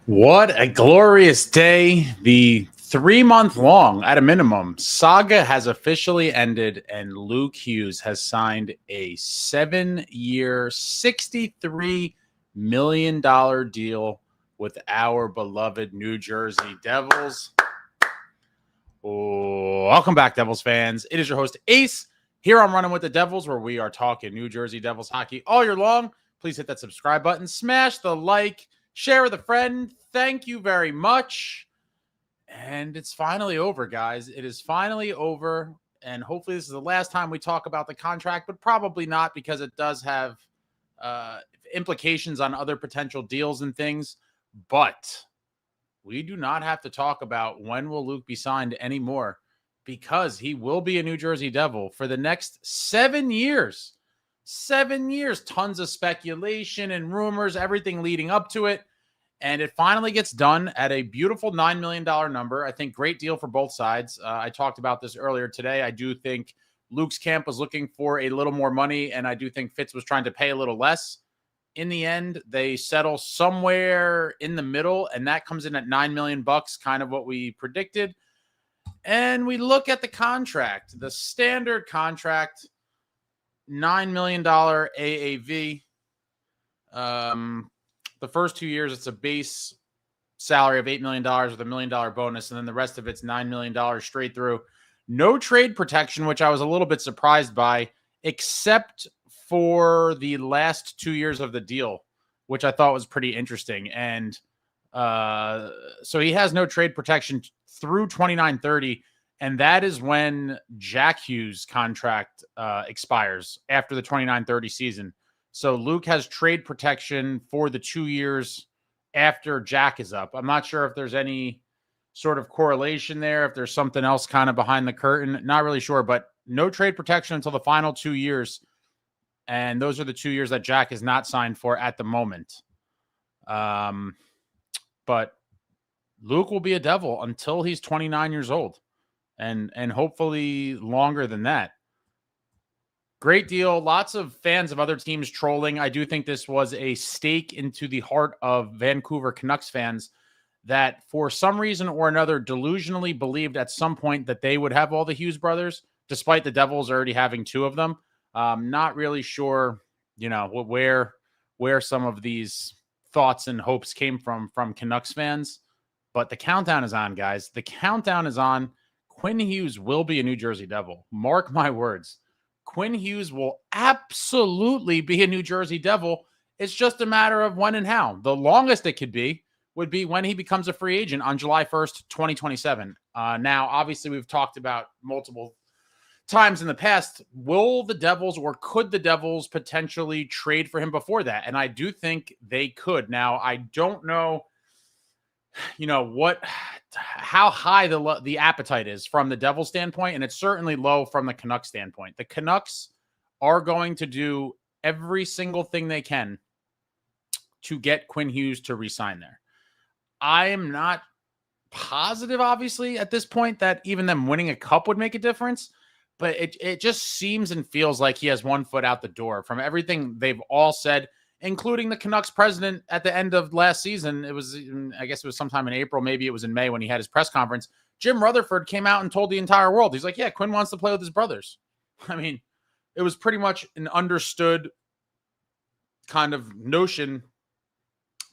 What a glorious day. The 3-month long, at a minimum, saga has officially ended, and Luke Hughes has signed a 7-year, $63 million deal with our beloved New Jersey Devils. Welcome back, Devils fans. It is your host, Ace, here on Running with the Devils, where we are talking New Jersey Devils hockey all year long. Please hit that subscribe button, smash the like, share with a friend. Thank you very much. And it's finally over, guys. It is finally over. And hopefully this is the last time we talk about the contract, but probably not, because it does have implications on other potential deals and things. But we do not have to talk about when will Luke be signed anymore, because he will be a New Jersey Devil for the next 7 years. 7 years, tons of speculation and rumors, everything leading up to it. And it finally gets done at a beautiful $9 million number. I think great deal for both sides. I talked about this earlier today. I do think Luke's camp was looking for a little more money, and I do think Fitz was trying to pay a little less. In the end, they settle somewhere in the middle, and that comes in at $9 million, kind of what we predicted. And we look at the contract, the standard contract, $9 million AAV. The first 2 years, it's a base salary of $8 million with $1 million bonus, and then the rest of it's $9 million straight through. No trade protection, which I was a little bit surprised by, except for the last 2 years of the deal, which I thought was pretty interesting. And so he has no trade protection through 29-30, and that is when Jackhughes' contract expires after the 29-30 season. So Luke has trade protection for the 2 years after Jack is up. I'm not sure if there's any sort of correlation there, if there's something else kind of behind the curtain. Not really sure, but no trade protection until the final 2 years. And those are the 2 years that Jack is not signed for at the moment. But Luke will be a Devil until he's 29 years old, and hopefully longer than that. Great deal. Lots of fans of other teams trolling. I do think this was a stake into the heart of Vancouver Canucks fans that for some reason or another delusionally believed at some point that they would have all the Hughes brothers, despite the Devils already having two of them. Not really sure, where some of these thoughts and hopes came from Canucks fans. But the countdown is on, guys. The countdown is on. Quinn Hughes will be a New Jersey Devil. Mark my words. Quinn Hughes will absolutely be a New Jersey Devil. It's just a matter of when and how. The longest it could be would be when he becomes a free agent on July 1st, 2027. Now, obviously, we've talked about multiple times in the past, will the Devils or could the Devils potentially trade for him before that? And I do think they could. Now, I don't know, how high the appetite is from the Devils standpoint, and it's certainly low from the Canucks standpoint. The Canucks are going to do every single thing they can to get Quinn Hughes to re-sign there. I am not positive, obviously, at this point that even them winning a cup would make a difference, but it just seems and feels like he has one foot out the door from everything they've all said, including the Canucks president at the end of last season. I guess it was sometime in April, maybe it was in May when he had his press conference. Jim Rutherford came out and told the entire world, he's like, yeah, Quinn wants to play with his brothers. I mean, it was pretty much an understood kind of notion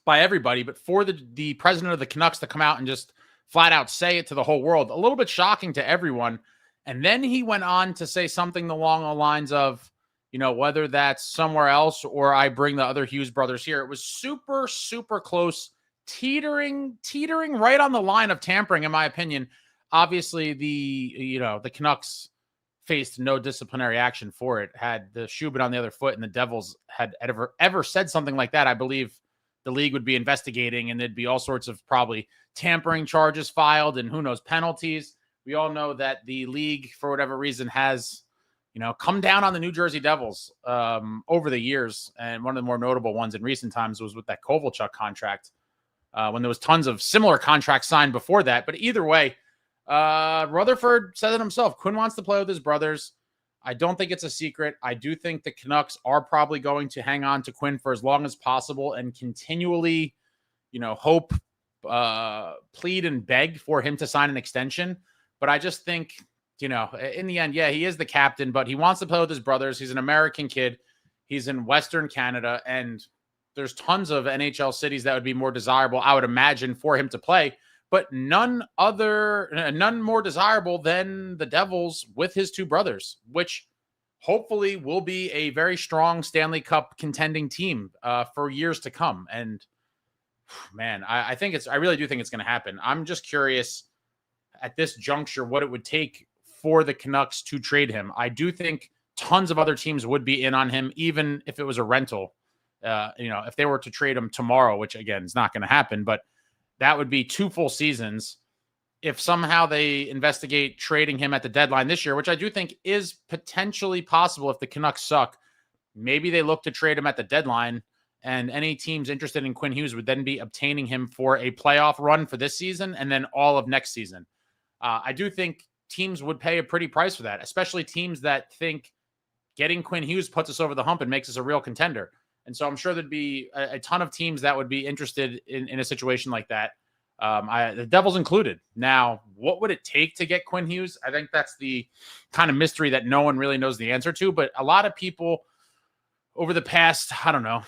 by everybody, but for the president of the Canucks to come out and just flat out say it to the whole world, a little bit shocking to everyone. And then he went on to say something along the lines of, whether that's somewhere else or I bring the other Hughes brothers here. It was super, super close, teetering right on the line of tampering, in my opinion. Obviously, the Canucks faced no disciplinary action for it. Had the shoe been on the other foot and the Devils had ever said something like that, I believe the league would be investigating, and there'd be all sorts of probably tampering charges filed and who knows, penalties. We all know that the league, for whatever reason, has come down on the New Jersey Devils over the years. And one of the more notable ones in recent times was with that Kovalchuk contract when there was tons of similar contracts signed before that. But either way, Rutherford said it himself. Quinn wants to play with his brothers. I don't think it's a secret. I do think the Canucks are probably going to hang on to Quinn for as long as possible and continually, hope plead and beg for him to sign an extension. But I just think, in the end, yeah, he is the captain, but he wants to play with his brothers. He's an American kid. He's in Western Canada, and there's tons of NHL cities that would be more desirable, I would imagine, for him to play, but none more desirable than the Devils with his two brothers, which hopefully will be a very strong Stanley Cup contending team for years to come. And man, I really do think it's going to happen. I'm just curious at this juncture what it would take for the Canucks to trade him. I do think tons of other teams would be in on him, even if it was a rental. If they were to trade him tomorrow, which again is not going to happen, but that would be 2 full seasons. If somehow they investigate trading him at the deadline this year, which I do think is potentially possible if the Canucks suck, maybe they look to trade him at the deadline, and any teams interested in Quinn Hughes would then be obtaining him for a playoff run for this season and then all of next season. I do think teams would pay a pretty price for that, especially teams that think getting Quinn Hughes puts us over the hump and makes us a real contender. And so I'm sure there'd be a ton of teams that would be interested in a situation like that. The Devils included. Now, what would it take to get Quinn Hughes? I think that's the kind of mystery that no one really knows the answer to. But a lot of people over the past, 5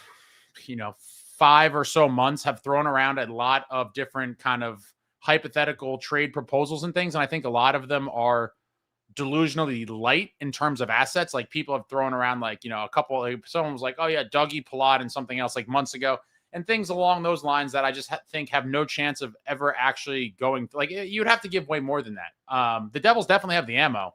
or so months have thrown around a lot of different kind of hypothetical trade proposals and things. And I think a lot of them are delusionally light in terms of assets. Like people have thrown around a couple, someone was like, oh yeah, Dougie Pilat and something else like months ago. And things along those lines that I just think have no chance of ever actually going. You'd have to give way more than that. The Devils definitely have the ammo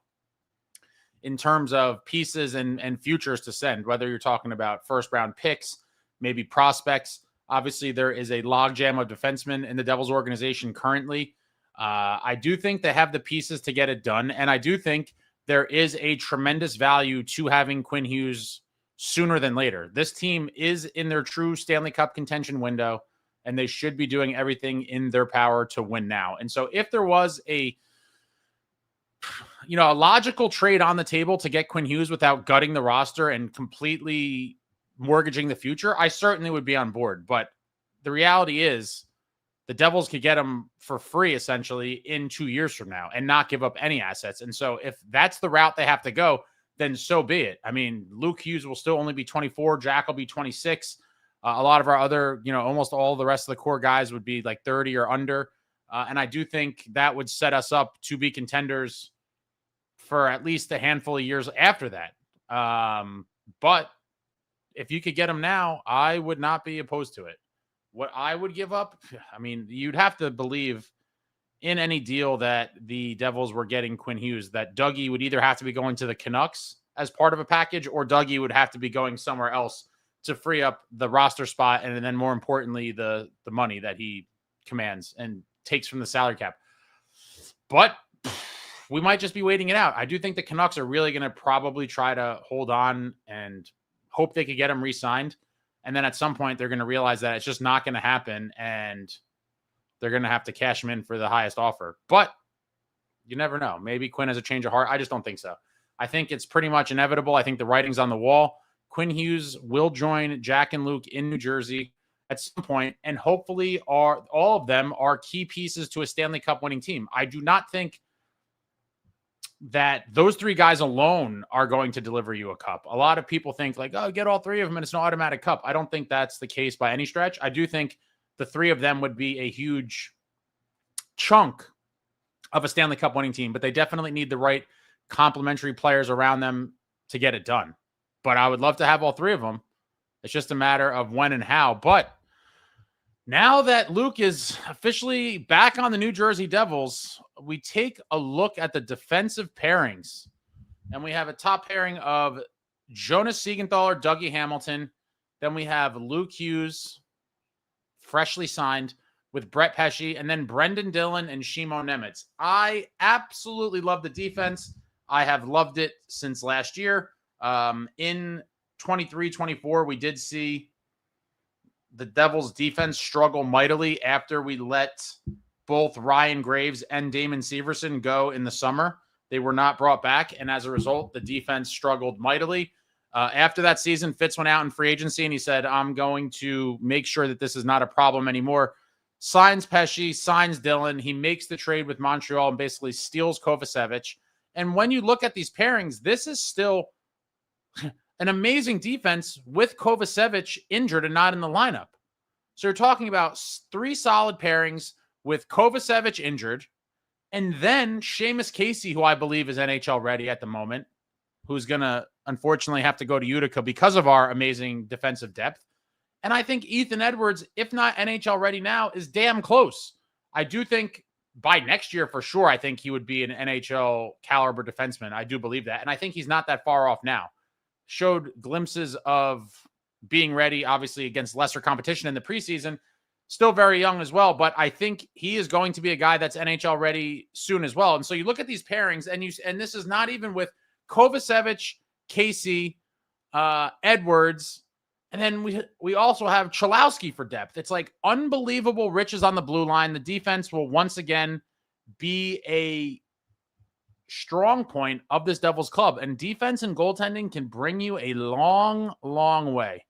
in terms of pieces and futures to send, whether you're talking about first-round picks, maybe prospects. Obviously, there is a logjam of defensemen in the Devils organization currently. I do think they have the pieces to get it done, and I do think there is a tremendous value to having Quinn Hughes sooner than later. This team is in their true Stanley Cup contention window, and they should be doing everything in their power to win now. And so if there was a logical trade on the table to get Quinn Hughes without gutting the roster and completely mortgaging the future, I certainly would be on board. But the reality is the Devils could get him for free essentially in 2 years from now and not give up any assets. And so if that's the route they have to go, then so be it. I mean, Luke Hughes will still only be 24. Jack will be 26. A lot of our other, almost all the rest of the core guys would be like 30 or under. And I do think that would set us up to be contenders for at least a handful of years after that. But if you could get him now, I would not be opposed to it. What I would give up, I mean, you'd have to believe in any deal that the Devils were getting Quinn Hughes, that Dougie would either have to be going to the Canucks as part of a package, or Dougie would have to be going somewhere else to free up the roster spot, and then more importantly, the money that he commands and takes from the salary cap. But we might just be waiting it out. I do think the Canucks are really going to probably try to hold on and hope they could get him re-signed. And then at some point, they're going to realize that it's just not going to happen, and they're going to have to cash him in for the highest offer. But you never know. Maybe Quinn has a change of heart. I just don't think so. I think it's pretty much inevitable. I think the writing's on the wall. Quinn Hughes will join Jack and Luke in New Jersey at some point, and hopefully all of them are key pieces to a Stanley Cup winning team. I do not think that those 3 guys alone are going to deliver you a cup. A lot of people think get all 3 of them and it's an automatic cup. I don't think that's the case by any stretch. I do think the 3 of them would be a huge chunk of a Stanley Cup winning team, but they definitely need the right complementary players around them to get it done. But I would love to have all 3 of them. It's just a matter of when and how. But now that Luke is officially back on the New Jersey Devils, we take a look at the defensive pairings. And we have a top pairing of Jonas Siegenthaler, Dougie Hamilton. Then we have Luke Hughes, freshly signed, with Brett Pesce, and then Brendan Dillon and Shimo Nemitz. I absolutely love the defense. I have loved it since last year. In 23-24, we did see the Devils defense struggle mightily after we let both Ryan Graves and Damon Severson go in the summer. They were not brought back, and as a result, the defense struggled mightily. After that season, Fitz went out in free agency, and he said, I'm going to make sure that this is not a problem anymore. signs Pesci, signs Dylan. He makes the trade with Montreal and basically steals Kovacevic. And when you look at these pairings, this is still an amazing defense with Kovacevic injured and not in the lineup. So you're talking about 3 solid pairings with Kovacevic injured, and then Seamus Casey, who I believe is NHL ready at the moment, who's going to unfortunately have to go to Utica because of our amazing defensive depth. And I think Ethan Edwards, if not NHL ready now, is damn close. I do think by next year, for sure, I think he would be an NHL caliber defenseman. I do believe that. And I think he's not that far off now. Showed glimpses of being ready, obviously, against lesser competition in the preseason. Still very young as well, but I think he is going to be a guy that's NHL ready soon as well. And so you look at these pairings, and this is not even with Kovacevic, Casey, Edwards, and then we also have Chalowski for depth. It's like unbelievable riches on the blue line. The defense will once again be a strong point of this Devils club, and defense and goaltending can bring you a long, long way.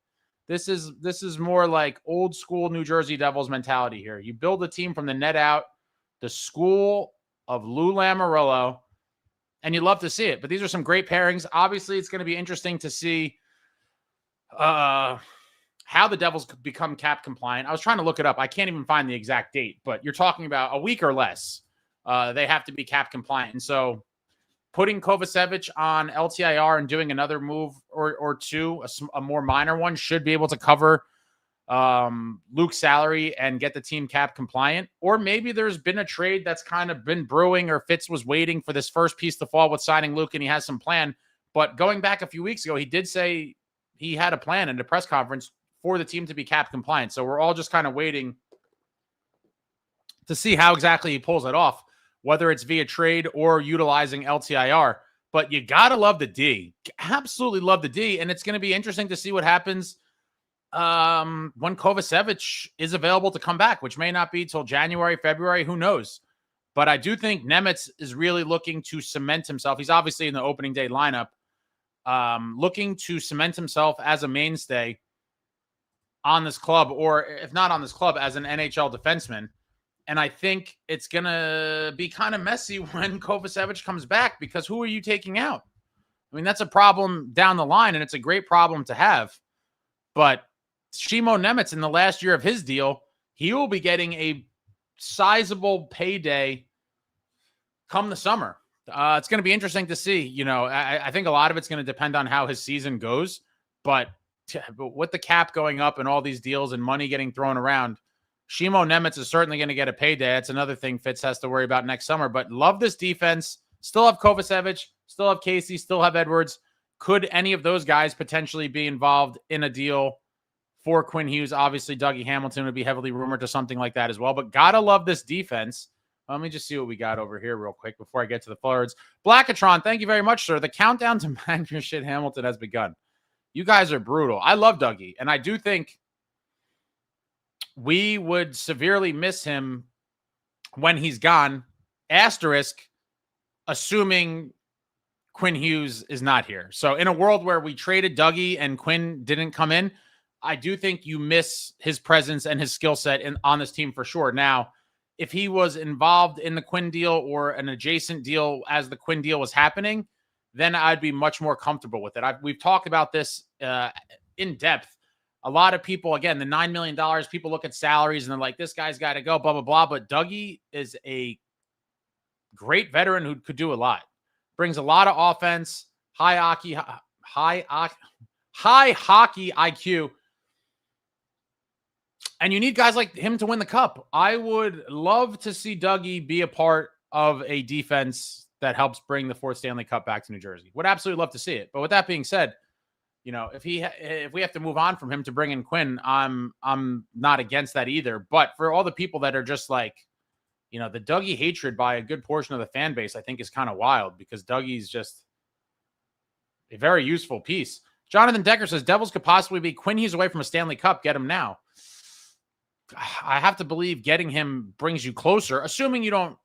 This is more like old school New Jersey Devils mentality here. You build a team from the net out, the school of Lou Lamoriello, and you love to see it. But these are some great pairings. Obviously, it's going to be interesting to see how the Devils become cap compliant. I was trying to look it up. I can't even find the exact date, but you're talking about a week or less. They have to be cap compliant. And so putting Kovacevic on LTIR and doing another move or two, a more minor one, should be able to cover Luke's salary and get the team cap compliant. Or maybe there's been a trade that's kind of been brewing, or Fitz was waiting for this first piece to fall with signing Luke, and he has some plan. But going back a few weeks ago, he did say he had a plan in a press conference for the team to be cap compliant. So we're all just kind of waiting to see how exactly he pulls it off, whether it's via trade or utilizing LTIR. But you got to love the D. Absolutely love the D. And it's going to be interesting to see what happens when Kovacevic is available to come back, which may not be till January, February, who knows. But I do think Nemitz is really looking to cement himself. He's obviously in the opening day lineup, looking to cement himself as a mainstay on this club, or if not on this club, as an NHL defenseman. And I think it's going to be kind of messy when Kovacevic comes back, because who are you taking out? I mean, that's a problem down the line, and it's a great problem to have. But Shimo Nemitz, in the last year of his deal, he will be getting a sizable payday come the summer. It's going to be interesting to see. You know, I think a lot of it's going to depend on how his season goes. But with the cap going up and all these deals and money getting thrown around, Shimo Nemitz is certainly going to get a payday. That's another thing Fitz has to worry about next summer. But love this defense. Still have Kovacevic, still have Casey, still have Edwards. Could any of those guys potentially be involved in a deal for Quinn Hughes? Obviously, Dougie Hamilton would be heavily rumored to something like that as well. But gotta love this defense. Let me just see what we got over here real quick before I get to the forwards. Blackatron, thank you very much, sir. The countdown to Magnus shit Hamilton has begun. You guys are brutal. I love Dougie, and I do think we would severely miss him when he's gone. Asterisk, assuming Quinn Hughes is not here. So in a world where we traded Dougie and Quinn didn't come in, I do think you miss his presence and his skill set on this team for sure. Now, if he was involved in the Quinn deal or an adjacent deal as the Quinn deal was happening, then I'd be much more comfortable with it. We've talked about this in depth. A lot of people, again, the $9 million, people look at salaries and they're like, this guy's got to go, blah, blah, blah. But Dougie is a great veteran who could do a lot. Brings a lot of offense, high hockey IQ. And you need guys like him to win the cup. I would love to see Dougie be a part of a defense that helps bring the fourth Stanley Cup back to New Jersey. Would absolutely love to see it. But with that being said, you know, if we have to move on from him to bring in Quinn, I'm not against that either. But for all the people that are just like, you know, the Dougie hatred by a good portion of the fan base, I think is kind of wild, because Dougie's just a very useful piece. Jonathan Decker says Devils could possibly be Quinn Hughes away from a Stanley Cup. Get him now. I have to believe getting him brings you closer, assuming you don't,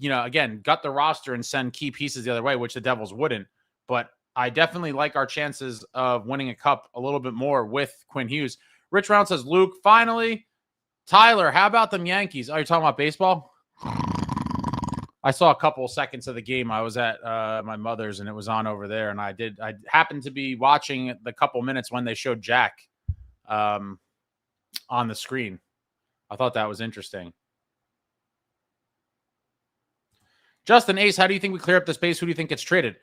you know, again, gut the roster and send key pieces the other way, which the Devils wouldn't. But I definitely like our chances of winning a cup a little bit more with Quinn Hughes. Rich Round says, Luke, finally, Tyler, how about them Yankees? Oh, you're talking about baseball? I saw a couple seconds of the game. I was at my mother's and it was on over there. And I happened to be watching the couple minutes when they showed Jack on the screen. I thought that was interesting. Justin Ace, how do you think we clear up the space? Who do you think gets traded?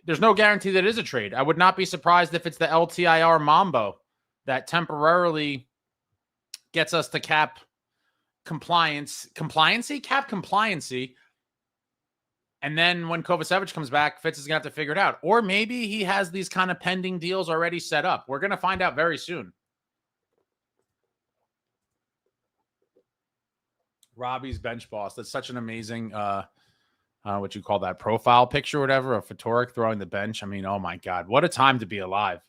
There's no guarantee that it is a trade. I would not be surprised if it's the LTIR Mambo that temporarily gets us to cap compliancy. And then when Kovacevic comes back, Fitz is going to have to figure it out. Or maybe he has these kind of pending deals already set up. We're going to find out very soon. Robbie's bench boss. That's such an amazing, what you call that, profile picture or whatever, of Fatorik throwing the bench. I mean, oh my God, what a time to be alive.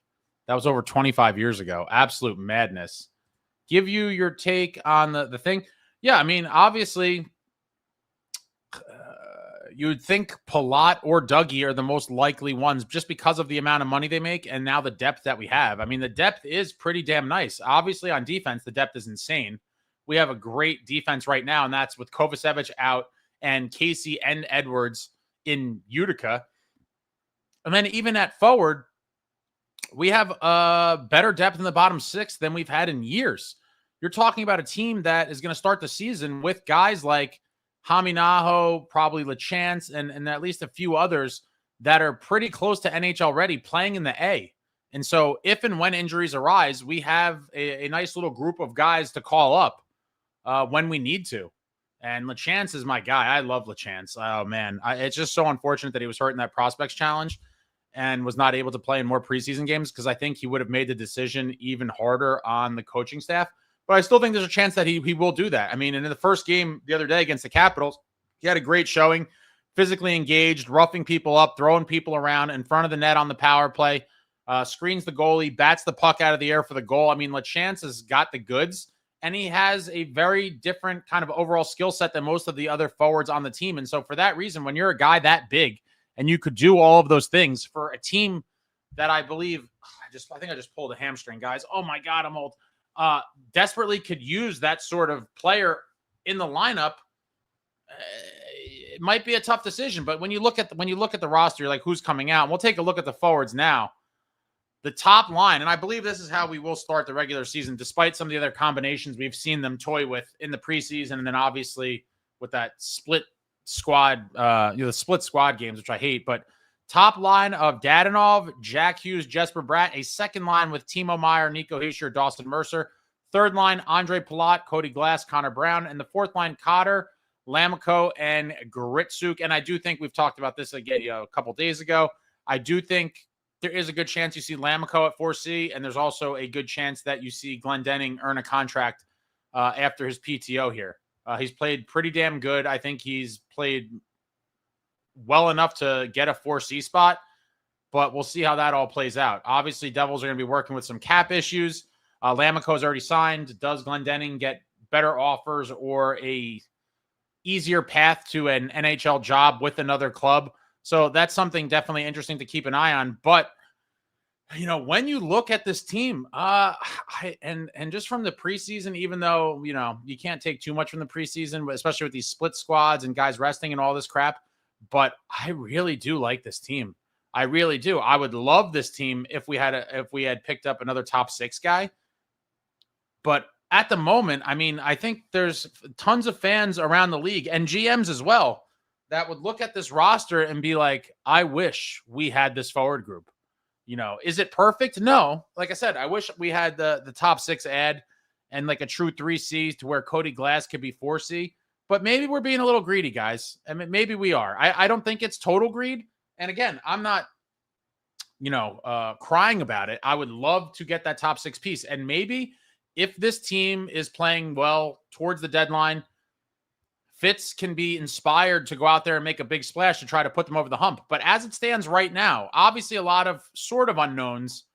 That was over 25 years ago. Absolute madness. Give you your take on the thing. Yeah, I mean, obviously, you would think Palat or Dougie are the most likely ones just because of the amount of money they make and now the depth that we have. I mean, the depth is pretty damn nice. Obviously, on defense, the depth is insane. We have a great defense right now, and that's with Kovacevic out and Casey and Edwards in Utica. And then even at forward, we have better depth in the bottom six than we've had in years. You're talking about a team that is going to start the season with guys like Haminaho, probably LeChance, and at least a few others that are pretty close to NHL ready playing in the A. And so if and when injuries arise, we have a nice little group of guys to call up when we need to. And LeChance is my guy. I love LeChance. Oh, man. It's just so unfortunate that he was hurt in that Prospects Challenge and was not able to play in more preseason games because I think he would have made the decision even harder on the coaching staff. But I still think there's a chance that he will do that. I mean, and in the first game the other day against the Capitals, he had a great showing, physically engaged, roughing people up, throwing people around in front of the net on the power play, screens the goalie, bats the puck out of the air for the goal. I mean, LeChance has got the goods. And he has a very different kind of overall skill set than most of the other forwards on the team. And so for that reason, when you're a guy that big and you could do all of those things for a team that I believe, I think I just pulled a hamstring, guys. Oh my God, I'm old. Desperately could use that sort of player in the lineup. It might be a tough decision, but when you look at the roster, you're like, who's coming out? And we'll take a look at the forwards now. The top line, and I believe this is how we will start the regular season, despite some of the other combinations we've seen them toy with in the preseason, and then obviously with that split squad, the split squad games, which I hate. But top line of Dadonov, Jack Hughes, Jesper Bratt, a second line with Timo Meier, Nico Hischier, Dawson Mercer. Third line, Andre Palat, Cody Glass, Connor Brown. And the fourth line, Cotter, Lamico, and Gritsuk. And I do think we've talked about this again a couple days ago. I do think there is a good chance you see Lamico at 4C, and there's also a good chance that you see Glendening earn a contract after his PTO here. He's played pretty damn good. I think he's played well enough to get a 4C spot, but we'll see how that all plays out. Obviously, Devils are going to be working with some cap issues. Lamico's already signed. Does Glendening get better offers or a easier path to an NHL job with another club? So that's something definitely interesting to keep an eye on. But, you know, when you look at this team, and just from the preseason, even though, you know, you can't take too much from the preseason, especially with these split squads and guys resting and all this crap, but I really do like this team. I really do. I would love this team if we had picked up another top six guy. But at the moment, I mean, I think there's tons of fans around the league and GMs as well that would look at this roster and be like, I wish we had this forward group. You know, is it perfect? No. Like I said, I wish we had the top six ad and like a true 3C to where Cody Glass could be 4C. But maybe we're being a little greedy, guys. I mean, maybe we are. I don't think it's total greed. And again, I'm not, crying about it. I would love to get that top six piece. And maybe if this team is playing well towards the deadline, Fitz can be inspired to go out there and make a big splash to try to put them over the hump. But as it stands right now, obviously a lot of sort of unknowns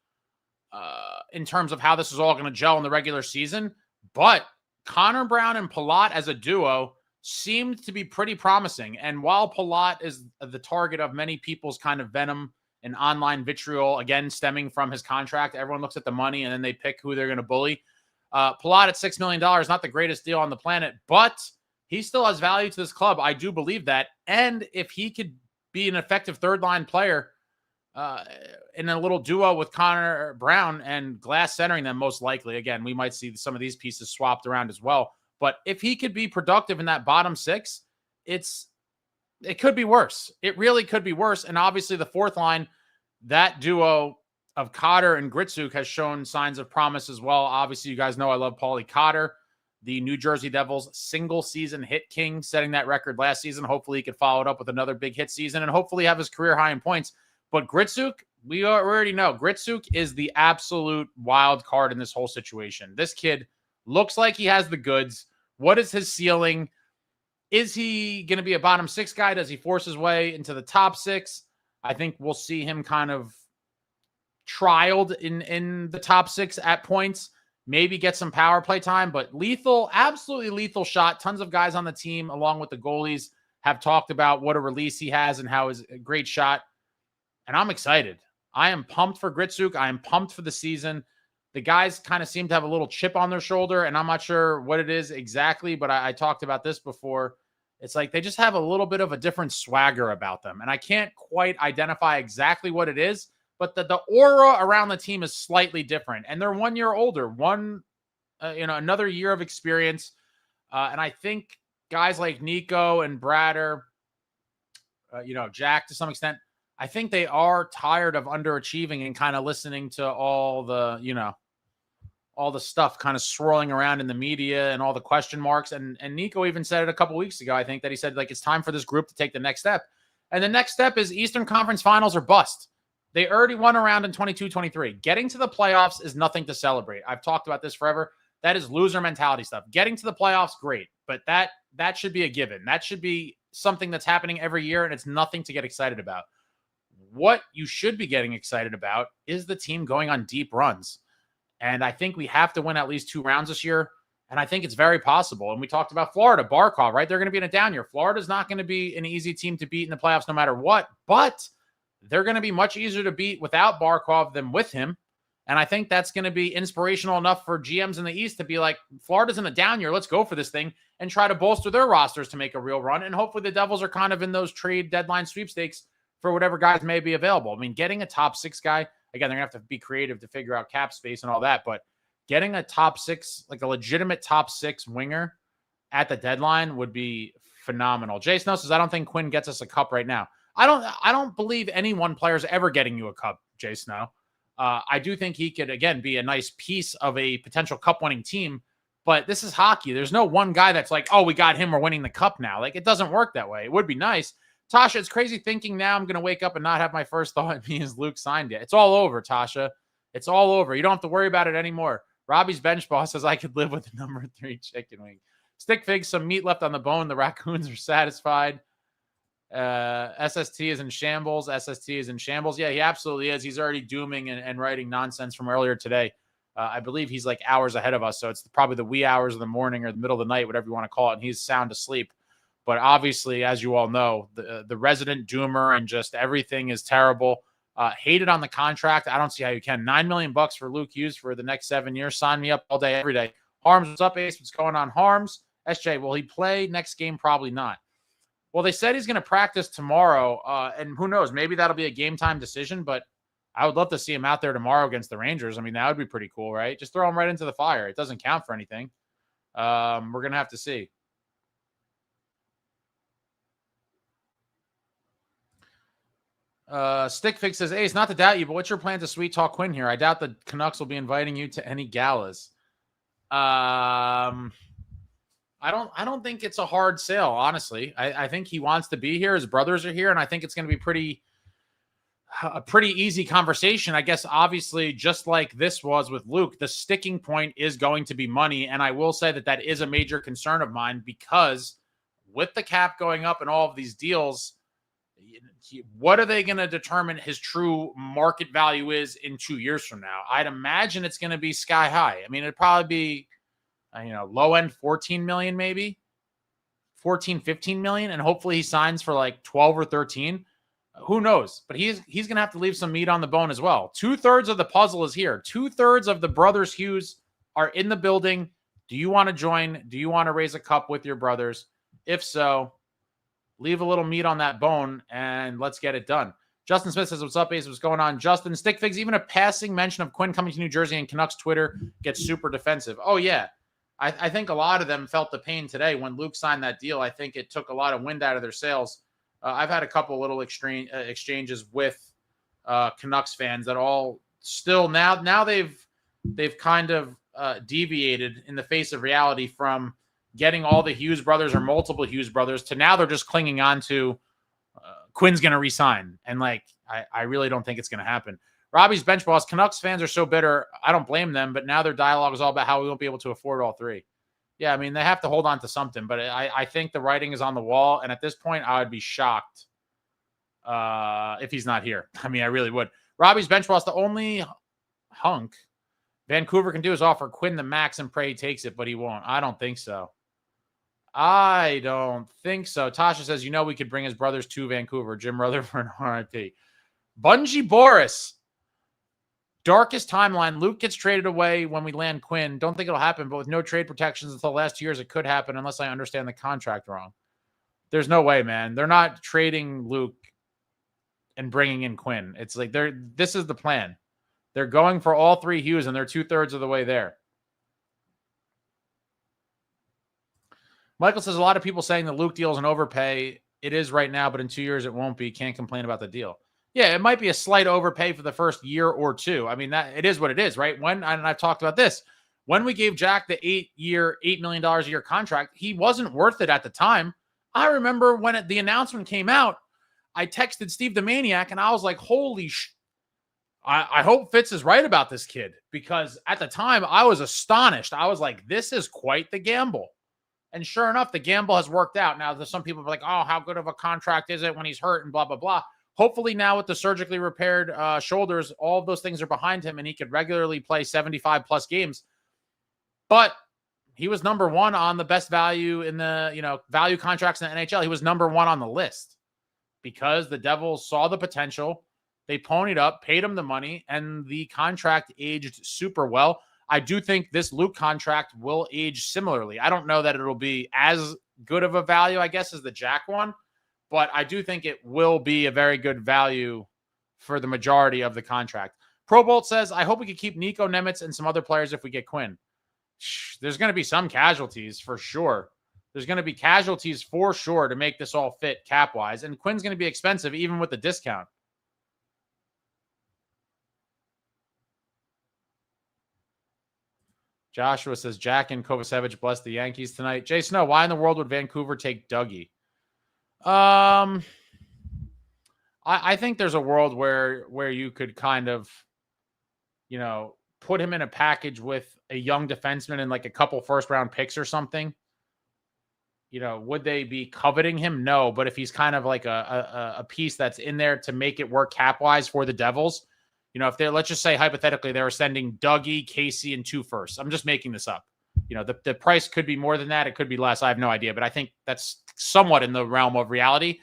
in terms of how this is all going to gel in the regular season. But Connor Brown and Palat as a duo seemed to be pretty promising. And while Palat is the target of many people's kind of venom and online vitriol, again, stemming from his contract, everyone looks at the money and then they pick who they're going to bully. Palat at $6 million, not the greatest deal on the planet, but he still has value to this club. I do believe that. And if he could be an effective third-line player in a little duo with Connor Brown and Glass centering them, most likely. Again, we might see some of these pieces swapped around as well. But if he could be productive in that bottom six, it could be worse. It really could be worse. And obviously the fourth line, that duo of Cotter and Gritsuk has shown signs of promise as well. Obviously, you guys know I love Paulie Cotter, the New Jersey Devils single-season hit king, setting that record last season. Hopefully he could follow it up with another big hit season and hopefully have his career high in points. But Gritsuk, we already know, Gritsuk is the absolute wild card in this whole situation. This kid looks like he has the goods. What is his ceiling? Is he going to be a bottom six guy? Does he force his way into the top six? I think we'll see him kind of trialed in the top six at points. Maybe get some power play time, but lethal, absolutely lethal shot. Tons of guys on the team, along with the goalies, have talked about what a release he has and how is a great shot. And I'm excited. I am pumped for Gritsuk. I am pumped for the season. The guys kind of seem to have a little chip on their shoulder, and I'm not sure what it is exactly, but I talked about this before. It's like they just have a little bit of a different swagger about them, and I can't quite identify exactly what it is, but the aura around the team is slightly different, and they're 1 year older, another year of experience. And I think guys like Nico and Bratter, Jack to some extent, I think they are tired of underachieving and kind of listening to all the stuff kind of swirling around in the media and all the question marks. And Nico even said it a couple weeks ago, I think, that he said, like, it's time for this group to take the next step. And the next step is Eastern Conference Finals or bust. They already won a round in 22-23. Getting to the playoffs is nothing to celebrate. I've talked about this forever. That is loser mentality stuff. Getting to the playoffs, great. But that should be a given. That should be something that's happening every year, and it's nothing to get excited about. What you should be getting excited about is the team going on deep runs. And I think we have to win at least 2 rounds this year. And I think it's very possible. And we talked about Florida, Barkov, right? They're going to be in a down year. Florida's not going to be an easy team to beat in the playoffs no matter what. But they're going to be much easier to beat without Barkov than with him. And I think that's going to be inspirational enough for GMs in the East to be like, Florida's in a down year. Let's go for this thing and try to bolster their rosters to make a real run. And hopefully the Devils are kind of in those trade deadline sweepstakes for whatever guys may be available. I mean, getting a top 6 guy, again, they're going to have to be creative to figure out cap space and all that. But getting a top 6, like a legitimate top 6 winger at the deadline would be phenomenal. Jay Snow says, I don't think Quinn gets us a cup right now. I don't believe any one player is ever getting you a cup, Jay Snow. I do think he could, again, be a nice piece of a potential cup-winning team, but this is hockey. There's no one guy that's like, oh, we got him, we're winning the cup now. Like, it doesn't work that way. It would be nice. Tasha, it's crazy thinking now I'm going to wake up and not have my first thought me as Luke signed it. It's all over, Tasha. It's all over. You don't have to worry about it anymore. Robbie's bench boss says I could live with the number 3 chicken wing. Stick figs, some meat left on the bone. The raccoons are satisfied. SST is in shambles. SST is in shambles. Yeah, he absolutely is. He's already dooming and writing nonsense from earlier today. I believe he's like hours ahead of us. So it's probably the wee hours of the morning or the middle of the night, whatever you want to call it. And he's sound asleep. But obviously, as you all know, the resident doomer and just everything is terrible. Hated on the contract. I don't see how you can. $9 million for Luke Hughes for the next 7 years. Sign me up all day, every day. Harms, what's up, Ace? What's going on? Harms. SJ, will he play next game? Probably not. Well, they said he's going to practice tomorrow, and who knows? Maybe that'll be a game-time decision, but I would love to see him out there tomorrow against the Rangers. I mean, that would be pretty cool, right? Just throw him right into the fire. It doesn't count for anything. We're going to have to see. Stickfix says, Ace, not to doubt you, but what's your plan to sweet talk Quinn here? I doubt the Canucks will be inviting you to any galas. I don't think it's a hard sale, honestly. I think he wants to be here. His brothers are here, and I think it's going to be a pretty easy conversation. I guess, obviously, just like this was with Luke, the sticking point is going to be money, and I will say that is a major concern of mine because with the cap going up and all of these deals, what are they going to determine his true market value is in 2 years from now? I'd imagine it's going to be sky high. I mean, it'd probably be low end 14 million, maybe 14, 15 million. And hopefully he signs for like 12 or 13. Who knows? But he's going to have to leave some meat on the bone as well. 2/3 of the puzzle is here. 2/3 of the brothers Hughes are in the building. Do you want to join? Do you want to raise a cup with your brothers? If so, leave a little meat on that bone and let's get it done. Justin Smith says, what's up, Ace? What's going on? Justin, Stick Figs, even a passing mention of Quinn coming to New Jersey and Canucks Twitter gets super defensive. Oh, yeah. I think a lot of them felt the pain today when Luke signed that deal. I think it took a lot of wind out of their sails. I've had a couple little exchanges with Canucks fans that all still now they've kind of deviated in the face of reality from getting all the Hughes brothers or multiple Hughes brothers to now they're just clinging on to Quinn's going to resign. And like, I really don't think it's going to happen. Robbie's bench boss, Canucks fans are so bitter. I don't blame them, but now their dialogue is all about how we won't be able to afford all three. Yeah, I mean, they have to hold on to something, but I think the writing is on the wall. And at this point, I would be shocked if he's not here. I mean, I really would. Robbie's bench boss, the only hunk Vancouver can do is offer Quinn the max and pray he takes it, but he won't. I don't think so. I don't think so. Tasha says, we could bring his brothers to Vancouver. Jim Rutherford, RIP. Bungie Boris. Darkest timeline. Luke gets traded away when we land Quinn. Don't think it'll happen, but with no trade protections until the last 2 years, it could happen unless I understand the contract wrong. There's no way, man. They're not trading Luke and bringing in Quinn. It's like this is the plan. They're going for all three Hughes, and they're 2/3 of the way there. Michael says, a lot of people saying the Luke deal is an overpay. It is right now, but in 2 years, it won't be. Can't complain about the deal. Yeah, it might be a slight overpay for the first year or two. I mean, that it is what it is, right? And I've talked about this. When we gave Jack the $8 million a year contract, he wasn't worth it at the time. I remember when the announcement came out, I texted Steve the Maniac, and I was like, holy I hope Fitz is right about this kid, because at the time, I was astonished. I was like, this is quite the gamble. And sure enough, the gamble has worked out. Now, there's some people are like, oh, how good of a contract is it when he's hurt and blah, blah, blah. Hopefully now with the surgically repaired shoulders, all of those things are behind him and he could regularly play 75 plus games. But he was number one on the best value in the, value contracts in the NHL. He was number one on the list because the Devils saw the potential. They ponied up, paid him the money, and the contract aged super well. I do think this Luke contract will age similarly. I don't know that it'll be as good of a value, I guess, as the Jack one. But I do think it will be a very good value for the majority of the contract. Pro Bolt says, I hope we can keep Nico Nemitz and some other players if we get Quinn. There's going to be some casualties for sure. There's going to be casualties for sure to make this all fit cap-wise. And Quinn's going to be expensive even with the discount. Joshua says, Jack and Kovacevic bless the Yankees tonight. Jay Snow, why in the world would Vancouver take Dougie? I think there's a world where you could kind of, put him in a package with a young defenseman and like a couple first round picks or something. Would they be coveting him? No, but if he's kind of like a piece that's in there to make it work cap wise for the Devils, if they're, let's just say hypothetically, they were sending Dougie, Casey, and 2 firsts. I'm just making this up. The price could be more than that. It could be less. I have no idea, but I think that's somewhat in the realm of reality.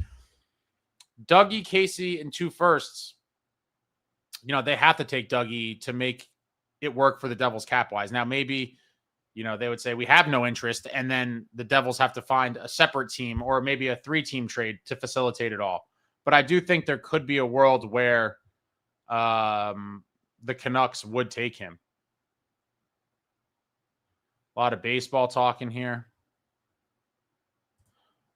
Dougie, Casey, and 2 firsts, they have to take Dougie to make it work for the Devils cap-wise. Now, maybe, they would say we have no interest, and then the Devils have to find a separate team or maybe a 3-team trade to facilitate it all. But I do think there could be a world where the Canucks would take him. A lot of baseball talk in here.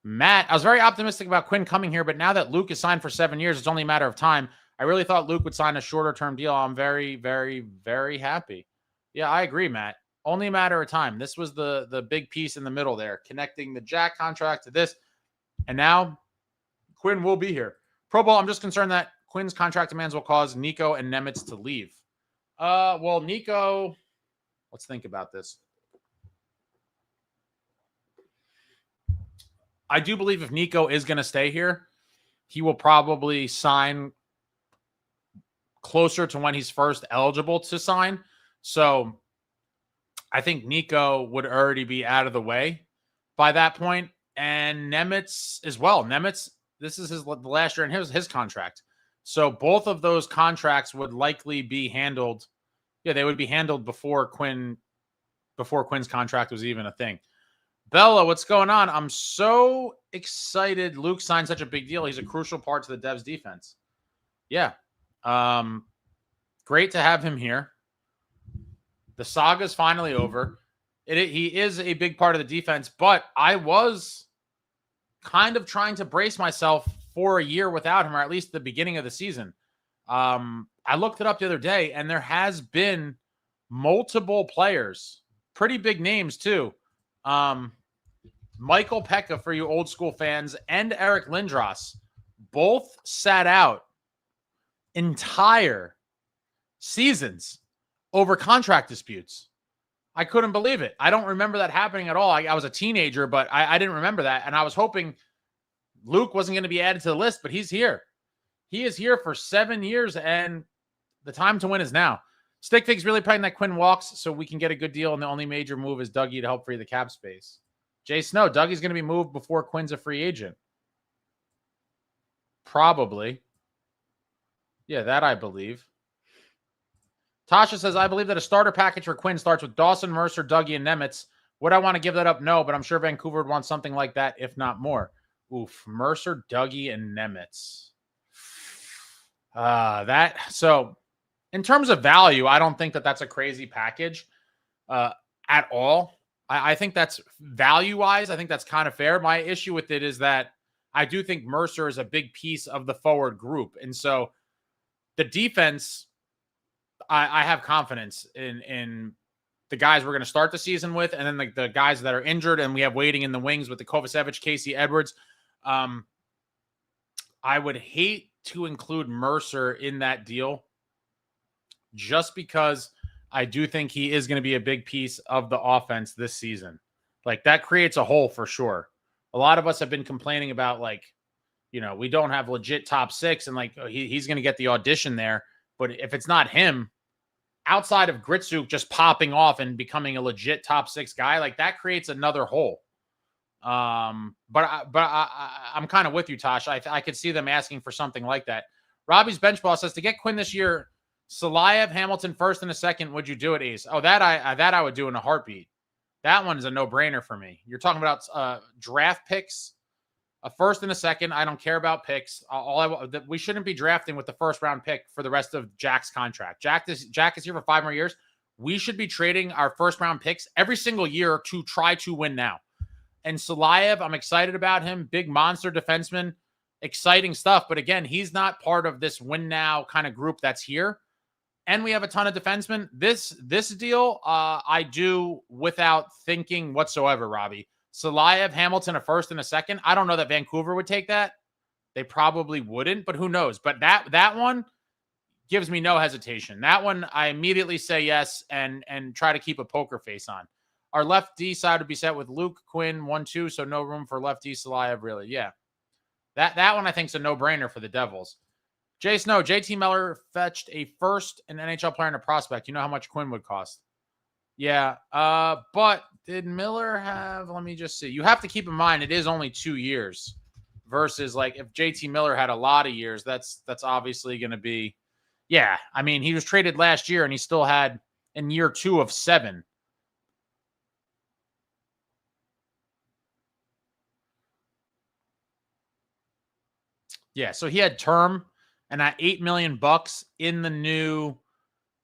Matt, I was very optimistic about Quinn coming here, but now that Luke is signed for 7 years, it's only a matter of time. I really thought Luke would sign a shorter-term deal. I'm very, very, very happy. Yeah, I agree, Matt. Only a matter of time. This was the big piece in the middle there, connecting the Jack contract to this. And now Quinn will be here. Pro Bowl, I'm just concerned that Quinn's contract demands will cause Nico and Nemitz to leave. Well, Nico, let's think about this. I do believe if Nico is going to stay here, he will probably sign closer to when he's first eligible to sign. So I think Nico would already be out of the way by that point. And Nemitz as well. Nemitz, this is the last year in his contract. So both of those contracts would likely be handled. Yeah, they would be handled before Quinn before Quinn's contract was even a thing. Bella, what's going on? I'm so excited Luke signed such a big deal. He's a crucial part to the Devs defense. Yeah. Great to have him here. The saga's finally over. He is a big part of the defense, but I was kind of trying to brace myself for a year without him, or at least the beginning of the season. I looked it up the other day, and there has been multiple players, pretty big names too. Michael Pekka, for you old school fans, and Eric Lindros both sat out entire seasons over contract disputes. I couldn't believe it. I don't remember that happening at all. I was a teenager, but I didn't remember that. And I was hoping Luke wasn't going to be added to the list, but he's here. He is here for 7 years, and the time to win is now. Stickfig's really praying that Quinn walks so we can get a good deal, and the only major move is Dougie to help free the cap space. Jay Snow, Dougie's going to be moved before Quinn's a free agent. Probably. Yeah, that I believe. Tasha says, I believe that a starter package for Quinn starts with Dawson, Mercer, Dougie, and Nemitz. Would I want to give that up? No, but I'm sure Vancouver would want something like that, if not more. Oof, Mercer, Dougie, and Nemitz. So in terms of value, I don't think that that's a crazy package at all. I think that's value-wise, I think that's kind of fair. My issue with it is that I do think Mercer is a big piece of the forward group. And so the defense, I have confidence in the guys we're going to start the season with, and then the guys that are injured, and we have waiting in the wings with the Kovacevic, Casey Edwards. I would hate to include Mercer in that deal just because I do think he is going to be a big piece of the offense this season. Like, that creates a hole for sure. A lot of us have been complaining about, like, you know, we don't have legit top six, and like he's going to get the audition there. But if it's not him, outside of Gritsuk just popping off and becoming a legit top six guy, like, that creates another hole. I'm kind of with you, Tosh. I could see them asking for something like that. Robbie's bench ball says, to get Quinn this year, Salayev, Hamilton first and a second, would you do it, Ace? Oh, that I would do in a heartbeat. That one is a no-brainer for me. You're talking about draft picks, a first and a second. I don't care about picks. We shouldn't be drafting with the first round pick for the rest of Jack's contract. Jack is here for 5 more years. We should be trading our first round picks every single year to try to win now. And Salayev, I'm excited about him. Big monster defenseman, exciting stuff. But again, he's not part of this win now kind of group that's here. And we have a ton of defensemen. This deal, I do without thinking whatsoever, Robbie. Salayev, Hamilton, a first and a second. I don't know that Vancouver would take that. They probably wouldn't, but who knows? But that one gives me no hesitation. That one, I immediately say yes and try to keep a poker face on. Our left D side would be set with Luke, Quinn, 1-2, so no room for left D, Salayev, really. Yeah. That one I think is a no-brainer for the Devils. Jay Snow, JT Miller fetched a first and NHL player and a prospect. You know how much Quinn would cost? Yeah. But did Miller have, let me just see. You have to keep in mind it is only 2 years versus like if JT Miller had a lot of years, that's obviously going to be, yeah. I mean, he was traded last year and he still had in year 2 of 7. Yeah. So he had term. And at $8 million in the new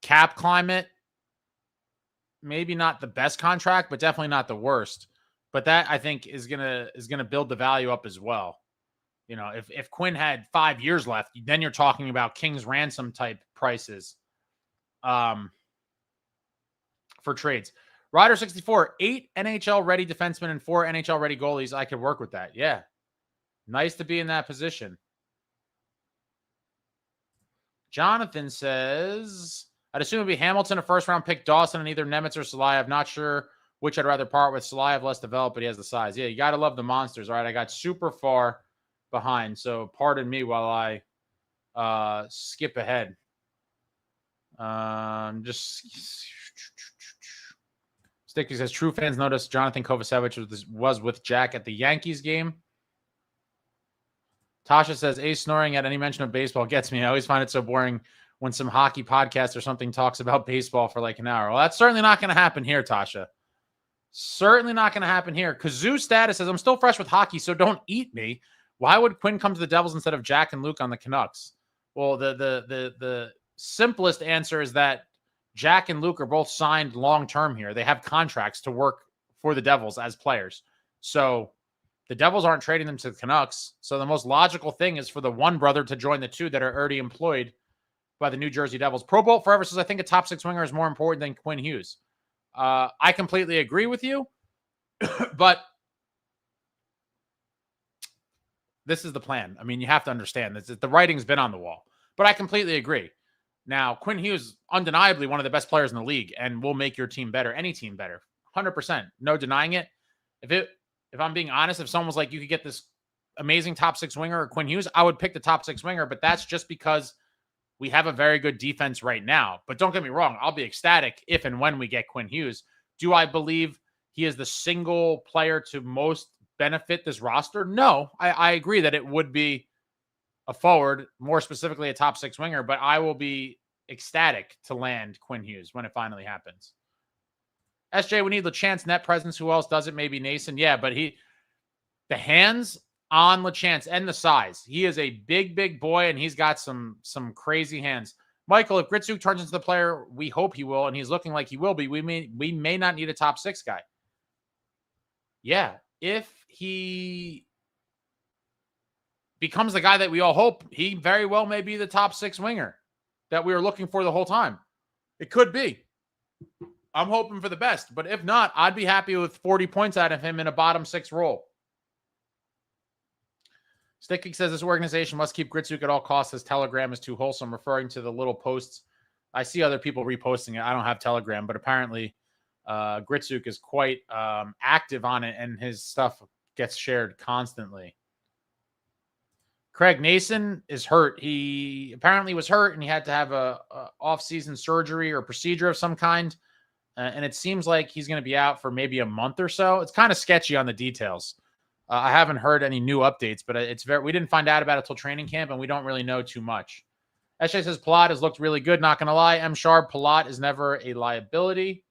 cap climate, maybe not the best contract, but definitely not the worst. But that I think is gonna build the value up as well. You know, if Quinn had 5 years left, then you're talking about King's ransom type prices for trades. Ryder 64, 8 NHL ready defensemen and 4 NHL ready goalies. I could work with that. Yeah, nice to be in that position. Jonathan says, I'd assume it would be Hamilton, a first-round pick, Dawson, and either Nemitz or Salayev. Not sure which I'd rather part with. Salayev less developed, but he has the size. Yeah, you got to love the monsters. All right, I got super far behind, so pardon me while I skip ahead. Sticky says, true fans notice Jonathan Kovacevic was with Jack at the Yankees game. Tasha says, Ace snoring at any mention of baseball gets me. I always find it so boring when some hockey podcast or something talks about baseball for like an hour. Well, that's certainly not going to happen here, Tasha. Certainly not going to happen here. Kazoo status says, I'm still fresh with hockey, so don't eat me. Why would Quinn come to the Devils instead of Jack and Luke on the Canucks? Well, the simplest answer is that Jack and Luke are both signed long-term here. They have contracts to work for the Devils as players. So the Devils aren't trading them to the Canucks. So the most logical thing is for the one brother to join the two that are already employed by the New Jersey Devils. Pro Bolt Forever says, I think a top 6 winger is more important than Quinn Hughes. I completely agree with you, but this is the plan. I mean, you have to understand that the writing's been on the wall, but I completely agree. Now, Quinn Hughes, undeniably one of the best players in the league and will make your team better, any team better, 100%. No denying it. If I'm being honest, if someone was like, you could get this amazing top 6 winger or Quinn Hughes, I would pick the top 6 winger, but that's just because we have a very good defense right now. But don't get me wrong, I'll be ecstatic if and when we get Quinn Hughes. Do I believe he is the single player to most benefit this roster? No, I agree that it would be a forward, more specifically a top 6 winger, but I will be ecstatic to land Quinn Hughes when it finally happens. SJ, we need LeChance net presence. Who else does it? Maybe Nason. Yeah, but the hands on LeChance and the size. He is a big boy, and he's got some crazy hands. Michael, if Gritsuk turns into the player we hope he will, and he's looking like he will be, we may not need a top 6 guy. Yeah, if he becomes the guy that we all hope, he very well may be the top 6 winger that we were looking for the whole time. It could be. I'm hoping for the best, but if not, I'd be happy with 40 points out of him in a bottom 6 role. Sticky says this organization must keep Gritsuk at all costs. His Telegram is too wholesome, referring to the little posts. I see other people reposting it. I don't have Telegram, but apparently Gritsuk is quite active on it, and his stuff gets shared constantly. Craig Nason is hurt. He apparently was hurt, and he had to have a off-season surgery or procedure of some kind. And it seems like he's going to be out for maybe a month or so. It's kind of sketchy on the details. I haven't heard any new updates, but we didn't find out about it till training camp, and we don't really know too much. SJ says Palat has looked really good, not going to lie. M. Sharp, Palat is never a liability.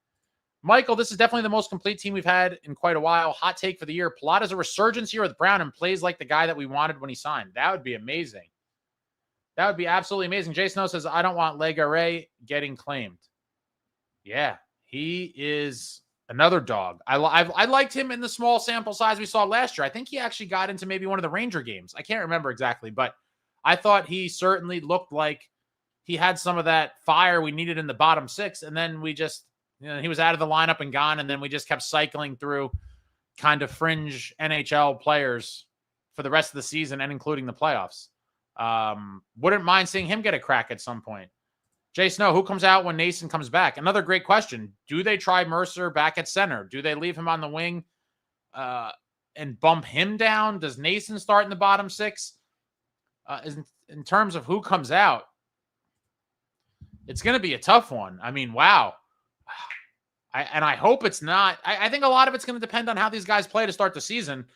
Michael, this is definitely the most complete team we've had in quite a while. Hot take for the year. Palat is a resurgence here with Brown and plays like the guy that we wanted when he signed. That would be amazing. That would be absolutely amazing. Jay Snow says, I don't want Legare getting claimed. Yeah, he is another dog. I liked him in the small sample size we saw last year. I think he actually got into maybe one of the Ranger games. I can't remember exactly, but I thought he certainly looked like he had some of that fire we needed in the bottom 6. And then we just, he was out of the lineup and gone. And then we just kept cycling through kind of fringe NHL players for the rest of the season and including the playoffs. Wouldn't mind seeing him get a crack at some point. Jay Snow, who comes out when Nason comes back? Another great question. Do they try Mercer back at center? Do they leave him on the wing and bump him down? Does Nason start in the bottom 6? In terms of who comes out, it's going to be a tough one. I mean, wow. I hope it's not. I think a lot of it's going to depend on how these guys play to start the season.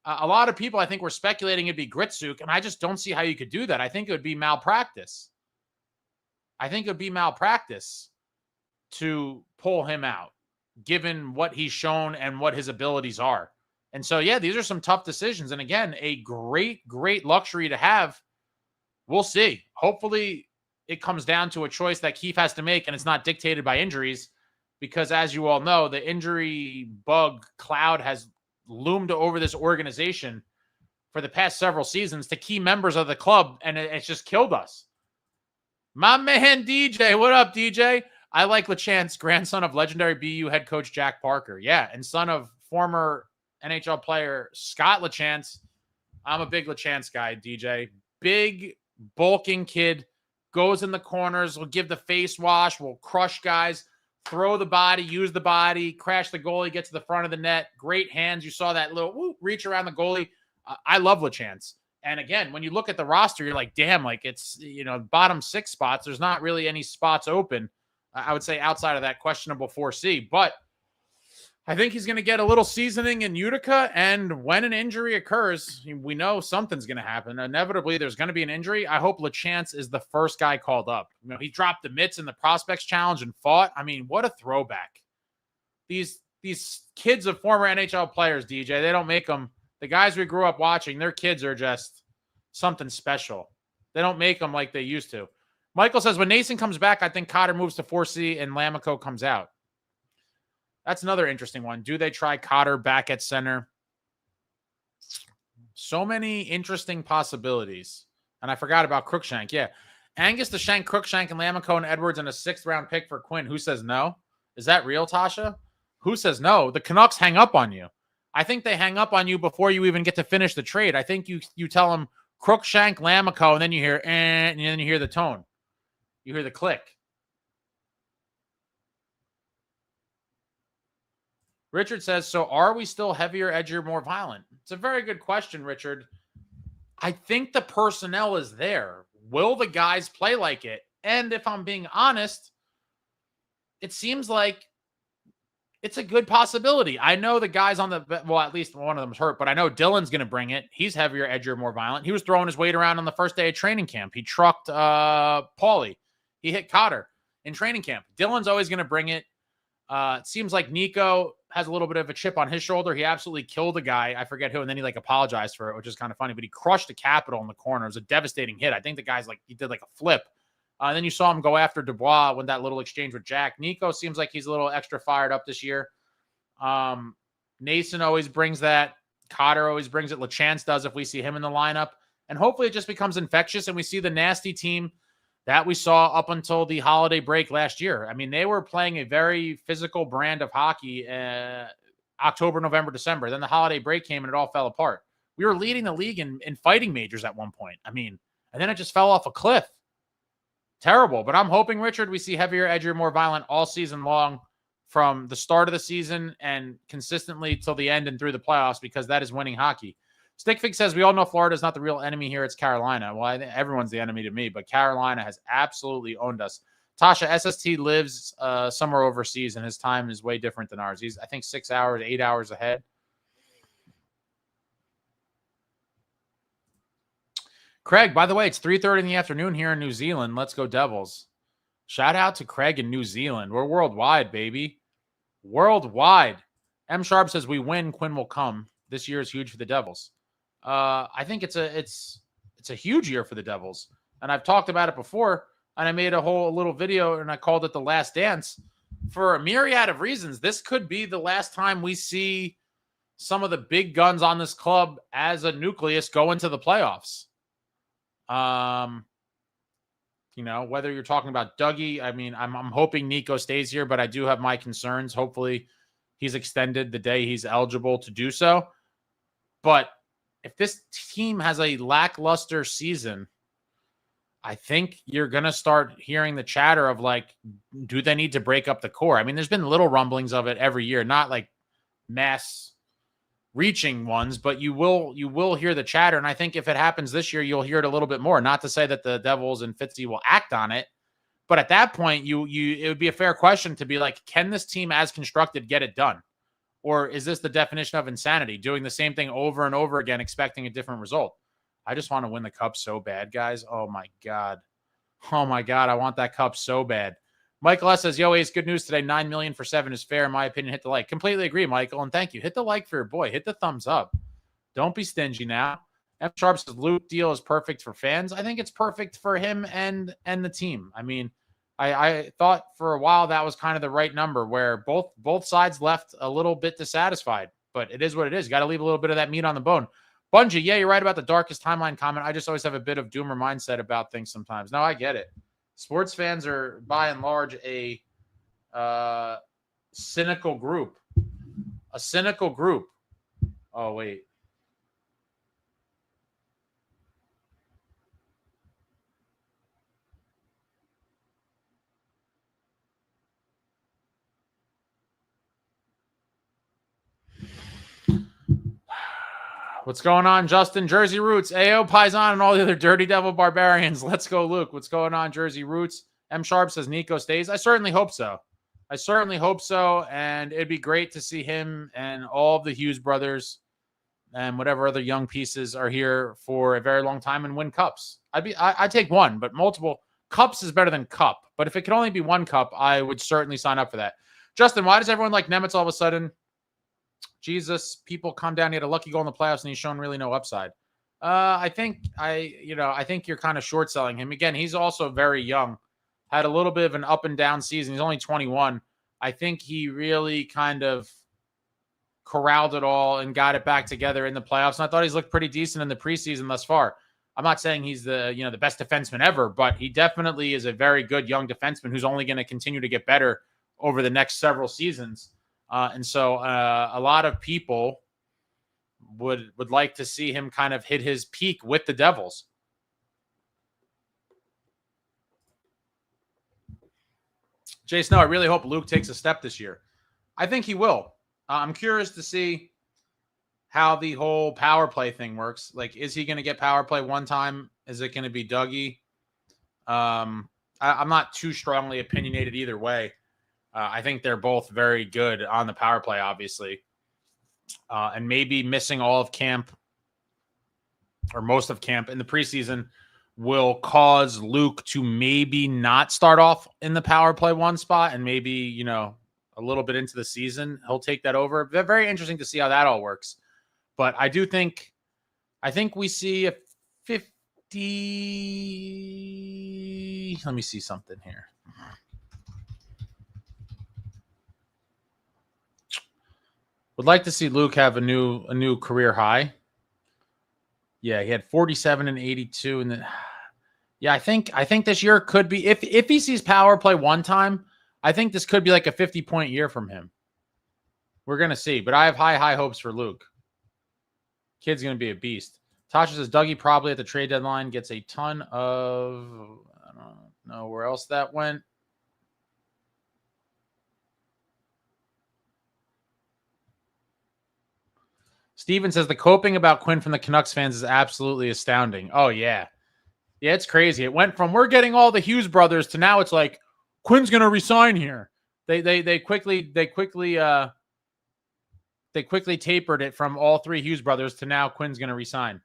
A lot of people, I think, were speculating it'd be Gritsuk, and I just don't see how you could do that. I think it would be malpractice. I think it would be malpractice to pull him out, given what he's shown and what his abilities are. And so, yeah, these are some tough decisions. And again, a great luxury to have. We'll see. Hopefully it comes down to a choice that Keefe has to make, and it's not dictated by injuries, because as you all know, the injury bug cloud has loomed over this organization for the past several seasons to key members of the club, and it's just killed us. My man, DJ. What up, DJ? I like LeChance, grandson of legendary BU head coach Jack Parker. Yeah, and son of former NHL player Scott LeChance. I'm a big LeChance guy, DJ. Big, bulking kid. Goes in the corners, will give the face wash, will crush guys, throw the body, use the body, crash the goalie, get to the front of the net. Great hands. You saw that little reach around the goalie. I love LeChance. And again, when you look at the roster, you're like, damn, like it's, bottom 6 spots. There's not really any spots open, I would say, outside of that questionable 4C. But I think he's going to get a little seasoning in Utica. And when an injury occurs, we know something's going to happen. Inevitably, there's going to be an injury. I hope LeChance is the first guy called up. He dropped the mitts in the Prospects Challenge and fought. I mean, what a throwback. These these kids of former NHL players, DJ. They don't make them. The guys we grew up watching, their kids are just something special. They don't make them like they used to. Michael says, when Nason comes back, I think Cotter moves to 4C and Lamico comes out. That's another interesting one. Do they try Cotter back at center? So many interesting possibilities. And I forgot about Crookshank. Yeah. Angus to Shank, Crookshank, and Lamico and Edwards and a 6th-round pick for Quinn. Who says no? Is that real, Tasha? Who says no? The Canucks hang up on you. I think they hang up on you before you even get to finish the trade. I think you tell them Crookshank, Lamico, and then you hear, and then you hear the tone. You hear the click. Richard says, so are we still heavier, edgier, more violent? It's a very good question, Richard. I think the personnel is there. Will the guys play like it? And if I'm being honest, it seems like it's a good possibility. I know the guys on the, well, at least one of them's hurt, but I know Dylan's going to bring it. He's heavier, edgier, more violent. He was throwing his weight around on the first day of training camp. He trucked Paulie. He hit Cotter in training camp. Dylan's always going to bring it. It seems like Nico has a little bit of a chip on his shoulder. He absolutely killed a guy. I forget who. And then he apologized for it, which is kind of funny, but he crushed the Capitol in the corner. It was a devastating hit. I think the guy's he did a flip. And then you saw him go after Dubois when that little exchange with Jack. Nico seems like he's a little extra fired up this year. Nason always brings that. Cotter always brings it. LaChance does if we see him in the lineup. And hopefully it just becomes infectious and we see the nasty team that we saw up until the holiday break last year. I mean, they were playing a very physical brand of hockey October, November, December. Then the holiday break came and it all fell apart. We were leading the league in fighting majors at one point. I mean, and then it just fell off a cliff. Terrible. But I'm hoping, Richard, we see heavier, edgier, more violent all season long from the start of the season and consistently till the end and through the playoffs, because that is winning hockey. Stickfig says, we all know Florida is not the real enemy here. It's Carolina. Well, I think everyone's the enemy to me, but Carolina has absolutely owned us. Tasha, SST lives somewhere overseas, and his time is way different than ours. He's, I think, 6 hours, 8 hours ahead. Craig, by the way, it's 3:30 in the afternoon here in New Zealand. Let's go Devils. Shout out to Craig in New Zealand. We're worldwide, baby. Worldwide. M. Sharp says, we win, Quinn will come. This year is huge for the Devils. I think it's a huge year for the Devils. And I've talked about it before, and I made a whole little video, and I called it The Last Dance. For a myriad of reasons, this could be the last time we see some of the big guns on this club as a nucleus go into the playoffs. Whether you're talking about Dougie, I mean, I'm hoping Nico stays here, but I do have my concerns. Hopefully he's extended the day he's eligible to do so. But if this team has a lackluster season, I think you're going to start hearing the chatter of do they need to break up the core? I mean, there's been little rumblings of it every year, not mass reaching ones, but you will hear the chatter. And I think if it happens this year, you'll hear it a little bit more. Not to say that the Devils and Fitzy will act on it, but at that point, it would be a fair question to be can this team as constructed get it done? Or is this the definition of insanity, doing the same thing over and over again, expecting a different result? I just want to win the cup so bad, guys. Oh, my God. Oh, my God. I want that cup so bad. Michael S. says, yo, Ace, good news today. 9 million for 7 is fair. In my opinion, hit the like. Completely agree, Michael, and thank you. Hit the like for your boy. Hit the thumbs up. Don't be stingy now. M. Sharp says, Luke deal is perfect for fans. I think it's perfect for him and the team. I mean, I thought for a while that was kind of the right number where both sides left a little bit dissatisfied, but it is what it is. You got to leave a little bit of that meat on the bone. Bungie, yeah, you're right about the darkest timeline comment. I just always have a bit of doomer mindset about things sometimes. No, I get it. Sports fans are, by and large, a cynical group. A cynical group. Oh, wait. What's going on, Justin? Jersey Roots, AO, Paisan, and all the other Dirty Devil barbarians. Let's go, Luke. What's going on, Jersey Roots? M. Sharp says Nico stays. I certainly hope so. And it'd be great to see him and all of the Hughes brothers and whatever other young pieces are here for a very long time and win cups. I'd take one, but multiple cups is better than cup. But if it could only be one cup, I would certainly sign up for that. Justin, why does everyone like Nemitz all of a sudden? Jesus, people calm down. He had a lucky goal in the playoffs, and he's shown really no upside. I think you're kind of short selling him. Again, he's also very young. Had a little bit of an up and down season. He's only 21. I think he really kind of corralled it all and got it back together in the playoffs. And I thought he's looked pretty decent in the preseason thus far. I'm not saying he's the best defenseman ever, but he definitely is a very good young defenseman who's only going to continue to get better over the next several seasons. And so a lot of people would like to see him kind of hit his peak with the Devils. Jay Snow, I really hope Luke takes a step this year. I think he will. I'm curious to see how the whole power play thing works. Like, is he going to get power play one time? Is it going to be Dougie? I'm not too strongly opinionated either way. I think they're both very good on the power play, obviously. And maybe missing all of camp or most of camp in the preseason will cause Luke to maybe not start off in the power play one spot, and maybe, a little bit into the season, he'll take that over. Very interesting to see how that all works. But I think we see a 50. Let me see something here. Would like to see Luke have a new career high. Yeah, he had 47 and 82, and then I think this year could be, if he sees power play one time, I think this could be like a 50-point year from him. We're gonna see, but I have high hopes for Luke. Kid's gonna be a beast. Tasha says Dougie probably at the trade deadline gets a ton of, I don't know where else that went. Steven says the coping about Quinn from the Canucks fans is absolutely astounding. Oh, yeah. Yeah, it's crazy. It went from we're getting all the Hughes brothers to now it's like Quinn's going to resign here. They quickly tapered it from all three Hughes brothers to now Quinn's going to resign.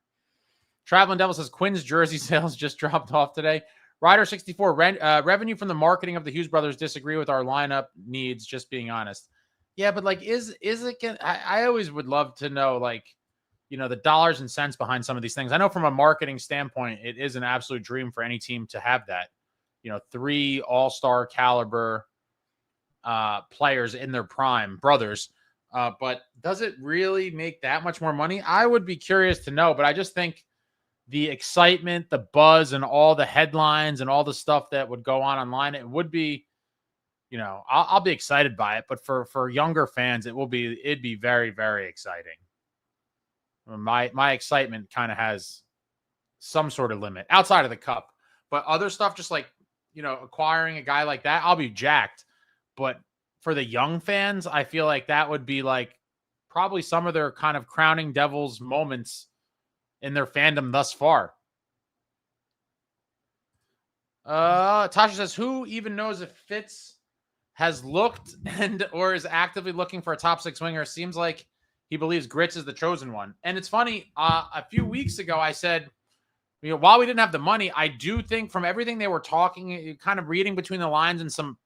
Traveling Devil says Quinn's jersey sales just dropped off today. Ryder64, revenue from the marketing of the Hughes brothers disagree with our lineup needs, just being honest. Yeah, but like, is it? I always would love to know, like, the dollars and cents behind some of these things. I know from a marketing standpoint, it is an absolute dream for any team to have that. 3 all-star caliber players in their prime, brothers. But does it really make that much more money? I would be curious to know, but I just think the excitement, the buzz, and all the headlines and all the stuff that would go on online, it would be. I'll be excited by it, but for younger fans, it'd be very, very exciting. My excitement kind of has some sort of limit outside of the cup, but other stuff, just like, acquiring a guy like that, I'll be jacked. But for the young fans, I feel like that would be like probably some of their kind of crowning Devils moments in their fandom thus far. Tasha says, who even knows if Fitz has looked or is actively looking for a top 6 winger? Seems like he believes Grits is the chosen one. And it's funny, a few weeks ago I said, while we didn't have the money, I do think from everything they were talking, kind of reading between the lines and some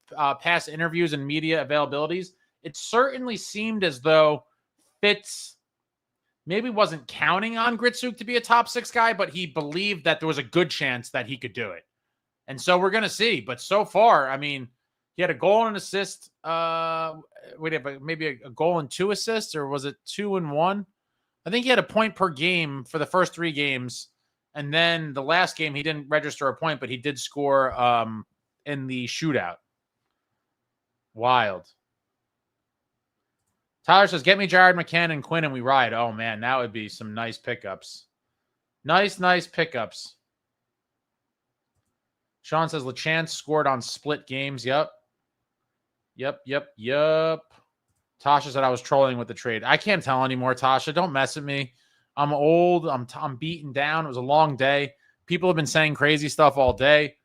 past interviews and media availabilities, it certainly seemed as though Fitz maybe wasn't counting on Gritsuk to be a top 6 guy, but he believed that there was a good chance that he could do it. And so we're going to see. But so far, I mean, he had a goal and an assist. Maybe a goal and 2 assists, or was it 2 and 1? I think he had a point per game for the first 3 games. And then the last game, he didn't register a point, but he did score in the shootout. Wild. Tyler says, get me Jared McCann and Quinn and we ride. Oh, man, that would be some nice pickups. Nice pickups. Sean says, LeChance scored on split games. Yep. Tasha said I was trolling with the trade. I can't tell anymore, Tasha. Don't mess with me. I'm old. I'm beaten down. It was a long day. People have been saying crazy stuff all day.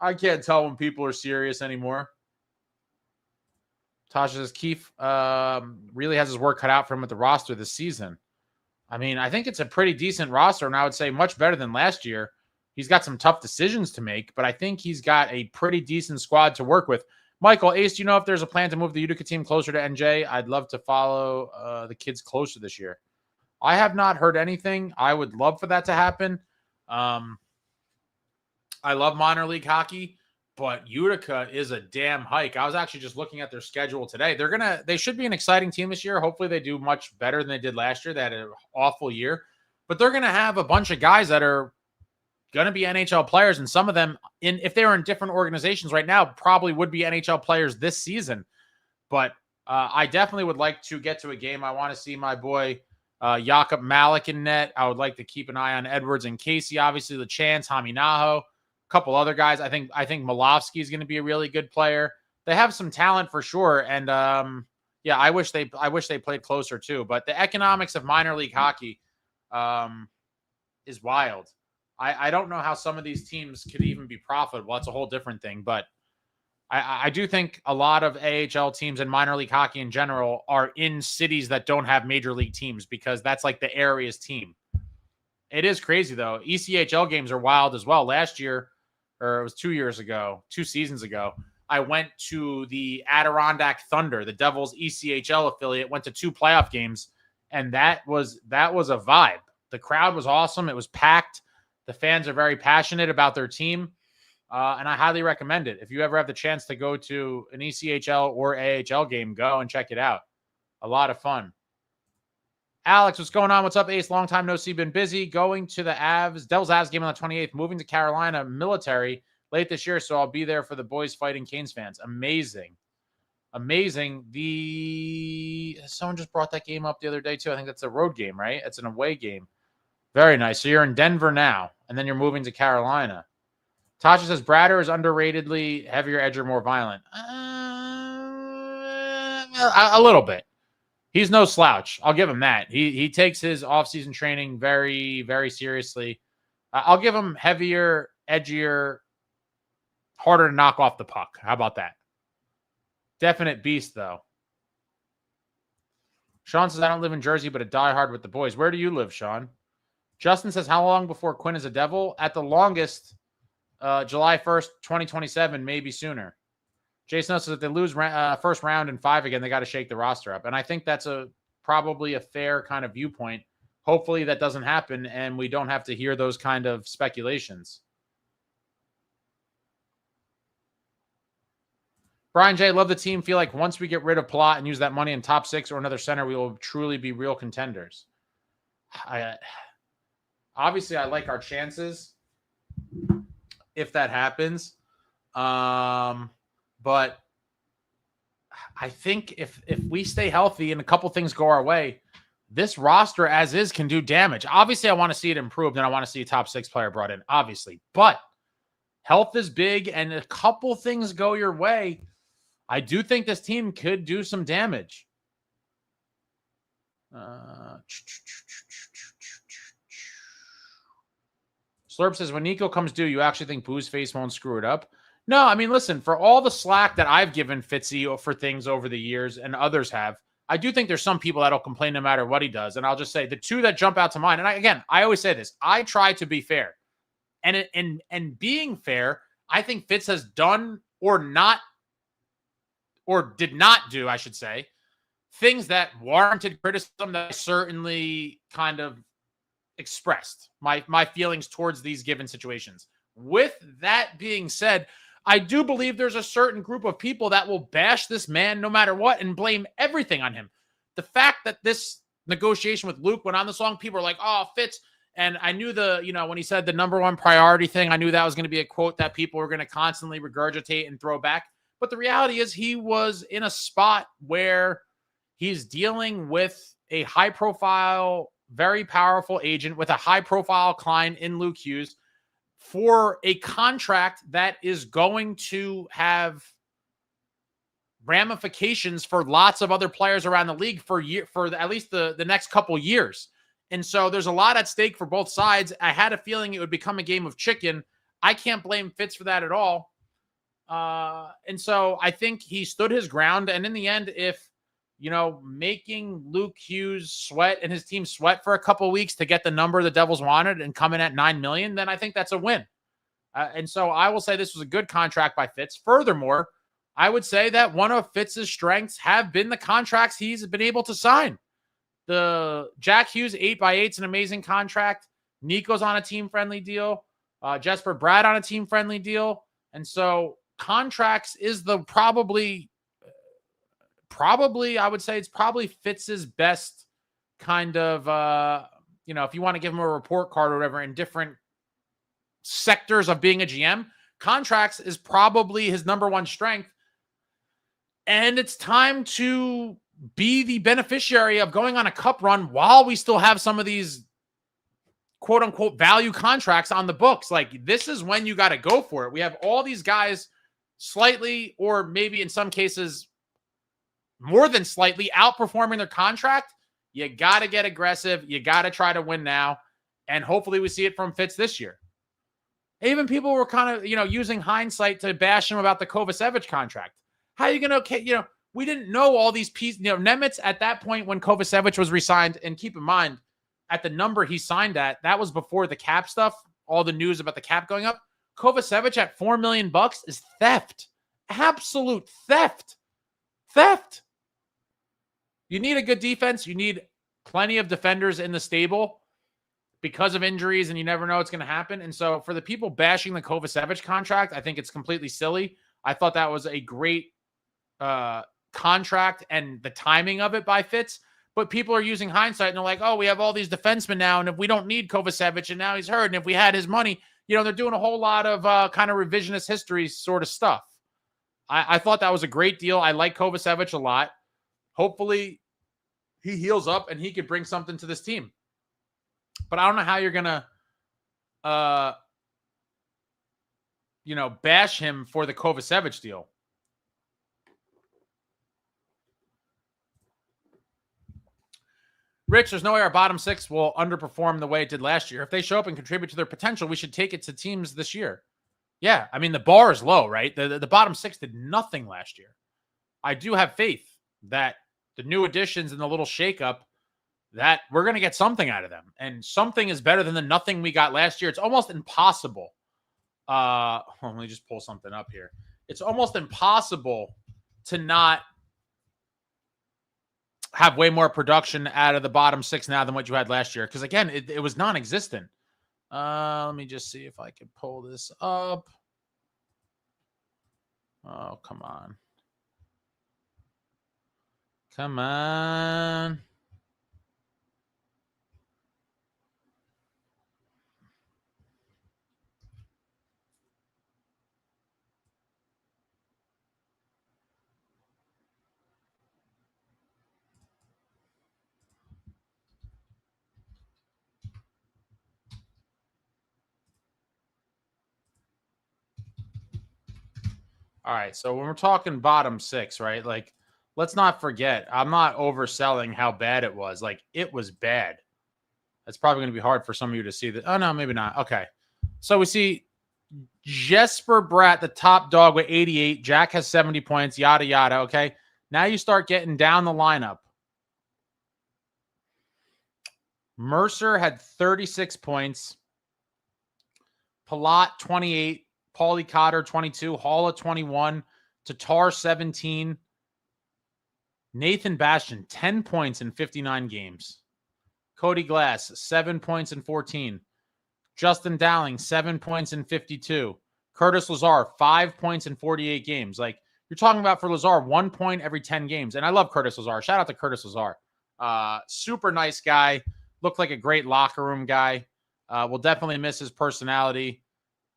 I can't tell when people are serious anymore. Tasha says Keefe really has his work cut out for him with the roster this season. I mean, I think it's a pretty decent roster, and I would say much better than last year. He's got some tough decisions to make, but I think he's got a pretty decent squad to work with. Michael, Ace, do you know if there's a plan to move the Utica team closer to NJ? I'd love to follow the kids closer this year. I have not heard anything. I would love for that to happen. I love minor league hockey, but Utica is a damn hike. I was actually just looking at their schedule today. They should be an exciting team this year. Hopefully they do much better than they did last year. They had an awful year, but they're going to have a bunch of guys that are going to be NHL players, and some of them, if they were in different organizations right now, probably would be NHL players this season. But I definitely would like to get to a game. I want to see my boy Jakob Malik in net. I would like to keep an eye on Edwards and Casey, obviously the Chance, Haminaho, a couple other guys. I think Malofsky is going to be a really good player. They have some talent for sure, and I wish they played closer too. But the economics of minor league hockey is wild. I don't know how some of these teams could even be profitable. That's a whole different thing. But I do think a lot of AHL teams and minor league hockey in general are in cities that don't have major league teams because that's like the area's team. It is crazy, though. ECHL games are wild as well. Last year, or it was 2 seasons ago, I went to the Adirondack Thunder, the Devils ECHL affiliate, went to 2 playoff games, and that was a vibe. The crowd was awesome. It was packed. The fans are very passionate about their team, and I highly recommend it. If you ever have the chance to go to an ECHL or AHL game, go and check it out. A lot of fun. Alex, what's going on? What's up, Ace? Long time no see. Been busy. Going to the Devils-Avs game on the 28th. Moving to Carolina military late this year, so I'll be there for the boys fighting Canes fans. Amazing. Someone just brought that game up the other day, too. I think that's a road game, right? It's an away game. Very nice. So you're in Denver now, and then you're moving to Carolina. Tasha says Brader is underratedly heavier edger, more violent. A little bit. He's no slouch. I'll give him that. He takes his offseason training very, very seriously. I'll give him heavier, edgier, harder to knock off the puck. How about that? Definite beast, though. Sean says, I don't live in Jersey, but a diehard with the boys. Where do you live, Sean? Justin says, how long before Quinn is a Devil? At the longest, July 1st, 2027, maybe sooner. Jason says if they lose first round in 5 again, they got to shake the roster up. And I think that's probably a fair kind of viewpoint. Hopefully that doesn't happen and we don't have to hear those kind of speculations. Brian J., love the team. Feel like once we get rid of Plot and use that money in top 6 or another center, we will truly be real contenders. Obviously, I like our chances if that happens. But I think if we stay healthy and a couple things go our way, this roster as is can do damage. Obviously, I want to see it improved and I want to see a top 6 player brought in, obviously. But health is big and a couple things go your way. I do think this team could do some damage. Slurp says, when Nico comes due, you actually think Boo's face won't screw it up? No, I mean, listen, for all the slack that I've given Fitzy for things over the years and others have, I do think there's some people that'll complain no matter what he does. And I'll just say the 2 that jump out to mind. And I always say this, I try to be fair. And being fair, I think Fitz has done or did not do, I should say, things that warranted criticism that I certainly kind of expressed my feelings towards these given situations. With that being said, I do believe there's a certain group of people that will bash this man no matter what and blame everything on him. The fact that this negotiation with Luke went on the song, people are like, oh, Fitz. And I knew when he said the number 1 priority thing, I knew that was going to be a quote that people were going to constantly regurgitate and throw back. But the reality is he was in a spot where he's dealing with a high-profile, very powerful agent with a high-profile client in Luke Hughes for a contract that is going to have ramifications for lots of other players around the league for at least the next couple years. And so there's a lot at stake for both sides. I had a feeling it would become a game of chicken. I can't blame Fitz for that at all. And so I think he stood his ground. And in the end, if, making Luke Hughes sweat and his team sweat for a couple of weeks to get the number the Devils wanted and come in at $9 million, then I think that's a win. And so I will say this was a good contract by Fitz. Furthermore, I would say that one of Fitz's strengths have been the contracts he's been able to sign. The Jack Hughes 8x8 is an amazing contract. Nico's on a team-friendly deal. Jesper Bratt on a team-friendly deal. And so contracts is the probably, I would say it's probably Fitz's best kind of, if you want to give him a report card or whatever in different sectors of being a GM, contracts is probably his number one strength. And it's time to be the beneficiary of going on a cup run while we still have some of these quote unquote value contracts on the books. Like, this is when you got to go for it. We have all these guys slightly, or maybe in some cases more than slightly, outperforming their contract. You got to get aggressive. You got to try to win now. And hopefully we see it from Fitz this year. Even people were kind of, using hindsight to bash him about the Kovacevic contract. How are you going to, we didn't know all these pieces. Nemitz at that point when Kovacevic was re-signed, and keep in mind, at the number he signed at, that was before the cap stuff, all the news about the cap going up. Kovacevic at $4 million is theft. Absolute theft. Theft. You need a good defense. You need plenty of defenders in the stable because of injuries, and you never know what's going to happen. And so for the people bashing the Kovacevic contract, I think it's completely silly. I thought that was a great contract and the timing of it by Fitz. But people are using hindsight and they're like, oh, we have all these defensemen now, and if we don't need Kovacevic and now he's hurt, and if we had his money, they're doing a whole lot of kind of revisionist history sort of stuff. I thought that was a great deal. I like Kovacevic a lot. Hopefully he heals up and he could bring something to this team. But I don't know how you're going to, bash him for the Kovacevic deal. Rich, there's no way our bottom six will underperform the way it did last year. If they show up and contribute to their potential, we should take it to teams this year. Yeah, I mean, the bar is low, right? The bottom six did nothing last year. I do have faith that the new additions and the little shakeup, that we're going to get something out of them. And something is better than the nothing we got last year. It's almost impossible. Let me just pull something up here. It's almost impossible to not have way more production out of the bottom six now than what you had last year. Because, again, it was non-existent. Let me just see if I can pull this up. Oh, come on. Come on. All right, so when we're talking bottom six, right? Like, let's not forget, I'm not overselling how bad it was. Like, it was bad. It's probably going to be hard for some of you to see that. Oh, no, maybe not. Okay. So we see Jesper Bratt, the top dog, with 88. Jack has 70 points, yada, yada. Okay. Now you start getting down the lineup. Mercer had 36 points. Palat, 28. Paulie Cotter, 22. Hall at 21. Tatar, 17. Nathan Bastian, 10 points in 59 games. Cody Glass, 7 points in 14. Justin Dowling, 7 points in 52. Curtis Lazar, 5 points in 48 games. Like, you're talking about for Lazar, 1 point every 10 games. And I love Curtis Lazar. Shout out to Curtis Lazar. Super nice guy. Looked like a great locker room guy. We'll definitely miss his personality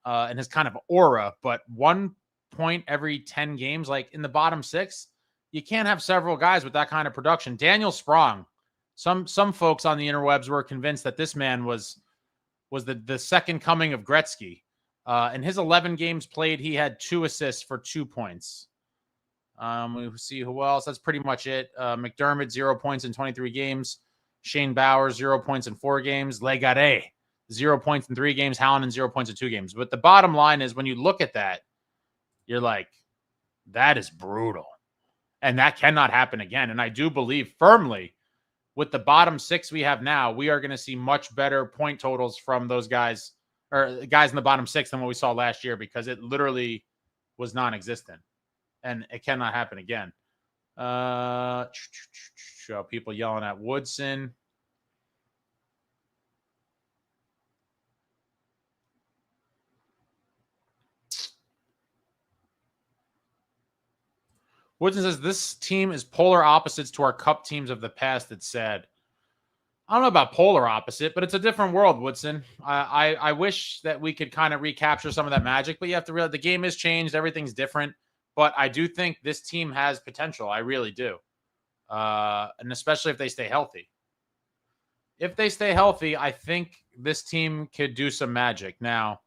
and his kind of aura. But 1 point every 10 games, like in the bottom six, you can't have several guys with that kind of production. Daniel Sprong. Some folks on the interwebs were convinced that this man was the second coming of Gretzky. In his 11 games played, he had 2 assists for 2 points. We see who else. That's pretty much it. McDermott, 0 points in 23 games. Shane Bauer, 0 points in 4 games. Legare, 0 points in 3 games. Hallinan, 0 points in 2 games. But the bottom line is, when you look at that, you're like, that is brutal. And that cannot happen again. And I do believe firmly, with the bottom six we have now, we are going to see much better point totals from those guys, or guys in the bottom six, than what we saw last year, because it literally was non-existent. and it cannot happen again. People yelling at Woodson. Woodson says this team is polar opposites to our cup teams of the past. It's sad. I don't know about polar opposite, but it's a different world, Woodson. I wish that we could kind of recapture some of that magic, but you have to realize the game has changed. Everything's different. But I do think this team has potential. I really do. And especially if they stay healthy. If they stay healthy, I think this team could do some magic. Now,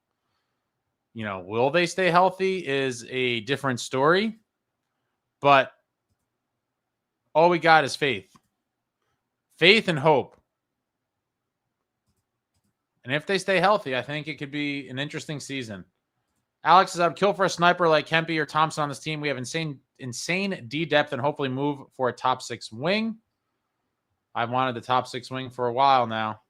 will they stay healthy is a different story. But all we got is faith. Faith and hope. And if they stay healthy, I think it could be an interesting season. Alex says, I'd kill for a sniper like Kempe or Thompson on this team. We have insane D depth and hopefully move for a top 6 wing. I've wanted the top 6 wing for a while now.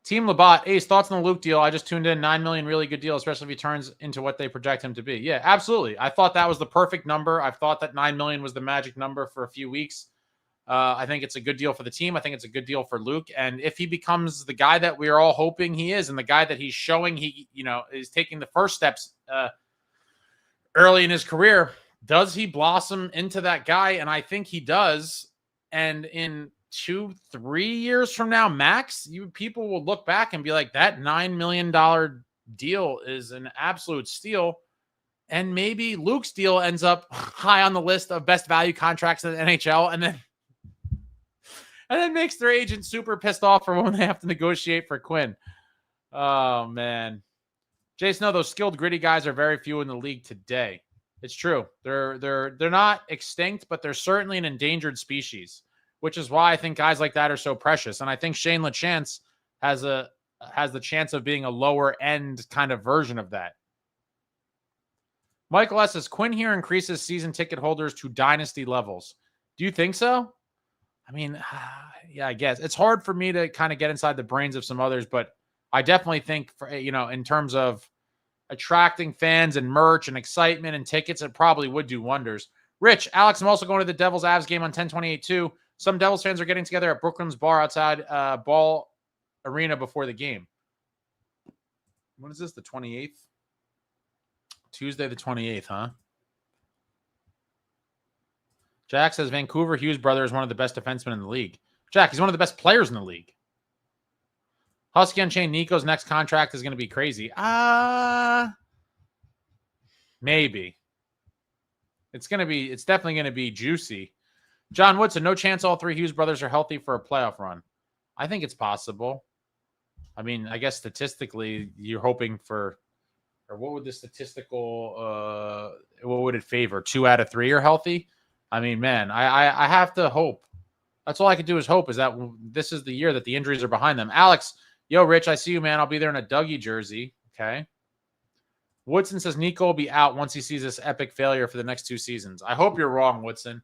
Team Labat, Ace, thoughts on the Luke deal? I just tuned in. $9 million, really good deal, especially if he turns into what they project him to be. Yeah, absolutely. I thought that was the perfect number. I've thought that $9 million was the magic number for a few weeks. I think it's a good deal for the team. I think it's a good deal for Luke. And if he becomes the guy that we're all hoping he is, and the guy that he's showing he, is taking the first steps early in his career, does he blossom into that guy? And I think he does. And in 2-3 years from now, max, people will look back and be like, that $9 million deal is an absolute steal. And maybe Luke's deal ends up high on the list of best value contracts in the NHL, and then makes their agent super pissed off for when they have to negotiate for Quinn. Oh, man. Jason, no, those skilled, gritty guys are very few in the league today. It's true. They're not extinct, but they're certainly an endangered species, which is why I think guys like that are so precious. And I think Shane LaChance has the chance of being a lower end kind of version of that. Michael S. says, Quinn here increases season ticket holders to dynasty levels. Do you think so? I mean, yeah, I guess. It's hard for me to kind of get inside the brains of some others, but I definitely think, in terms of attracting fans and merch and excitement and tickets, it probably would do wonders. Rich, Alex, I'm also going to the Devils-Avs game on 10/28 too. Some Devils fans are getting together at Brooklyn's bar outside Ball Arena before the game. When is this, the 28th? Tuesday the 28th, huh? Jack says Vancouver Hughes brother is one of the best defensemen in the league. Jack, he's one of the best players in the league. Husky Unchained, Nico's next contract is going to be crazy. Maybe. It's definitely going to be juicy. John Woodson, no chance all 3 Hughes brothers are healthy for a playoff run. I think it's possible. I mean, I guess statistically, you're hoping for, or what would the statistical, what would it favor? 2 out of 3 are healthy? I mean, man, I have to hope. That's all I can do is hope, is that this is the year that the injuries are behind them. Alex, yo, Rich, I see you, man. I'll be there in a Dougie jersey. Okay. Woodson says Nico will be out once he sees this epic failure for the next 2 seasons. I hope you're wrong, Woodson.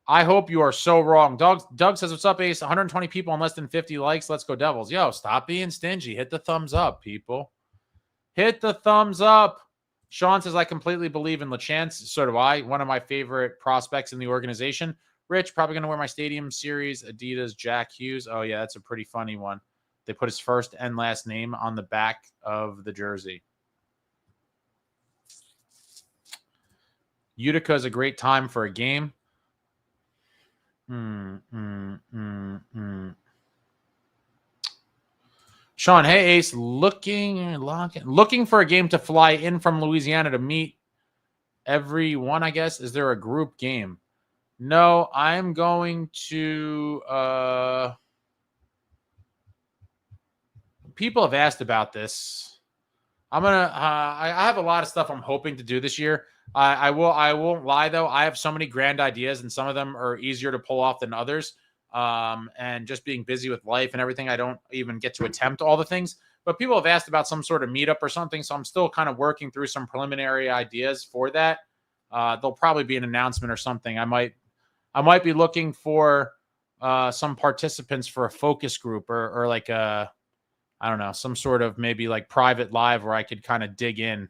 I hope you are so wrong. Doug says, what's up, Ace? 120 people on less than 50 likes. Let's go Devils. Yo, stop being stingy. Hit the thumbs up, people. Hit the thumbs up. Sean says, I completely believe in LaChance. So do I. One of my favorite prospects in the organization. Rich, probably going to wear my Stadium Series Adidas Jack Hughes. Oh, yeah, that's a pretty funny one. They put his first and last name on the back of the jersey. Utica is a great time for a game. Sean, hey, Ace, looking for a game to fly in from Louisiana to meet everyone, I guess. Is there a group game? No, I'm going to people have asked about this. I have a lot of stuff I'm hoping to do this year. I won't lie though. I have so many grand ideas, and some of them are easier to pull off than others. And just being busy with life and everything, I don't even get to attempt all the things. But people have asked about some sort of meetup or something, so I'm still kind of working through some preliminary ideas for that. There'll probably be an announcement or something. I might be looking for some participants for a focus group or like a I don't know, some sort of maybe like private live where I could kind of dig in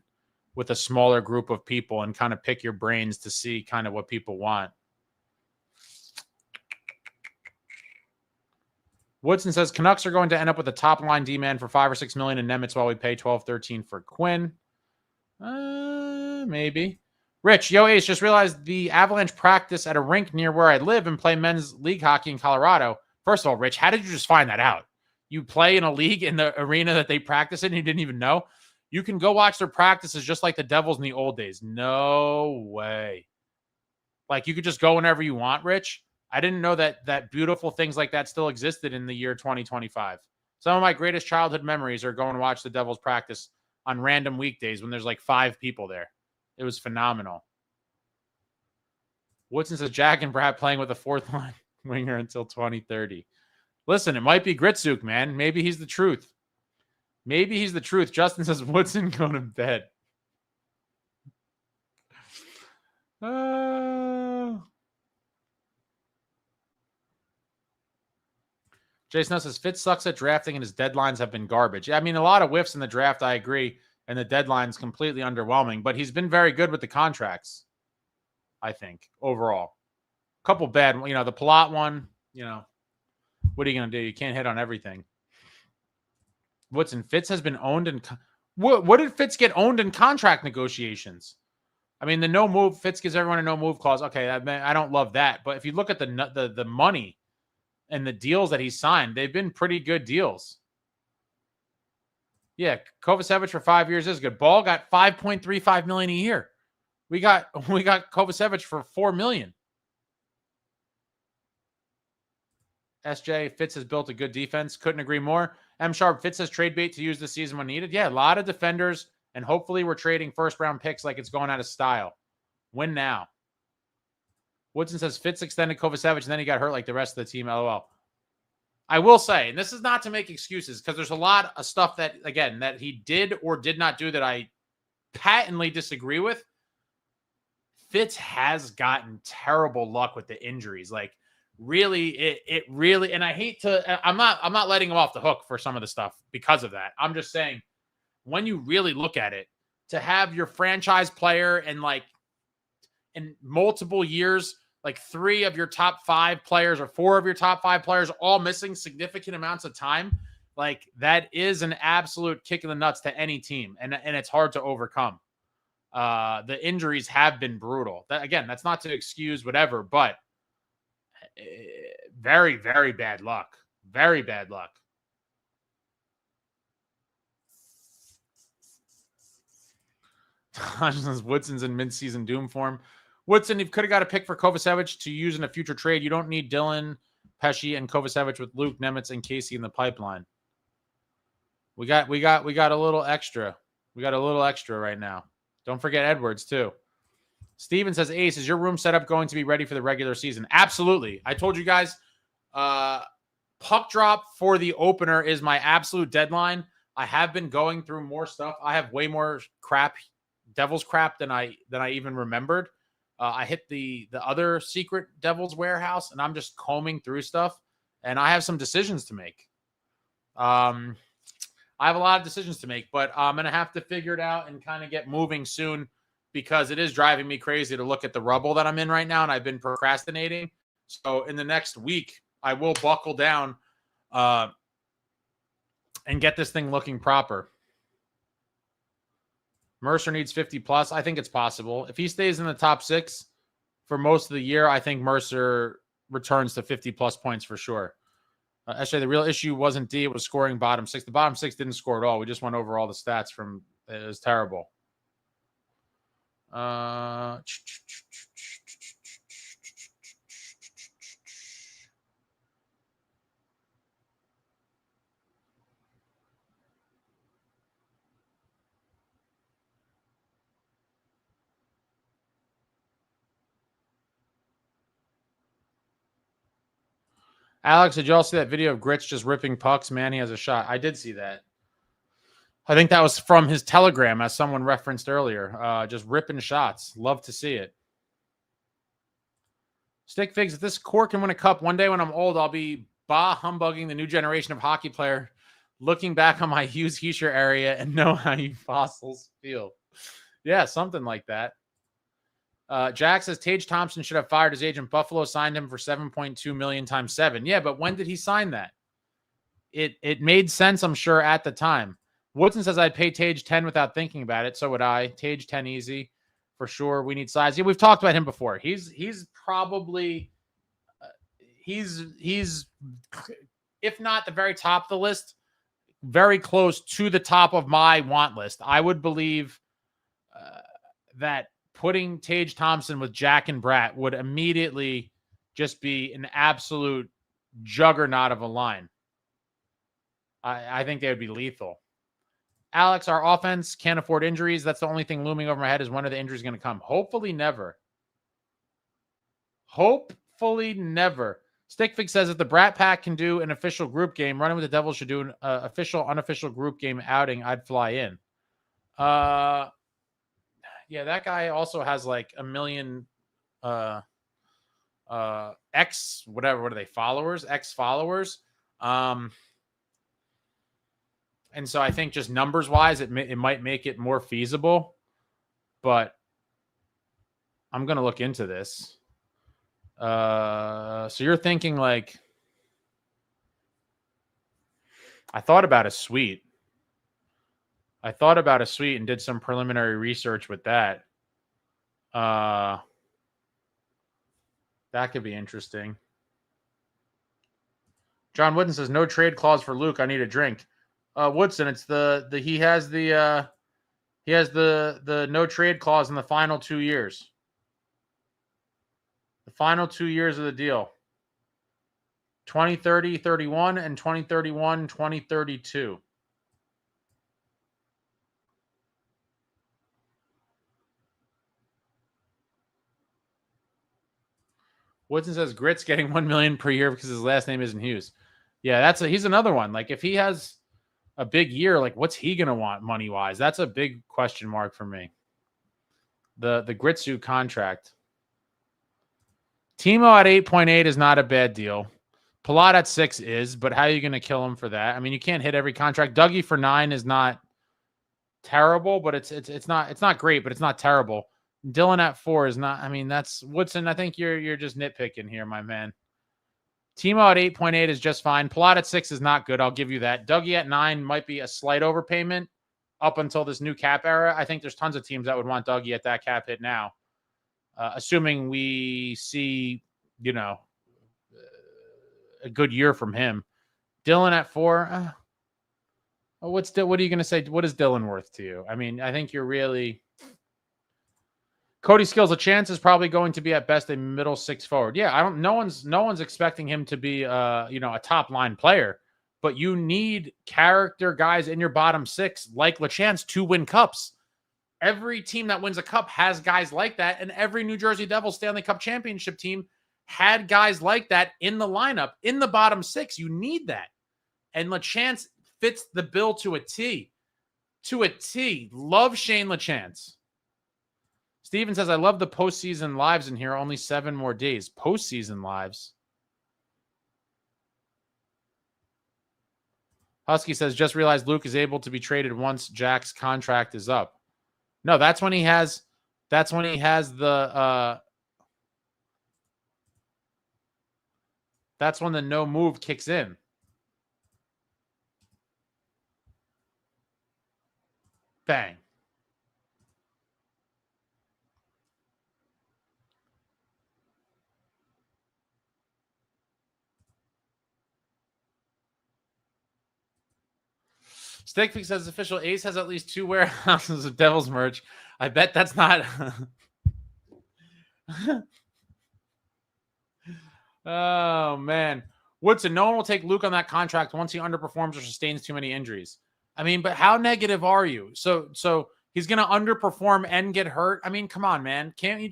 with a smaller group of people and kind of pick your brains to see kind of what people want. Woodson says Canucks are going to end up with a top line D-man for $5 or $6 million in Nemitz while we pay 12, 13 for Quinn. Maybe. Rich, yo Ace, just realized the Avalanche practice at a rink near where I live and play men's league hockey in Colorado. First of all, Rich, how did you just find that out? You play in a league in the arena that they practice in and you didn't even know? You can go watch their practices just like the Devils in the old days. No way. Like, you could just go whenever you want, Rich. I didn't know that beautiful things like that still existed in the year 2025. Some of my greatest childhood memories are going to watch the Devils practice on random weekdays when there's like 5 people there. It was phenomenal. Woodson says Jack and Brad playing with a 4th line winger until 2030. Listen, it might be Gritsuk, man. Maybe he's the truth. Maybe he's the truth. Justin says Woodson go to bed. Jason says Fitz sucks at drafting and his deadlines have been garbage. Yeah, I mean, a lot of whiffs in the draft, I agree, and the deadline's completely underwhelming, but he's been very good with the contracts, I think, overall. A couple bad, the Palat one, what are you going to do? You can't hit on everything. Woodson, Fitz has been owned in... What did Fitz get owned in contract negotiations? I mean, the no move, Fitz gives everyone a no move clause. Okay, I don't love that. But if you look at the money and the deals that he signed, they've been pretty good deals. Yeah, Kovacevic for 5 years is good. Ball got $5.35 million a year. We got Kovacevic for $4 million. SJ, Fitz has built a good defense. Couldn't agree more. M Sharp, Fitz has trade bait to use this season when needed. Yeah, a lot of defenders, and hopefully we're trading first-round picks like it's going out of style. Win now. Woodson says Fitz extended Kovacevic, and then he got hurt like the rest of the team. LOL. I will say, and this is not to make excuses, because there's a lot of stuff that, again, that he did or did not do that I patently disagree with. Fitz has gotten terrible luck with the injuries. Like, really, it really, and I hate to, I'm not letting him off the hook for some of the stuff because of that. I'm just saying, when you really look at it, to have your franchise player and like in multiple years, like 3 of your top 5 players or 4 of your top 5 players all missing significant amounts of time, like that is an absolute kick in the nuts to any team, and it's hard to overcome. The injuries have been brutal. That's not to excuse whatever, but very, very bad luck. Very bad luck. Woodson's in mid-season doom form. Woodson, you could have got a pick for Kovacevic to use in a future trade. You don't need Dylan, Pesci, and Kovacevic with Luke, Nemitz, and Casey in the pipeline. We got a little extra. We got a little extra right now. Don't forget Edwards too. Steven says, Ace, is your room set up going to be ready for the regular season? Absolutely. I told you guys, puck drop for the opener is my absolute deadline. I have been going through more stuff. I have way more crap, Devils crap than I even remembered. I hit the other secret Devils warehouse, and I'm just combing through stuff, and I have some decisions to make. I have a lot of decisions to make, but I'm going to have to figure it out and kind of get moving soon, because it is driving me crazy to look at the rubble that I'm in right now, and I've been procrastinating. So in the next week, I will buckle down and get this thing looking proper. Mercer needs 50 plus. I think it's possible. If he stays in the top 6 for most of the year, I think Mercer returns to 50 plus points for sure. Actually, the real issue wasn't D, it was scoring bottom 6. The bottom 6 didn't score at all. We just went over all the stats from, it was terrible. Alex, did you all see that video of Grits just ripping pucks? Man, he has a shot. I did see that. I think that was from his Telegram, as someone referenced earlier. Just ripping shots. Love to see it. Stick Figs, if this core can win a cup, one day when I'm old, I'll be humbugging the new generation of hockey player looking back on my Hughes Heischer area and know how you fossils feel. Yeah, something like that. Jack says Tage Thompson should have fired his agent. Buffalo signed him for $7.2 million times 7. Yeah, but when did he sign that? It made sense, I'm sure, at the time. Woodson says I'd pay Tage 10 without thinking about it. So would I. Tage 10 easy for sure. We need size. Yeah, we've talked about him before. He's probably he's if not the very top of the list, very close to the top of my want list. I would believe that putting Tage Thompson with Jack and Bratt would immediately just be an absolute juggernaut of a line. I think they would be lethal. Alex, our offense can't afford injuries. That's the only thing looming over my head is when are the injuries going to come? Hopefully never. Hopefully never. Stickfig says if the Brat Pack can do an official group game, Running with the Devils should do an official, unofficial group game outing. I'd fly in. Yeah, that guy also has like a million X, whatever, what are they, followers? X followers. And so I think just numbers wise, it might make it more feasible, but I'm going to look into this. So you're thinking like, I thought about a suite. And did some preliminary research with that. That could be interesting. John Wooden says no trade clause for Luke. I need a drink. Woodson, it's he has the no trade clause in the final 2 years. The final 2 years of the deal. 2030, 31 and 2031, 2032. Woodson says Grit's getting $1 million per year because his last name isn't Hughes. Yeah, he's another one. Like if he has a big year, like what's he gonna want money wise? That's a big question mark for me. The Gritsu contract. Timo at 8.8 is not a bad deal. Palat at 6 is, but how are you gonna kill him for that? I mean, you can't hit every contract. Dougie for 9 is not terrible, but it's not great, but it's not terrible. Dylan at 4 is not. I mean, that's Woodson. I think you're just nitpicking here, my man. Timo at 8.8 is just fine. Palat at 6 is not good. I'll give you that. Dougie at 9 might be a slight overpayment up until this new cap era. I think there's tons of teams that would want Dougie at that cap hit now, assuming we see, a good year from him. Dylan at 4. What are you going to say? What is Dylan worth to you? I mean, I think you're really. Cody Skills, a chance is probably going to be at best a middle 6 forward. Yeah, no one's expecting him to be a top line player, but you need character guys in your bottom 6 like LeChance to win cups. Every team that wins a cup has guys like that, and every New Jersey Devils Stanley Cup championship team had guys like that in the lineup in the bottom 6. You need that, and LeChance fits the bill to a T. To a T. Love Shane LeChance. Steven says, I love the postseason lives in here. Only 7 more days. Postseason lives. Husky says, just realized Luke is able to be traded once Jack's contract is up. No, that's when he has the that's when the no move kicks in. Bang. Stickfix says official Ace has at least 2 warehouses of Devils merch. I bet that's not. Oh, man. Woodson, no one will take Luke on that contract once he underperforms or sustains too many injuries. I mean, but how negative are you? So he's going to underperform and get hurt? I mean, come on, man. Can you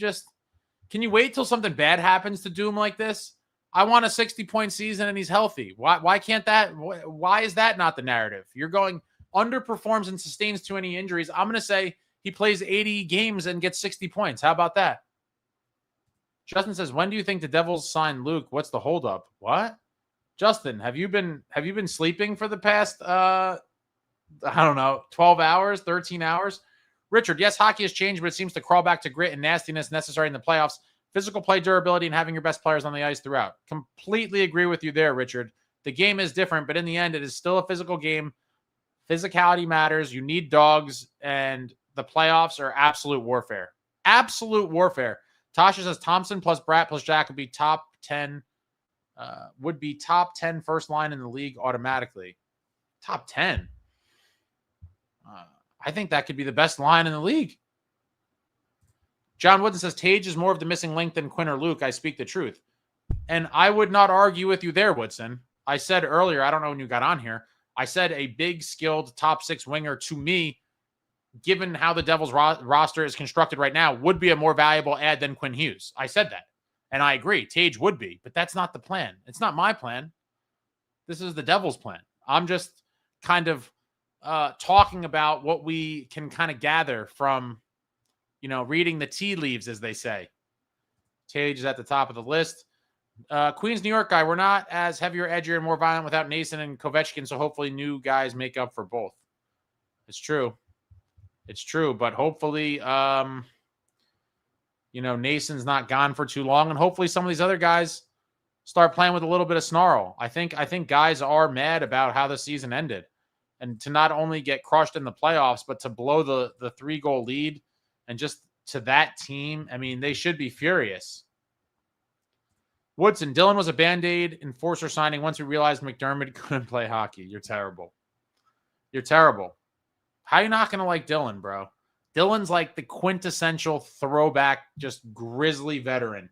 wait till something bad happens to do him like this? I want a 60-point season and he's healthy. Why can't that? Why is that not the narrative? You're going underperforms and sustains too many injuries. I'm going to say he plays 80 games and gets 60 points. How about that? Justin says, when do you think the Devils sign Luke? What's the holdup? What? Justin, have you been sleeping for the past I don't know, 12 hours, 13 hours? Richard, yes, hockey has changed, but it seems to crawl back to grit and nastiness necessary in the playoffs. Physical play, durability, and having your best players on the ice throughout. Completely agree with you there, Richard. The game is different, but in the end, it is still a physical game. Physicality matters. You need dogs, and the playoffs are absolute warfare. Absolute warfare. Tasha says Thompson plus Bratt plus Jack would be top 10. Would be top 10 first line in the league automatically. Top 10. I think that could be the best line in the league. John Wooden says Tage is more of the missing link than Quinn or Luke. I speak the truth. And I would not argue with you there, Woodson. I said earlier, I don't know when you got on here, I said a big, skilled top 6 winger to me, given how the Devils roster is constructed right now, would be a more valuable add than Quinn Hughes. I said that. And I agree. Tage would be. But that's not the plan. It's not my plan. This is the Devils' plan. I'm just kind of talking about what we can kind of gather from, reading the tea leaves, as they say. Tage is at the top of the list. Queens, New York guy, we're not as heavier, edgier, and more violent without Nason and Kovechkin, so hopefully new guys make up for both. It's true. It's true, but hopefully, Nason's not gone for too long, and hopefully some of these other guys start playing with a little bit of snarl. I think guys are mad about how the season ended, and to not only get crushed in the playoffs, but to blow the 3-goal lead, and just to that team, I mean, they should be furious. Woodson, Dylan was a Band-Aid enforcer signing once we realized McDermott couldn't play hockey. You're terrible. You're terrible. How are you not going to like Dylan, bro? Dylan's like the quintessential throwback, just grizzly veteran.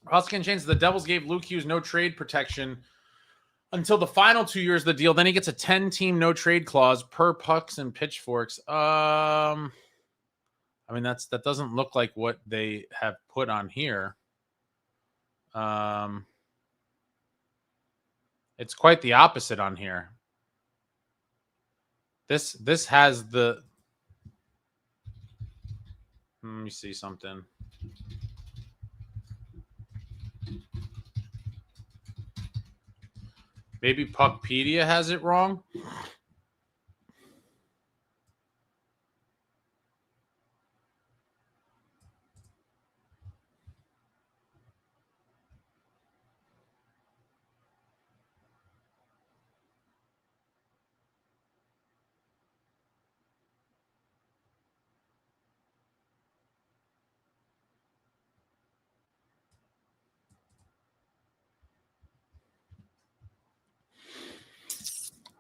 Huskin changes. The Devils gave Luke Hughes no trade protection until the final 2 years of the deal. Then he gets a 10-team no trade clause per pucks and pitchforks. I mean, that doesn't look like what they have put on here. It's quite the opposite on here. This has the. Let me see something. Maybe Puckpedia has it wrong.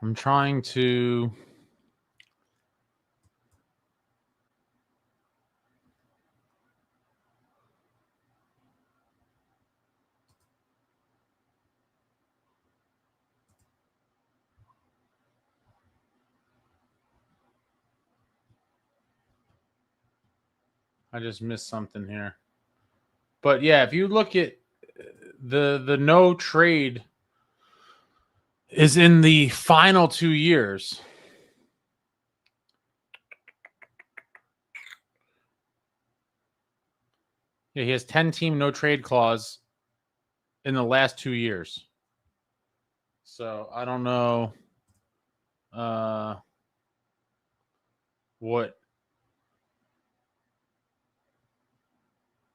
I'm trying to. I just missed something here. But yeah, if you look at the no trade is in the final 2 years. Yeah, he has 10-team no trade clause in the last 2 years. So I don't know what.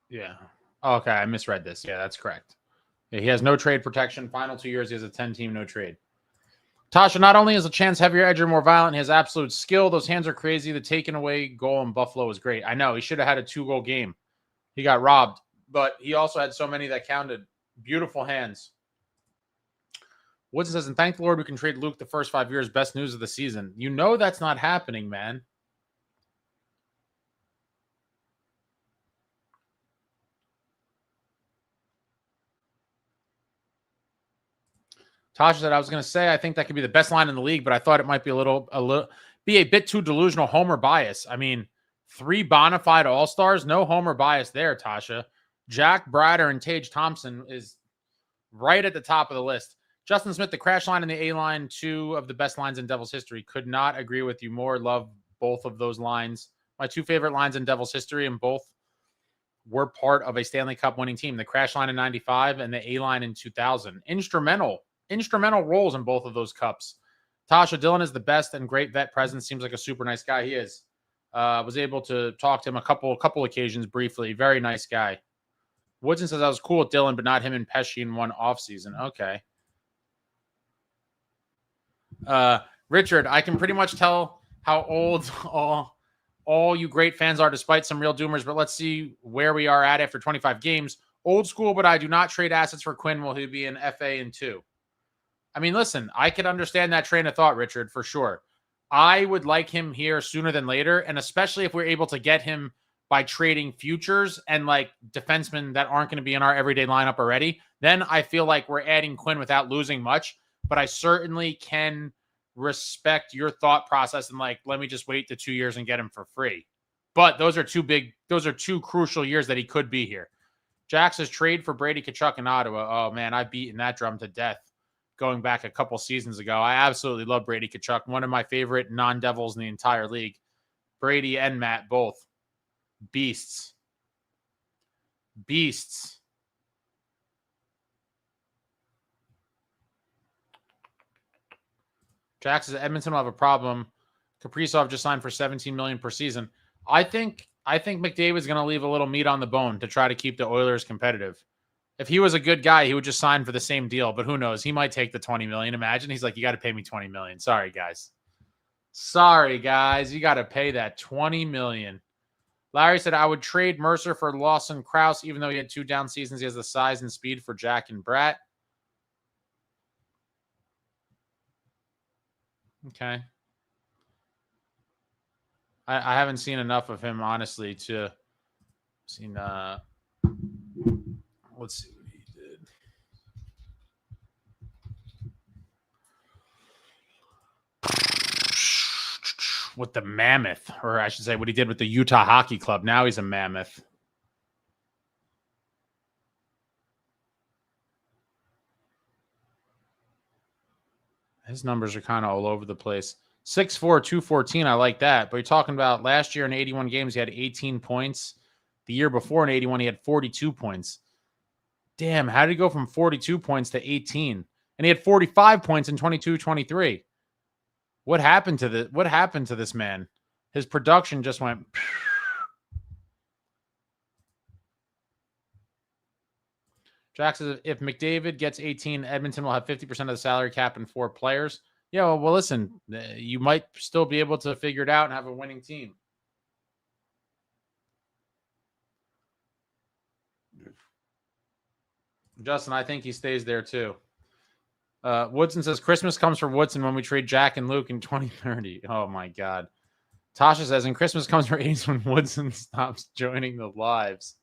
Yeah. Okay, I misread this. Yeah, that's correct. Yeah, he has no trade protection. Final 2 years, he has a 10-team no trade. Tasha, not only is a chance heavier, edgier, more violent, he has absolute skill. Those hands are crazy. The taken away goal in Buffalo was great. I know. He should have had a 2-goal game. He got robbed, but he also had so many that counted. Beautiful hands. Woodson says, and thank the Lord we can trade Luke the first 5 years. Best news of the season. You know that's not happening, man. Tasha said, I was going to say, I think that could be the best line in the league, but I thought it might be be a bit too delusional homer bias. I mean, 3 bona fide all-stars, no homer bias there, Tasha. Jack Bratter and Tage Thompson is right at the top of the list. Justin Smith, the crash line and the A line, two of the best lines in Devils history. Could not agree with you more. Love both of those lines. My two favorite lines in Devils history, and both were part of a Stanley Cup winning team. The crash line in 95 and the A line in 2000. Instrumental roles in both of those cups. Tasha Dillon is the best and great vet presence. Seems like a super nice guy. He is. Was able to talk to him a couple occasions briefly. Very nice guy. Woodson says I was cool with Dillon, but not him and Pesci in one offseason. Okay. Richard, I can pretty much tell how old all you great fans are, despite some real doomers, but let's see where we are at after 25 games. Old school, but I do not trade assets for Quinn. Will he be an FA in 2? I mean, listen, I could understand that train of thought, Richard, for sure. I would like him here sooner than later, and especially if we're able to get him by trading futures and like defensemen that aren't going to be in our everyday lineup already, then I feel like we're adding Quinn without losing much. But I certainly can respect your thought process and like, let me just wait the 2 years and get him for free. But those are two crucial years that he could be here. Jack says trade for Brady Tkachuk in Ottawa. Oh man, I've beaten that drum to death going back a couple seasons ago. I absolutely love Brady Tkachuk, one of my favorite non-Devils in the entire league. Brady and Matt, both beasts. Jack says Edmonton will have a problem. Kaprizov just signed for $17 million per season. I think McDavid's going to leave a little meat on the bone to try to keep the Oilers competitive. If he was a good guy, he would just sign for the same deal. But who knows? He might take the $20 million. Imagine he's like, you got to pay me $20 million. Sorry, guys. You got to pay that $20 million. Larry said I would trade Mercer for Lawson Krause, even though he had 2 down seasons. He has the size and speed for Jack and Bratt. Okay. I haven't seen enough of him, honestly, to seen let's see what he did. With the Mammoth, or I should say what he did with the Utah Hockey Club. Now he's a Mammoth. His numbers are kind of all over the place. 6'4", 214, I like that. But you're talking about last year in 81 games, he had 18 points. The year before in 81, he had 42 points. Damn, how did he go from 42 points to 18? And he had 45 points in 22-23. What happened to this man? His production just went. Jack says if McDavid gets 18, Edmonton will have 50% of the salary cap and 4 players. Yeah, well, listen, you might still be able to figure it out and have a winning team. Justin, I think he stays there too. Woodson says Christmas comes for Woodson when we trade Jack and Luke in 2030. Oh my God. Tasha says, and Christmas comes for Ace when Woodson stops joining the lives.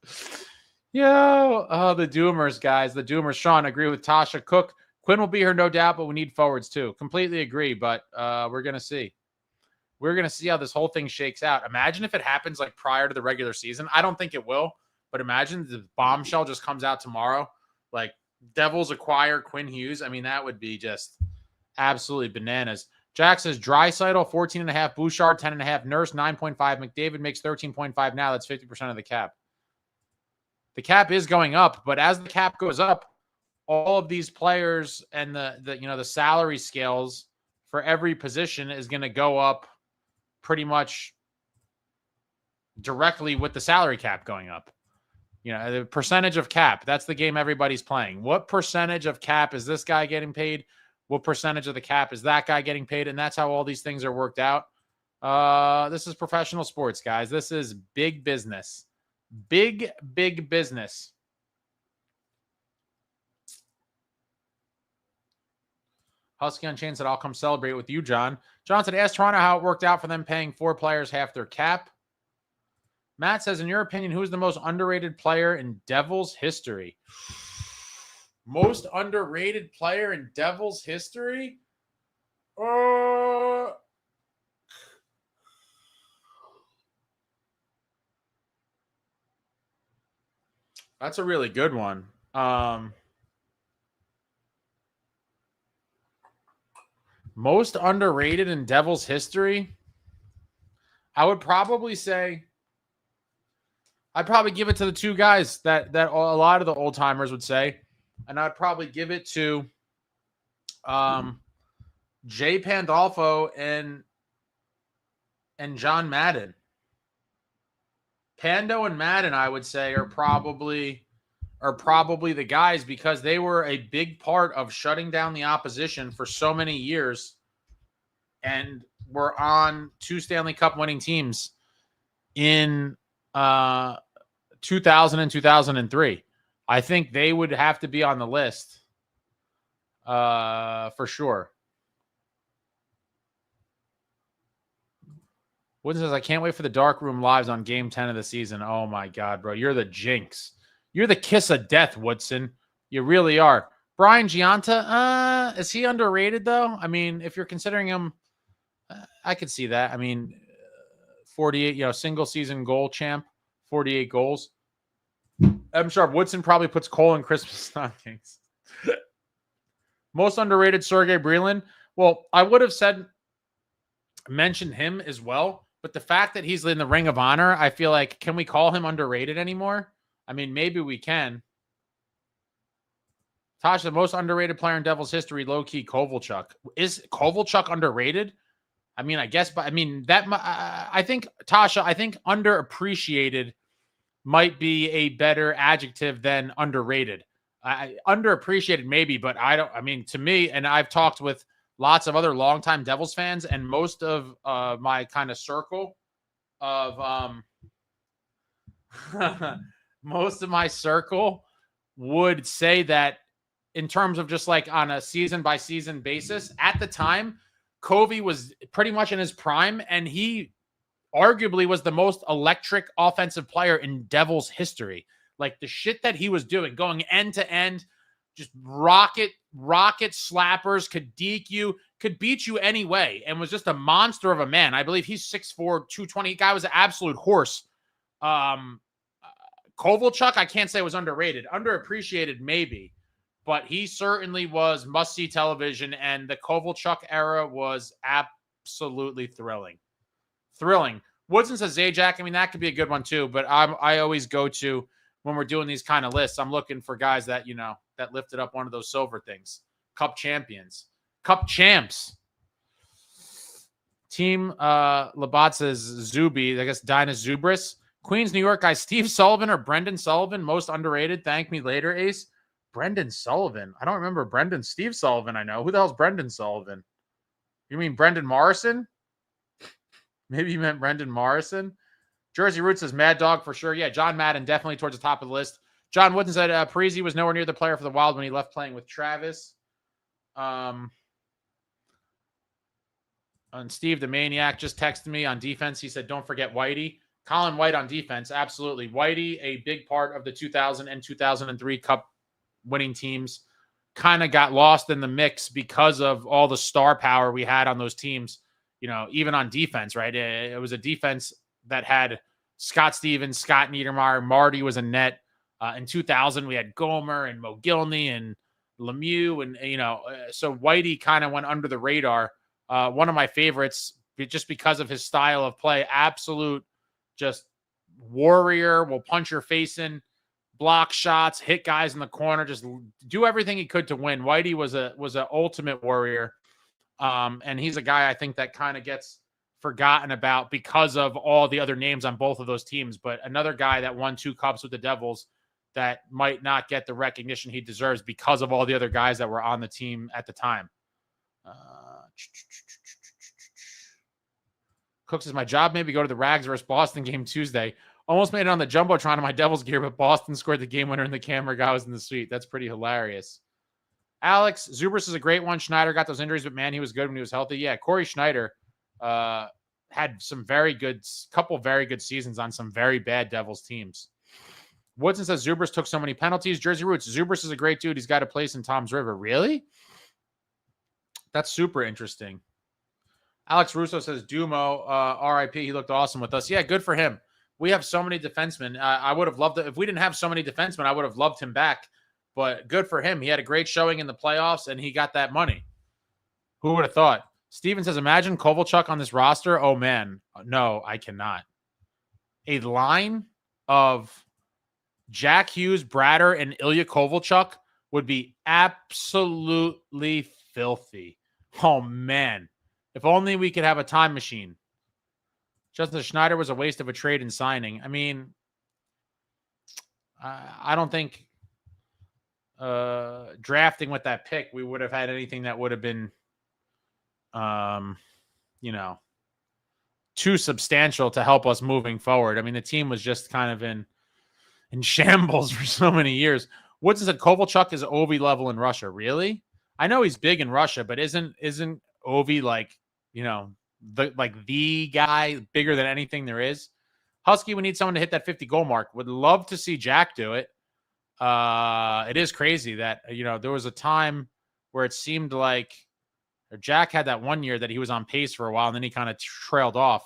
Yo, the Doomers, guys. The Doomers. Sean, agree with Tasha. Cook. Quinn will be here, no doubt, but we need forwards too. Completely agree, but we're going to see. We're going to see how this whole thing shakes out. Imagine if it happens like prior to the regular season. I don't think it will, but imagine the bombshell just comes out tomorrow. Like, Devils acquire Quinn Hughes. I mean, that would be just absolutely bananas. Jack says Draisaitl 14.5, Bouchard 10.5, Nurse 9.5, McDavid makes 13.5 now. That's 50% of the cap. The cap is going up, but as the cap goes up, all of these players and the salary scales for every position is going to go up pretty much directly with the salary cap going up. You know, the percentage of cap, that's the game everybody's playing. What percentage of cap is this guy getting paid? What percentage of the cap is that guy getting paid? And that's how all these things are worked out. This is professional sports, guys. This is big business. Big business. Husky Unchained said, I'll come celebrate with you, John. John said, ask Toronto how it worked out for them paying 4 players half their cap. Matt says, in your opinion, who is the most underrated player in Devils history? Most underrated player in Devils history? That's a really good one. Most underrated in Devils history? I would probably say I'd probably give it to the two guys that a lot of the old timers would say, and I'd probably give it to Jay Pandolfo and John Madden. Pando and Madden, I would say, are probably the guys because they were a big part of shutting down the opposition for so many years and were on two Stanley Cup winning teams in 2000 and 2003. I think they would have to be on the list for sure. Wooden says, I can't wait for the Dark Room lives on Game 10 of the season. Oh, my God, bro. You're the jinx. You're the kiss of death, Woodson. You really are. Brian Giunta, is he underrated, though? I mean, if you're considering him, I could see that. I mean, 48, single season goal champ, 48 goals. I'm sure Woodson probably puts Cole in Christmas stockings. Most underrated, Sergei Brylin. Well, I would have mentioned him as well. But the fact that he's in the Ring of Honor, I feel like, can we call him underrated anymore? I mean, maybe we can. Tasha, the most underrated player in Devils history, low-key Kovalchuk. Is Kovalchuk underrated? I mean, I guess, but I mean, I think, Tasha, underappreciated might be a better adjective than underrated. Underappreciated maybe, but to me, and I've talked with lots of other longtime Devils fans, and most of my kind of circle of most of my circle would say that in terms of just like on a season by season basis, at the time, Covey was pretty much in his prime, and he arguably was the most electric offensive player in Devils history. Like the shit that he was doing, going end to end, just rocket slappers, could deke you, could beat you anyway, and was just a monster of a man. I believe he's 6'4", 220. Guy was an absolute horse. Kovalchuk, I can't say was underrated. Underappreciated, maybe. But he certainly was must-see television, and the Kovalchuk era was absolutely thrilling. Thrilling. Woodson says Zajac. I mean, that could be a good one, too. But I always go to, when we're doing these kind of lists, I'm looking for guys that, that lifted up one of those silver things. Cup champions. Cup champs. Team Labat says Zuby. I guess Dinah Zubris. Queens, New York guys. Steve Sullivan or Brendan Sullivan? Most underrated. Thank me later, Ace. Brendan Sullivan. I don't remember Brendan. Steve Sullivan, I know. Who the hell's Brendan Sullivan? You mean Brendan Morrison? Maybe you meant Brendan Morrison. Jersey Roots says Mad Dog for sure. Yeah, John Madden definitely towards the top of the list. John Wooden said Parisi was nowhere near the player for the Wild when he left playing with Travis. And Steve the Maniac just texted me on defense. He said, don't forget Whitey. Colin White on defense. Absolutely. Whitey, a big part of the 2000 and 2003 Cup winning teams, kind of got lost in the mix because of all the star power we had on those teams, even on defense, right? It was a defense that had Scott Stevens, Scott Niedermayer, Marty was a net. In 2000, we had Gomer and Mogilny and Lemieux. And, so Whitey kind of went under the radar. One of my favorites, just because of his style of play, absolute just warrior, will punch your face in, block shots, hit guys in the corner, just do everything he could to win. Whitey was a ultimate warrior. And he's a guy I think that kind of gets forgotten about because of all the other names on both of those teams. But another guy that won 2 cups with the Devils that might not get the recognition he deserves because of all the other guys that were on the team at the time. Cook says, my job maybe go to the Rags versus Boston game Tuesday. Almost made it on the Jumbotron of my Devils gear, but Boston scored the game winner and the camera guy was in the suite. That's pretty hilarious. Alex, Zubris is a great one. Schneider got those injuries, but man, he was good when he was healthy. Yeah, Corey Schneider had some couple very good seasons on some very bad Devils teams. Woodson says Zubris took so many penalties. Jersey Roots, Zubris is a great dude. He's got a place in Tom's River. Really? That's super interesting. Alex Russo says Dumo, RIP. He looked awesome with us. Yeah, good for him. We have so many defensemen. I would have loved it. If we didn't have so many defensemen, I would have loved him back. But good for him. He had a great showing in the playoffs, and he got that money. Who would have thought? Steven says, imagine Kovalchuk on this roster. Oh, man. No, I cannot. A line of Jack Hughes, Bratter, and Ilya Kovalchuk would be absolutely filthy. Oh, man. If only we could have a time machine. Justin Schneider was a waste of a trade and signing. I mean, I don't think drafting with that pick, we would have had anything that would have been, too substantial to help us moving forward. I mean, the team was just kind of in shambles for so many years. Woodson said Kovalchuk is Ovi level in Russia. Really? I know he's big in Russia, but isn't Ovi like, the guy bigger than anything there is? Husky, we need someone to hit that 50 goal mark. Would love to see Jack do it. It is crazy that, there was a time where it seemed like Jack had that one year that he was on pace for a while, and then he kind of trailed off.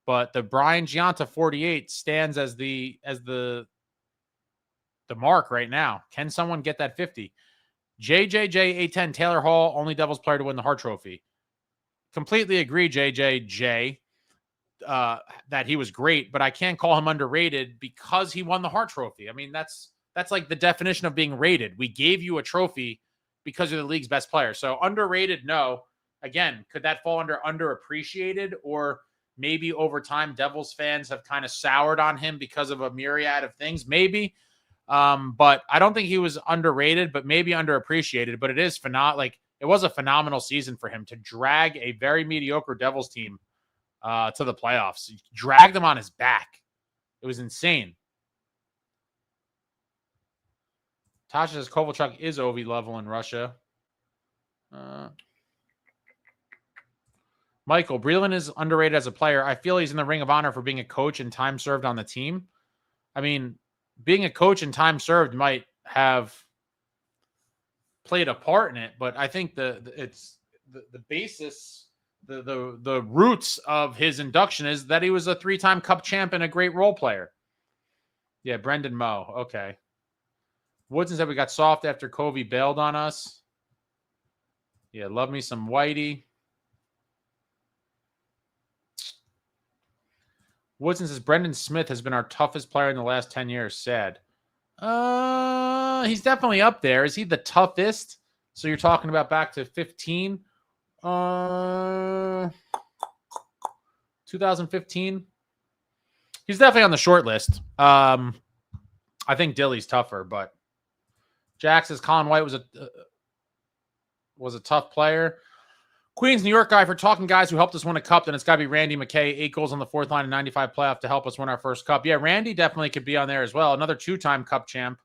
But the Brian Giunta 48 stands as the mark right now. Can someone get that 50? JJJ810, Taylor Hall, only Devils player to win the Hart Trophy. Completely agree, JJJ, that he was great, but I can't call him underrated because he won the Hart Trophy. I mean, that's like the definition of being rated. We gave you a trophy because you're the league's best player. So underrated, no. Again, could that fall under underappreciated, or maybe over time Devils fans have kind of soured on him because of a myriad of things? Maybe. But I don't think he was underrated, but maybe underappreciated. But it is it was a phenomenal season for him to drag a very mediocre Devils team to the playoffs. He dragged them on his back. It was insane. Tasha says Kovalchuk is Ovi level in Russia. Michael, Breland is underrated as a player. I feel he's in the Ring of Honor for being a coach and time served on the team. I mean, being a coach and time served might have played a part in it, but I think the basis, the roots of his induction is that he was a 3-time Cup champ and a great role player. Yeah, Brendan Moe. Okay. Woodson said we got soft after Covey bailed on us. Yeah, love me some Whitey. Woodson says Brendan Smith has been our toughest player in the last 10 years. Sad. He's definitely up there. Is he the toughest? So you're talking about back to 15? 2015? He's definitely on the short list. I think Dilly's tougher, but Jack says Colin White was a tough player. Queens, New York guy, for talking guys who helped us win a cup, then it's got to be Randy McKay, 8 goals on the fourth line in 95 playoff to help us win our first cup. Yeah, Randy definitely could be on there as well. Another 2-time cup champ.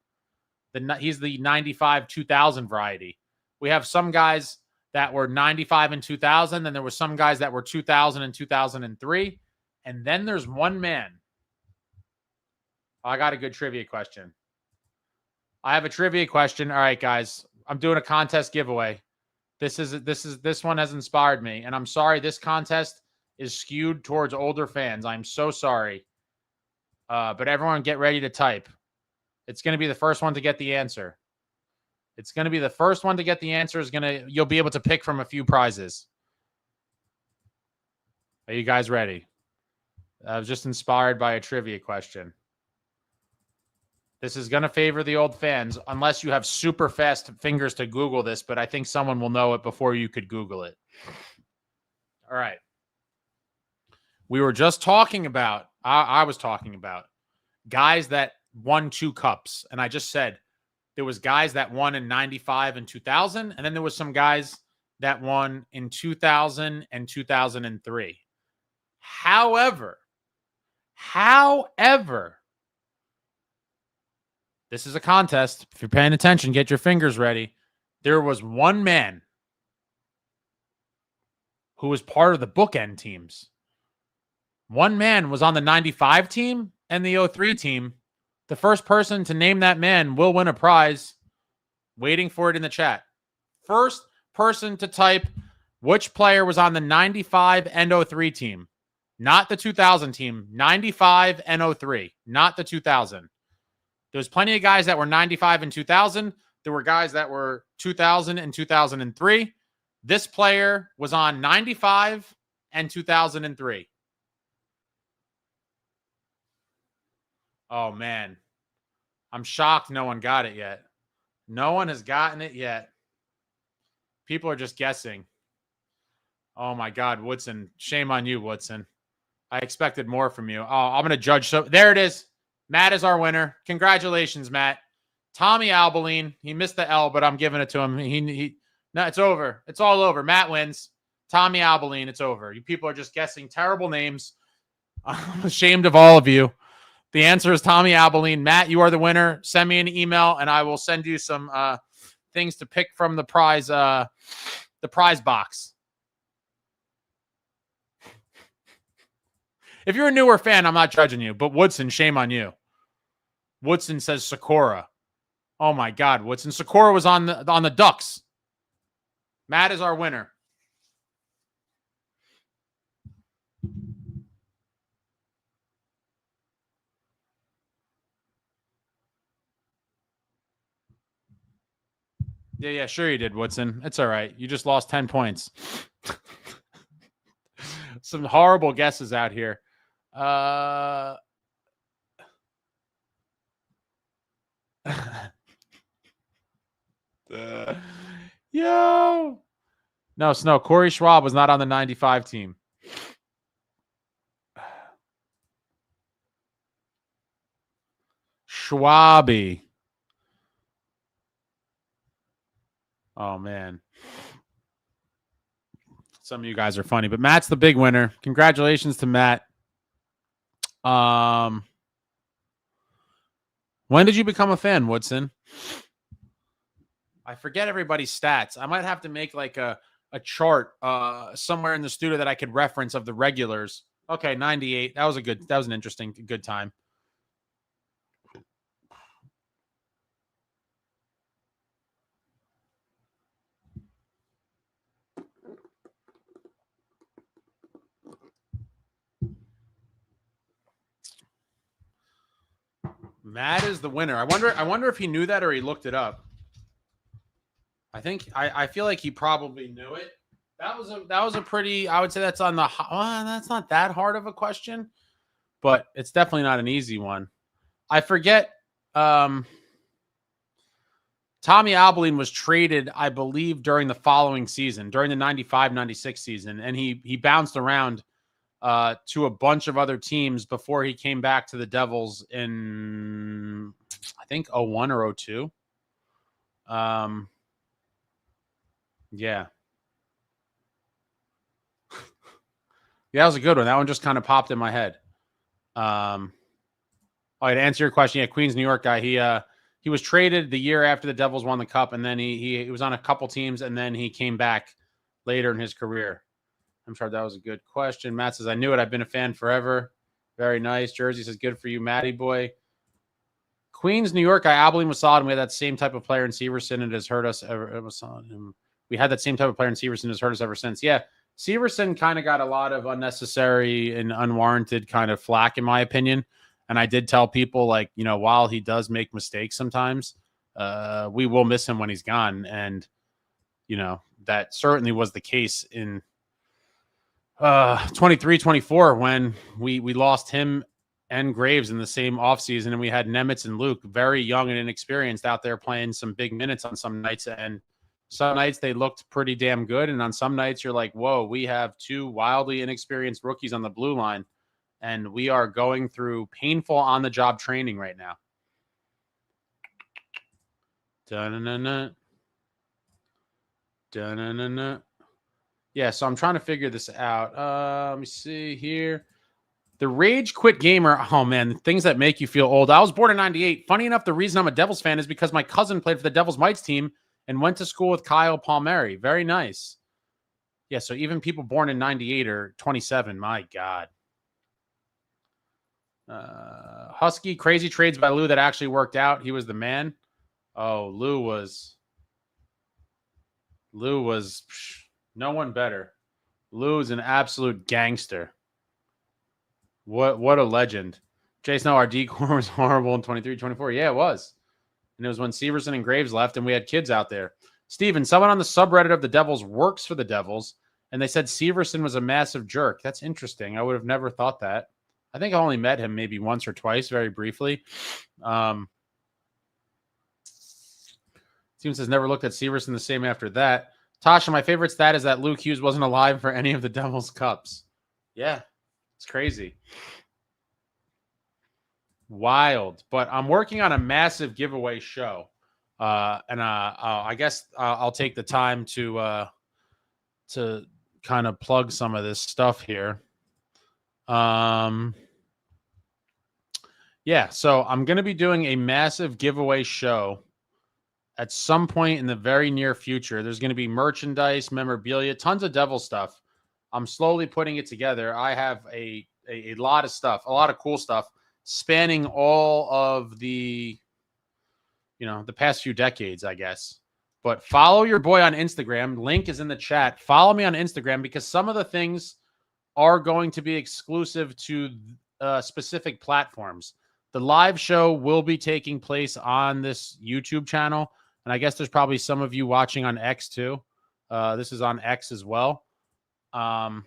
He's the 95-2000 variety. We have some guys that were 95 and 2000, then there were some guys that were 2000 and 2003, and then there's one man. I got a good trivia question. I have a trivia question. All right, guys, I'm doing a contest giveaway. This one has inspired me, and I'm sorry this contest is skewed towards older fans. I'm so sorry. But everyone get ready to type. It's going to be the first one to get the answer. It's going to be the first one to get the answer. You'll be able to pick from a few prizes. Are you guys ready? I was just inspired by a trivia question. This is going to favor the old fans, unless you have super fast fingers to Google this, but I think someone will know it before you could Google it. All right. We were just talking about, I was talking about guys that won 2 cups. And I just said there was guys that won in 95 and 2000. And then there was some guys that won in 2000 and 2003. However, this is a contest. If you're paying attention, get your fingers ready. There was one man who was part of the bookend teams. One man was on the 95 team and the 03 team. The first person to name that man will win a prize. Waiting for it in the chat. First person to type which player was on the 95 and 03 team. Not the 2000 team. 95 and 03. Not the 2000. There was plenty of guys that were 95 and 2000. There were guys that were 2000 and 2003. This player was on 95 and 2003. Oh, man. I'm shocked no one got it yet. No one has gotten it yet. People are just guessing. Oh, my God, Woodson. Shame on you, Woodson. I expected more from you. Oh, I'm going to judge. So there it is. Matt is our winner. Congratulations, Matt. Tommy Albaline. He missed the L, but I'm giving it to him. No, it's over. It's all over. Matt wins. Tommy Albaline. It's over. You people are just guessing terrible names. I'm ashamed of all of you. The answer is Tommy Albaline. Matt, you are the winner. Send me an email, and I will send you some things to pick from the prize box. If you're a newer fan, I'm not judging you. But Woodson, shame on you. Woodson says Sakura. Oh my God, Woodson. Sakura was on the Ducks. Matt is our winner. Yeah, sure you did, Woodson. It's all right. You just lost 10 points. Some horrible guesses out here. Yo. No, Snow. Corey Schwab was not on the 95 team. Schwabi. Oh, man. Some of you guys are funny, but Matt's the big winner. Congratulations to Matt. When did you become a fan, Woodson? I forget everybody's stats. I might have to make like a chart somewhere in the studio that I could reference of the regulars. Okay, 98. That was an interesting, good time. Matt is the winner. I wonder if he knew that or he looked it up. I feel like he probably knew it. That was a pretty, I would say that's on the, that's not that hard of a question, but it's definitely not an easy one. I forget. Tommy Albaline was traded, I believe, during the following season, during the 95-96 season. And he bounced around to a bunch of other teams before he came back to the Devils in, I think, 01 or 02. Yeah. Yeah, that was a good one. That one just kind of popped in my head. To answer your question, yeah, Queens, New York guy. He was traded the year after the Devils won the Cup, and then he was on a couple teams, and then he came back later in his career. I'm sure that was a good question. Matt says, I knew it. I've been a fan forever. Very nice. Jersey says, good for you, Matty boy. Queens, New York guy. Abilene was solid, and we had that same type of player in Severson, and it has hurt us ever. It was solid. We had that same type of player in Severson, has hurt us ever since. Yeah, Severson kind of got a lot of unnecessary and unwarranted kind of flack, in my opinion. And I did tell people, like, while he does make mistakes sometimes, we will miss him when he's gone. And, that certainly was the case in 23-24 when we lost him and Graves in the same offseason. And we had Nemitz and Luke, very young and inexperienced, out there playing some big minutes on some nights. And some nights they looked pretty damn good. And on some nights you're like, whoa, we have two wildly inexperienced rookies on the blue line. And we are going through painful on-the-job training right now. Da-na-na-na. Da-na-na-na. Yeah, so I'm trying to figure this out. Let me see here. The Rage Quit Gamer. Oh, man, things that make you feel old. I was born in 98. Funny enough, the reason I'm a Devils fan is because my cousin played for the Devils Mites team and went to school with Kyle Palmieri. Very nice. Yeah, so even people born in 98 are 27. My God. Husky, crazy trades by Lou that actually worked out. He was the man. Oh, Lou was no one better. Lou's an absolute gangster. What a legend. Jason, our decor was horrible in 23-24. Yeah, it was. And it was when Severson and Graves left and we had kids out there. Steven, someone on the subreddit of the Devils works for the Devils, and they said Severson was a massive jerk. That's interesting. I would have never thought that. I think I only met him maybe once or twice, very briefly. Steven says, never looked at Severson the same after that. Tasha, my favorite stat is that Luke Hughes wasn't alive for any of the Devils Cups. Yeah, it's crazy. Wild. But I'm working on a massive giveaway show. I guess I'll take the time to kind of plug some of this stuff here. Yeah, so I'm going to be doing a massive giveaway show at some point in the very near future. There's going to be merchandise, memorabilia, tons of Devil stuff. I'm slowly putting it together. I have a lot of stuff, a lot of cool stuff spanning all of the, the past few decades, I guess. But follow your boy on Instagram. Link is in the chat. Follow me on Instagram because some of the things are going to be exclusive to specific platforms. The live show will be taking place on this YouTube channel. And I guess there's probably some of you watching on X too. This is on X as well. I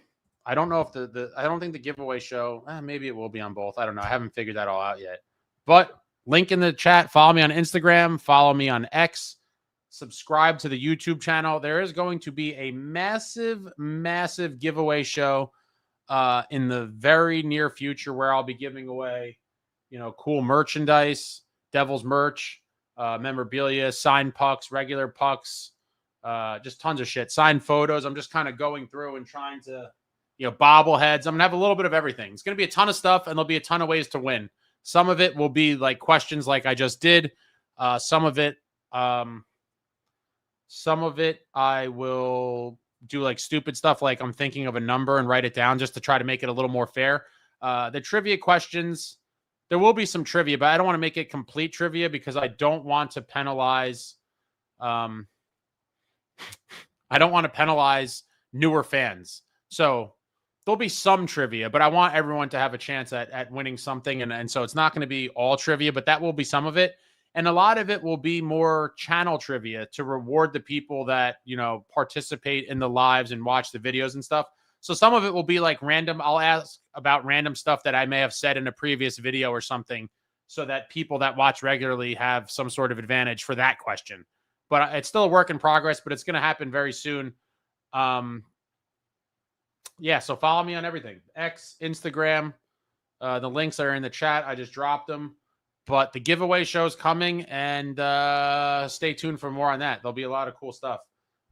don't know if I don't think the giveaway show, maybe it will be on both. I don't know. I haven't figured that all out yet. But link in the chat. Follow me on Instagram. Follow me on X. Subscribe to the YouTube channel. There is going to be a massive, massive giveaway show in the very near future where I'll be giving away, cool merchandise, Devils merch, memorabilia, signed pucks, regular pucks, just tons of shit, signed photos. I'm just kind of going through and trying to, bobbleheads. I'm going to have a little bit of everything. It's going to be a ton of stuff, and there'll be a ton of ways to win. Some of it will be like questions like I just did. Some of it I will do like stupid stuff, like I'm thinking of a number and write it down just to try to make it a little more fair. The trivia questions, there will be some trivia, but I don't want to make it complete trivia because I don't want to penalize. I don't want to penalize newer fans. So there'll be some trivia, but I want everyone to have a chance at winning something. And so it's not going to be all trivia, but that will be some of it. And a lot of it will be more channel trivia to reward the people that, participate in the lives and watch the videos and stuff. So some of it will be like random. I'll ask about random stuff that I may have said in a previous video or something so that people that watch regularly have some sort of advantage for that question. But it's still a work in progress, but it's going to happen very soon. Yeah, so follow me on everything. X, Instagram. The links are in the chat. I just dropped them. But the giveaway show's coming, and stay tuned for more on that. There'll be a lot of cool stuff.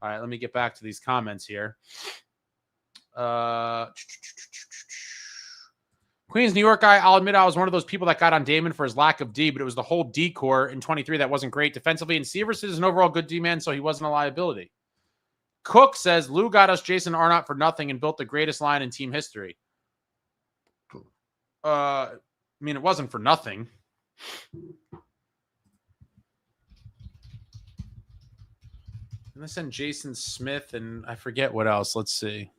All right, let me get back to these comments here. Queens, New York guy, I'll admit I was one of those people that got on Damon for his lack of D, but it was the whole D core in 23 that wasn't great defensively. And Severson is an overall good D man, so he wasn't a liability. Cook says, Lou got us Jason Arnott for nothing and built the greatest line in team history. I mean, it wasn't for nothing. And I sent Jason Smith and I forget what else. Let's see.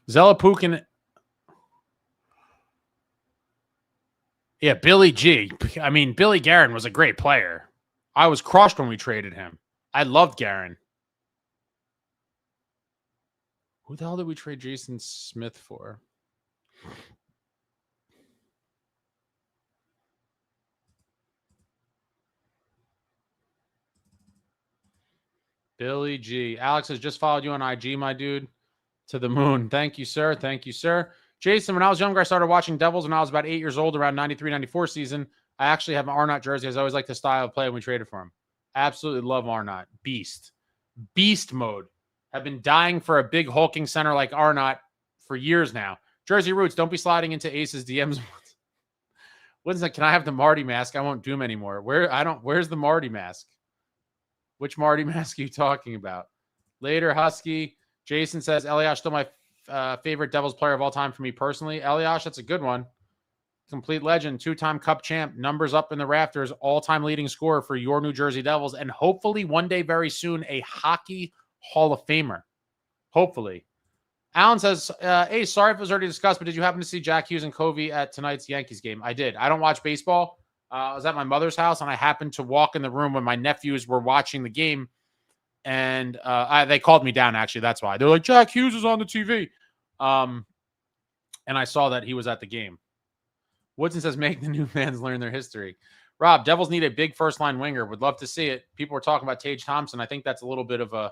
Zelapukin. Yeah, Billy G. I mean, Billy Guerin was a great player. I was crushed when we traded him. I loved Guerin. Who the hell did we trade Jason Smith for? Billy G. Alex has just followed you on IG, my dude. To the moon. Thank you, sir. Thank you, sir. Jason, when I was younger, I started watching Devils when I was about 8 years old, around 93-94 season. I actually have an Arnott jersey. I always liked the style of play when we traded for him. Absolutely love Arnott. Beast. Beast mode. Have been dying for a big hulking center like Arnott for years now. Jersey Roots, don't be sliding into Ace's DMs. Winston, can I have the Marty mask? I won't do him anymore. Where's the Marty mask? Which Marty mask are you talking about? Later, Husky. Jason says, Eliash, still my favorite Devils player of all time for me personally. Eliash, that's a good one. Complete legend, two-time Cup champ, numbers up in the rafters, all-time leading scorer for your New Jersey Devils, and hopefully one day very soon a hockey Hall of Famer. Hopefully. Alan says, hey, sorry if it was already discussed, but did you happen to see Jack Hughes and Covey at tonight's Yankees game? I did. I don't watch baseball. I was at my mother's house, and I happened to walk in the room when my nephews were watching the game, and they called me down, actually. That's why. They're like, Jack Hughes is on the TV. And I saw that he was at the game. Woodson says, make the new fans learn their history. Rob, Devils need a big first-line winger. Would love to see it. People were talking about Tage Thompson. I think that's a little bit of a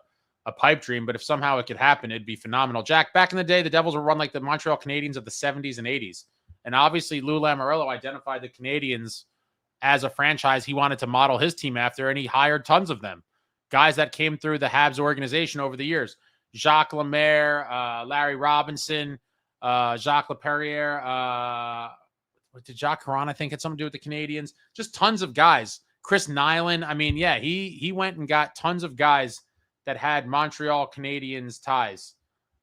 pipe dream, but if somehow it could happen, it'd be phenomenal. Jack, back in the day, the Devils were run like the Montreal Canadiens of the 70s and 80s. And obviously, Lou Lamoriello identified the Canadiens as a franchise he wanted to model his team after, and he hired tons of them. Guys that came through the Habs organization over the years. Jacques Lemaire, Larry Robinson, Jacques Laperriere, did Jacques Caron, I think, had something to do with the Canadiens? Just tons of guys. Chris Nyland. I mean, yeah, he went and got tons of guys that had Montreal Canadiens ties,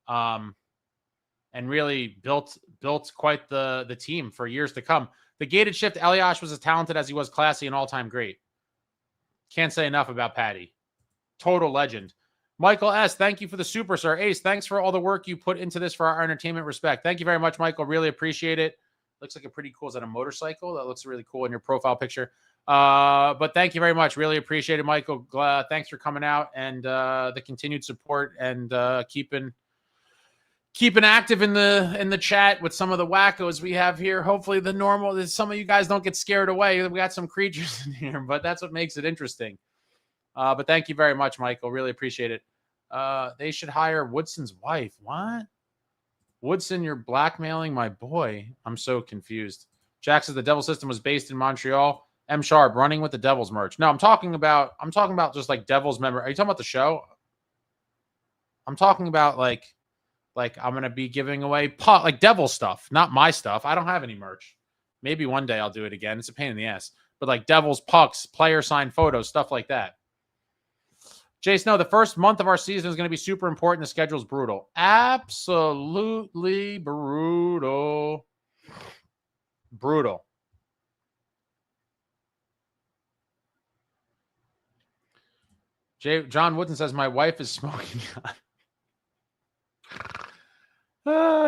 and really built quite the team for years to come. The gated shift, Elias was as talented as he was classy and all-time great. Can't say enough about Patty. Total legend. Michael S., thank you for the super, sir. Ace, thanks for all the work you put into this for our entertainment respect. Thank you very much, Michael. Really appreciate it. Looks like a pretty cool, is that a motorcycle? That looks really cool in your profile picture. But thank you very much. Really appreciate it, Michael. Thanks for coming out and the continued support and keeping active in the chat with some of the wackos we have here. Hopefully some of you guys don't get scared away. We got some creatures in here, but that's what makes it interesting. But thank you very much, Michael. Really appreciate it. They should hire Woodson's wife. What? Woodson, you're blackmailing my boy. I'm so confused. Jack says the Devil system was based in Montreal. M Sharp, running with the Devils merch. No, I'm talking about just like Devils member. Are you talking about the show? I'm talking about like I'm gonna be giving away like Devil stuff, not my stuff. I don't have any merch. Maybe one day I'll do it again. It's a pain in the ass. But like Devils pucks, player signed photos, stuff like that. Jace, no, the first month of our season is going to be super important. The schedule's brutal. Absolutely brutal. Brutal. John Woodson says, my wife is smoking.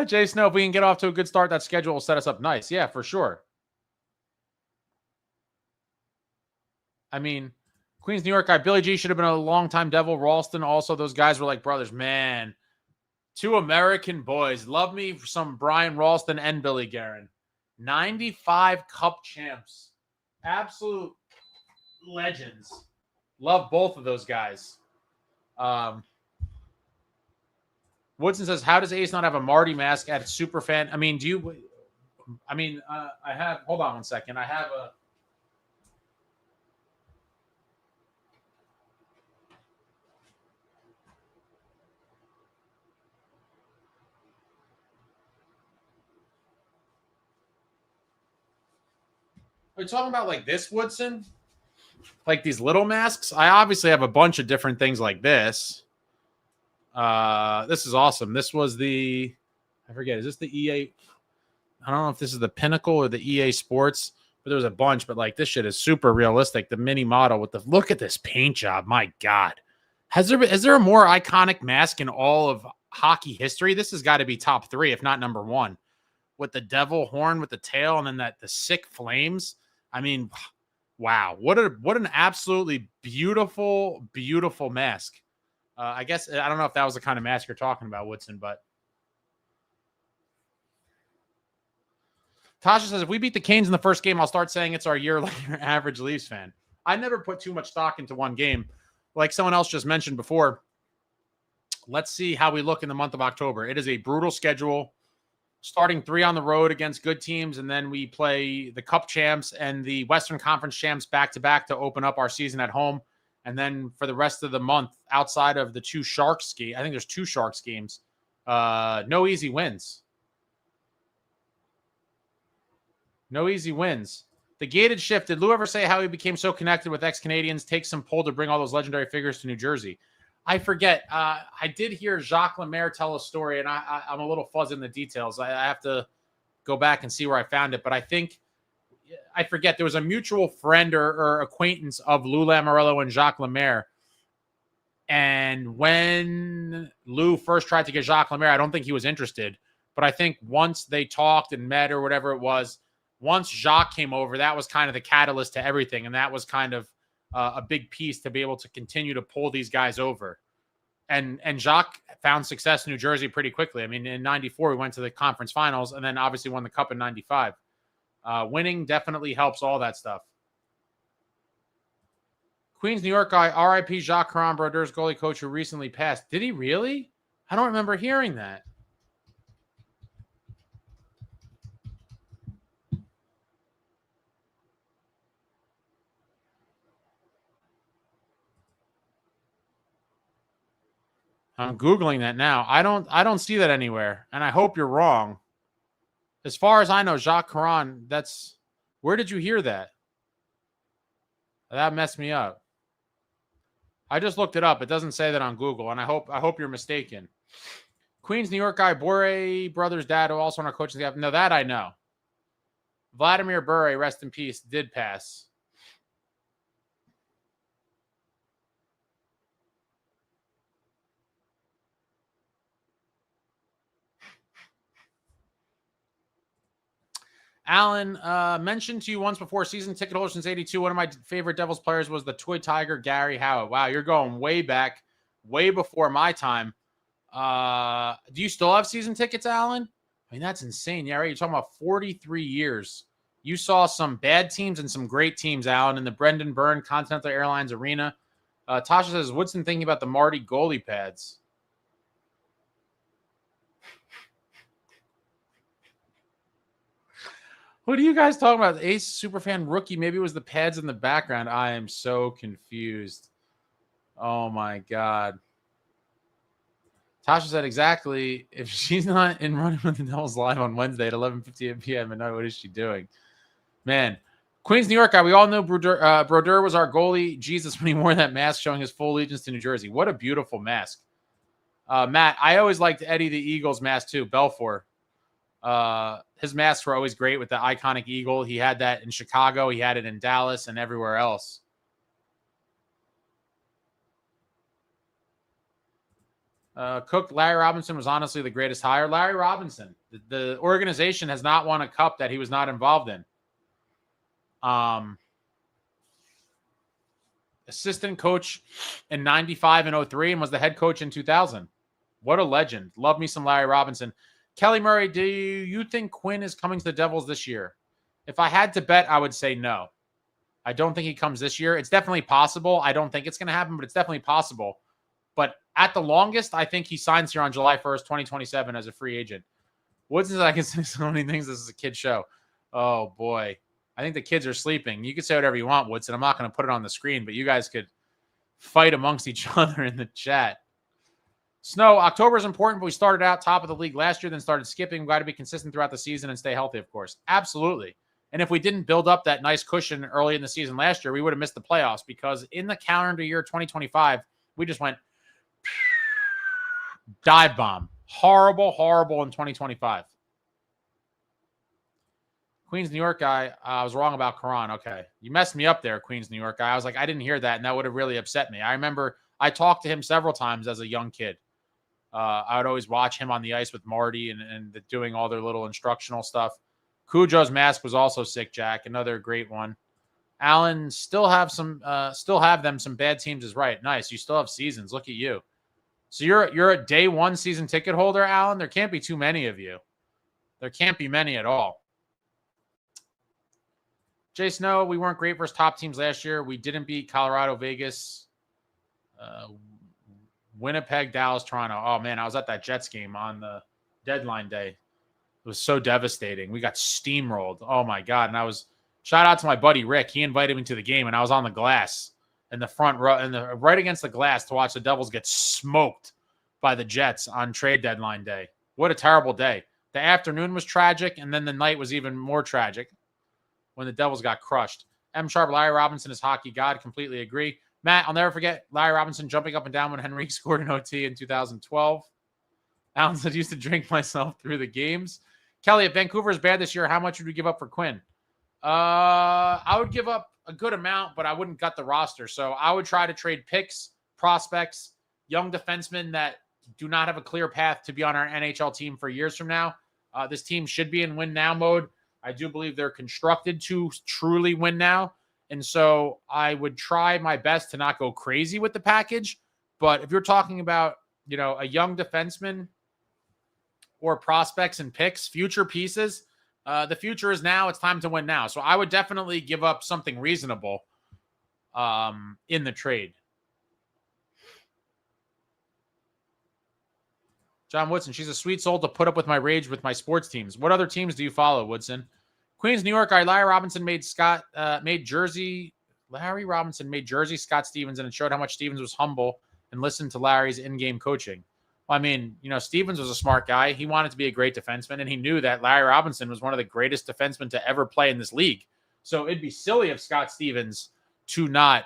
Jay Snow, if we can get off to a good start, that schedule will set us up nice. Yeah, for sure. I mean, Queens, New York guy, Billy G should have been a long-time Devil. Ralston, also, those guys were like brothers. Man, two American boys. Love me for some Brian Ralston and Billy Guerin. 95 Cup champs. Absolute legends. Love both of those guys. Woodson says, how does Ace not have a Marty mask at Superfan? I mean, I have, hold on one second. I have a, are you talking about like this, Woodson? Like these little masks? I obviously have a bunch of different things like this. This is awesome. This was I forget, is this the EA? I don't know if this is the Pinnacle or the EA Sports, but there was a bunch. But like this shit is super realistic. The mini model with the look at this paint job. My God, is there a more iconic mask in all of hockey history? This has got to be top 3, if not number 1, with the devil horn with the tail and then the sick flames. I mean, wow, what an absolutely beautiful, beautiful mask. I guess I don't know if that was the kind of mask you're talking about, Woodson, but Tasha says, if we beat the Canes in the first game, I'll start saying it's our year later average Leafs fan. I never put too much stock into one game. Like someone else just mentioned before, let's see how we look in the month of October. It is a brutal schedule, starting 3 on the road against good teams, and then we play the Cup champs and the Western Conference champs back-to-back to open up our season at home. And then for the rest of the month, outside of the 2 Sharks games, I think there's 2 Sharks games, no easy wins. No easy wins. The gated shift. Did Lou ever say how he became so connected with ex-Canadians? Takes some pull to bring all those legendary figures to New Jersey. I forget. I did hear Jacques Lemaire tell a story, and I'm a little fuzzy in the details. I have to go back and see where I found it. But I forget. There was a mutual friend or acquaintance of Lou Lamoriello and Jacques Lemaire. And when Lou first tried to get Jacques Lemaire, I don't think he was interested. But I think once they talked and met or whatever it was, once Jacques came over, that was kind of the catalyst to everything. And that was kind of a big piece to be able to continue to pull these guys over. And Jacques found success in New Jersey pretty quickly. I mean, in 94, we went to the conference finals and then obviously won the cup in 95. Winning definitely helps all that stuff. Queens, New York guy, RIP Jacques Caron, Brodeur's goalie coach who recently passed. Did he really? I don't remember hearing that. I'm Googling that now. I don't see that anywhere, and I hope you're wrong. As far as I know, Jacques Caron, that's... Where did you hear that? That messed me up. I just looked it up. It doesn't say that on Google, and I hope you're mistaken. Queens, New York guy, Bure brother's dad, who also on our coaching staff. No, that I know. Vladimir Bure, rest in peace, did pass. Alan, mentioned to you once before, season ticket holder since 82. One of my favorite Devils players was the Toy Tiger, Gary Howitt. Wow, you're going way back, way before my time. Do you still have season tickets, Alan? I mean, that's insane. Yeah, right. You're talking about 43 years. You saw some bad teams and some great teams, Alan, in the Brendan Byrne Continental Airlines Arena. Tasha says, Woodson thinking about the Marty goalie pads. What are you guys talking about? Ace Superfan rookie. Maybe it was the pads in the background. I am so confused. Oh, my God. Tasha said exactly, if she's not in Running with the Devils live on Wednesday at 11:58 p.m. at night, what is she doing? Man. Queens, New York guy. We all know Brodeur was our goalie. Jesus, when he wore that mask showing his full allegiance to New Jersey. What a beautiful mask. Matt, I always liked Eddie the Eagle's mask too, Belfour. His masks were always great with the iconic eagle. He had that in Chicago. He had it in Dallas and everywhere else. Cook, Larry Robinson was honestly the greatest hire. Larry Robinson, the organization has not won a cup that he was not involved in. Assistant coach in 95 and 03 and was the head coach in 2000. What a legend. Love me some Larry Robinson. Kelly Murray, do you think Quinn is coming to the Devils this year? If I had to bet, I would say no. I don't think he comes this year. It's definitely possible. I don't think it's going to happen, but it's definitely possible. But at the longest, I think he signs here on July 1st, 2027 as a free agent. Woodson says I can say so many things. This is a kid show. Oh, boy. I think the kids are sleeping. You can say whatever you want, Woodson. I'm not going to put it on the screen, but you guys could fight amongst each other in the chat. Snow, October is important, but we started out top of the league last year, then started skipping. We've got to be consistent throughout the season and stay healthy, of course. Absolutely. And if we didn't build up that nice cushion early in the season last year, we would have missed the playoffs because in the calendar year 2025, we just went dive bomb. Horrible, horrible in 2025. Queens, New York guy, I was wrong about Caron. Okay. You messed me up there, Queens, New York guy. I was like, I didn't hear that, and that would have really upset me. I remember I talked to him several times as a young kid. I would always watch him on the ice with Marty and doing all their little instructional stuff. Cujo's mask was also sick, Jack. Another great one. Alan, still have them some bad teams is right. Nice. You still have seasons. Look at you. So you're a day one season ticket holder, Alan? There can't be too many of you. There can't be many at all. Jay Snow, we weren't great versus top teams last year. We didn't beat Colorado, Vegas, Winnipeg, Dallas, Toronto. Oh, man, I was at that Jets game on the deadline day. It was so devastating. We got steamrolled. Oh, my God. And shout out to my buddy Rick. He invited me to the game, and I was on the glass in the front row, right against the glass to watch the Devils get smoked by the Jets on trade deadline day. What a terrible day. The afternoon was tragic, and then the night was even more tragic when the Devils got crushed. M. Sharp, Larry Robinson is hockey god. Completely agree. Matt, I'll never forget Larry Robinson jumping up and down when Henrique scored an OT in 2012. Alan said, used to drink myself through the games. Kelly, if Vancouver is bad this year, how much would we give up for Quinn? I would give up a good amount, but I wouldn't gut the roster. So I would try to trade picks, prospects, young defensemen that do not have a clear path to be on our NHL team for years from now. This team should be in win now mode. I do believe they're constructed to truly win now. And so I would try my best to not go crazy with the package. But if you're talking about, a young defenseman or prospects and picks, future pieces, the future is now. It's time to win now. So I would definitely give up something reasonable in the trade. John Woodson, she's a sweet soul to put up with my rage with my sports teams. What other teams do you follow, Woodson? Queens, New York. Larry Robinson made Jersey. Larry Robinson made Jersey Scott Stevens, and it showed how much Stevens was humble and listened to Larry's in-game coaching. Well, I mean, Stevens was a smart guy. He wanted to be a great defenseman, and he knew that Larry Robinson was one of the greatest defensemen to ever play in this league. So it'd be silly of Scott Stevens to not,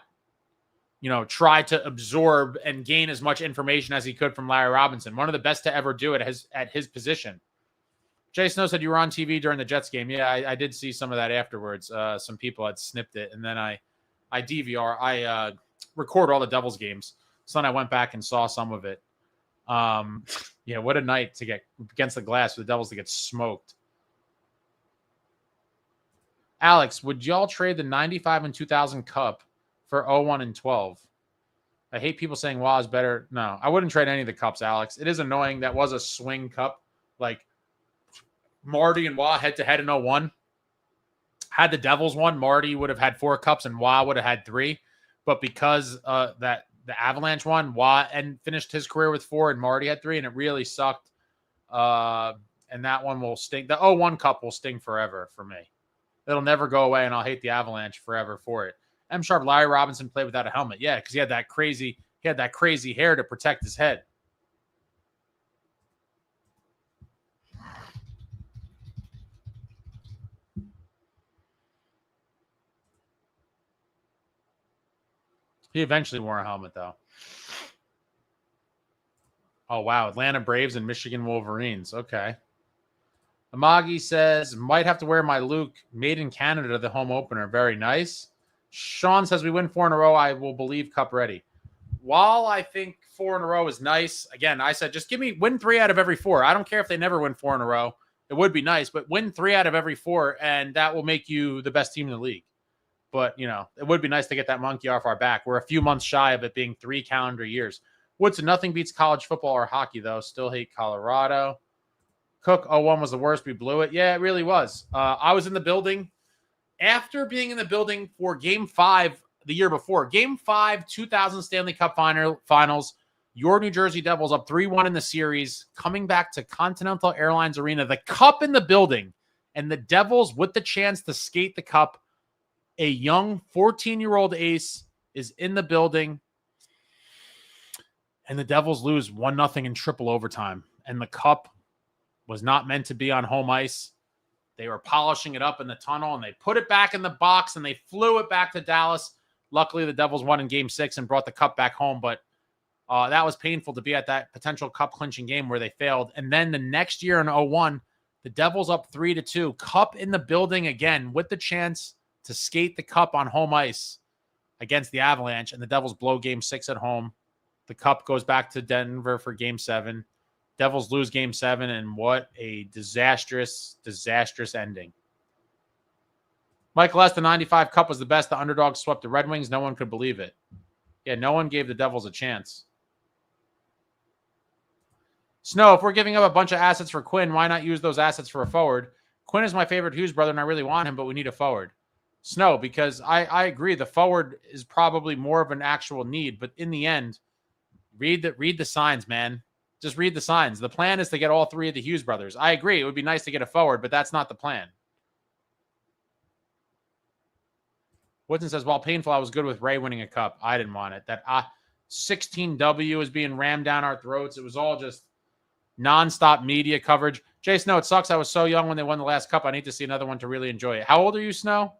try to absorb and gain as much information as he could from Larry Robinson. One of the best to ever do it at his position. Jay Snow said you were on TV during the Jets game. Yeah, I did see some of that afterwards. Some people had snipped it, and then I record all the Devils games. So then I went back and saw some of it. What a night to get against the glass for the Devils to get smoked. Alex, would y'all trade the 95 and 2000 Cup for 01 and 12? I hate people saying WA is better. No, I wouldn't trade any of the cups, Alex. It is annoying. That was a swing cup. Like Marty and WA head to head in 01. Had the Devils won, Marty would have had 4 cups and WA would have had 3. But because that the Avalanche won, WA and finished his career with 4 and Marty had 3, and it really sucked. And that one will sting. The 01 Cup will sting forever for me. It'll never go away, and I'll hate the Avalanche forever for it. M. Sharp, Larry Robinson played without a helmet. Yeah, because he had that crazy hair to protect his head. He eventually wore a helmet, though. Oh, wow. Atlanta Braves and Michigan Wolverines. Okay. Amagi says, might have to wear my Luke made in Canada to the home opener. Very nice. Sean says, we win 4 in a row. I will believe Cup ready. While I think 4 in a row is nice, again, I said, just win 3 out of every 4. I don't care if they never win 4 in a row. It would be nice, but win 3 out of every 4, and that will make you the best team in the league. But, it would be nice to get that monkey off our back. We're a few months shy of it being 3 calendar years. Woodson, nothing beats college football or hockey, though. Still hate Colorado. Cook, 01 was the worst. We blew it. Yeah, it really was. I was in the building. After being in the building for Game 5 the year before, Game 5, 2000 Stanley Cup Finals, your New Jersey Devils up 3-1 in the series, coming back to Continental Airlines Arena, the Cup in the building, and the Devils with the chance to skate the Cup. A young 14-year-old ace is in the building, and the Devils lose 1-0 in triple overtime, and the Cup was not meant to be on home ice. They were polishing it up in the tunnel, and they put it back in the box, and they flew it back to Dallas. Luckily, the Devils won in Game 6 and brought the Cup back home, but that was painful to be at that potential Cup-clinching game where they failed. And then the next year in 01, the Devils up 3-2. Cup in the building again with the chance to skate the Cup on home ice against the Avalanche, and the Devils blow Game 6 at home. The Cup goes back to Denver for Game 7. Devils lose Game 7, and what a disastrous ending. Michael S., the 95 Cup was the best. The underdogs swept the Red Wings. No one could believe it. Yeah, no one gave the Devils a chance. Snow, if we're giving up a bunch of assets for Quinn, why not use those assets for a forward? Quinn is my favorite Hughes brother, and I really want him, but we need a forward. Snow, because I agree, the forward is probably more of an actual need, but in the end, read the signs, man. Just read the signs. The plan is to get all 3 of the Hughes brothers. I agree. It would be nice to get a forward, but that's not the plan. Woodson says, while painful, I was good with Ray winning a cup. I didn't want it. That 16W is being rammed down our throats. It was all just nonstop media coverage. Jay Snow, it sucks. I was so young when they won the last cup. I need to see another one to really enjoy it. How old are you, Snow?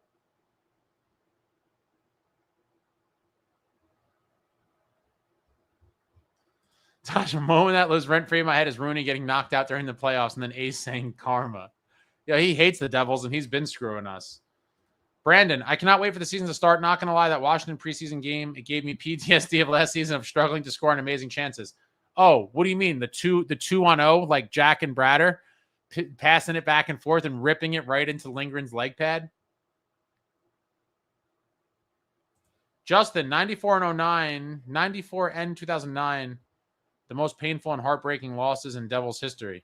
Gosh, a moment that lives rent-free in my head is Rooney getting knocked out during the playoffs and then Ace saying karma. Yeah, he hates the Devils, and he's been screwing us. Brandon, I cannot wait for the season to start. Not going to lie, that Washington preseason game, it gave me PTSD of last season of struggling to score on amazing chances. Oh, what do you mean? The 2-on-0, like Jack and Bratter, passing it back and forth and ripping it right into Lindgren's leg pad? Justin, 94-09, 94 and 2009, the most painful and heartbreaking losses in Devils history.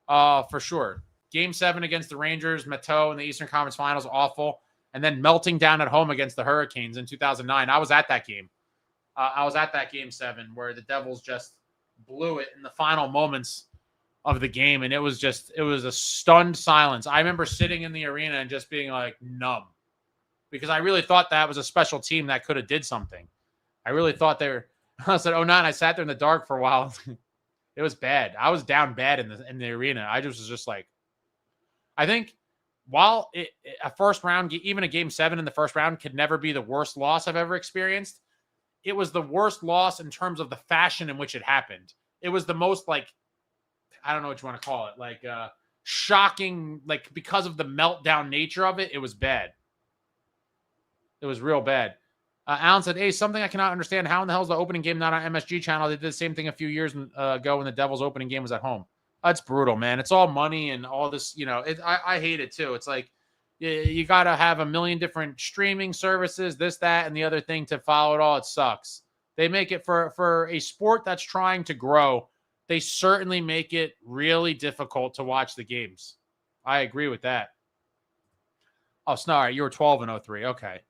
For sure. Game 7 against the Rangers, Mateau in the Eastern Conference Finals, awful. And then melting down at home against the Hurricanes in 2009. I was at that game. I was at that Game 7 where the Devils just blew it in the final moments of the game. And it was a stunned silence. I remember sitting in the arena and just being like numb because I really thought that was a special team that could have did something. I really thought they were. I said, 09, I sat there in the dark for a while. It was bad. I was down bad in the arena. I just was just like, I think while a first round, even a Game 7 in the first round could never be the worst loss I've ever experienced, it was the worst loss in terms of the fashion in which it happened. It was the most, like, I don't know what you want to call it, like shocking, like because of the meltdown nature of it, it was bad. It was real bad. Alan said, hey, something I cannot understand. How in the hell is the opening game not on MSG channel? They did the same thing a few years ago when the Devils opening game was at home. It's brutal, man. It's all money and all this, I hate it too. It's like you got to have a million different streaming services, this, that, and the other thing to follow it all. It sucks. They make it for a sport that's trying to grow. They certainly make it really difficult to watch the games. I agree with that. Oh, Snar, you were 12 in 03. Okay.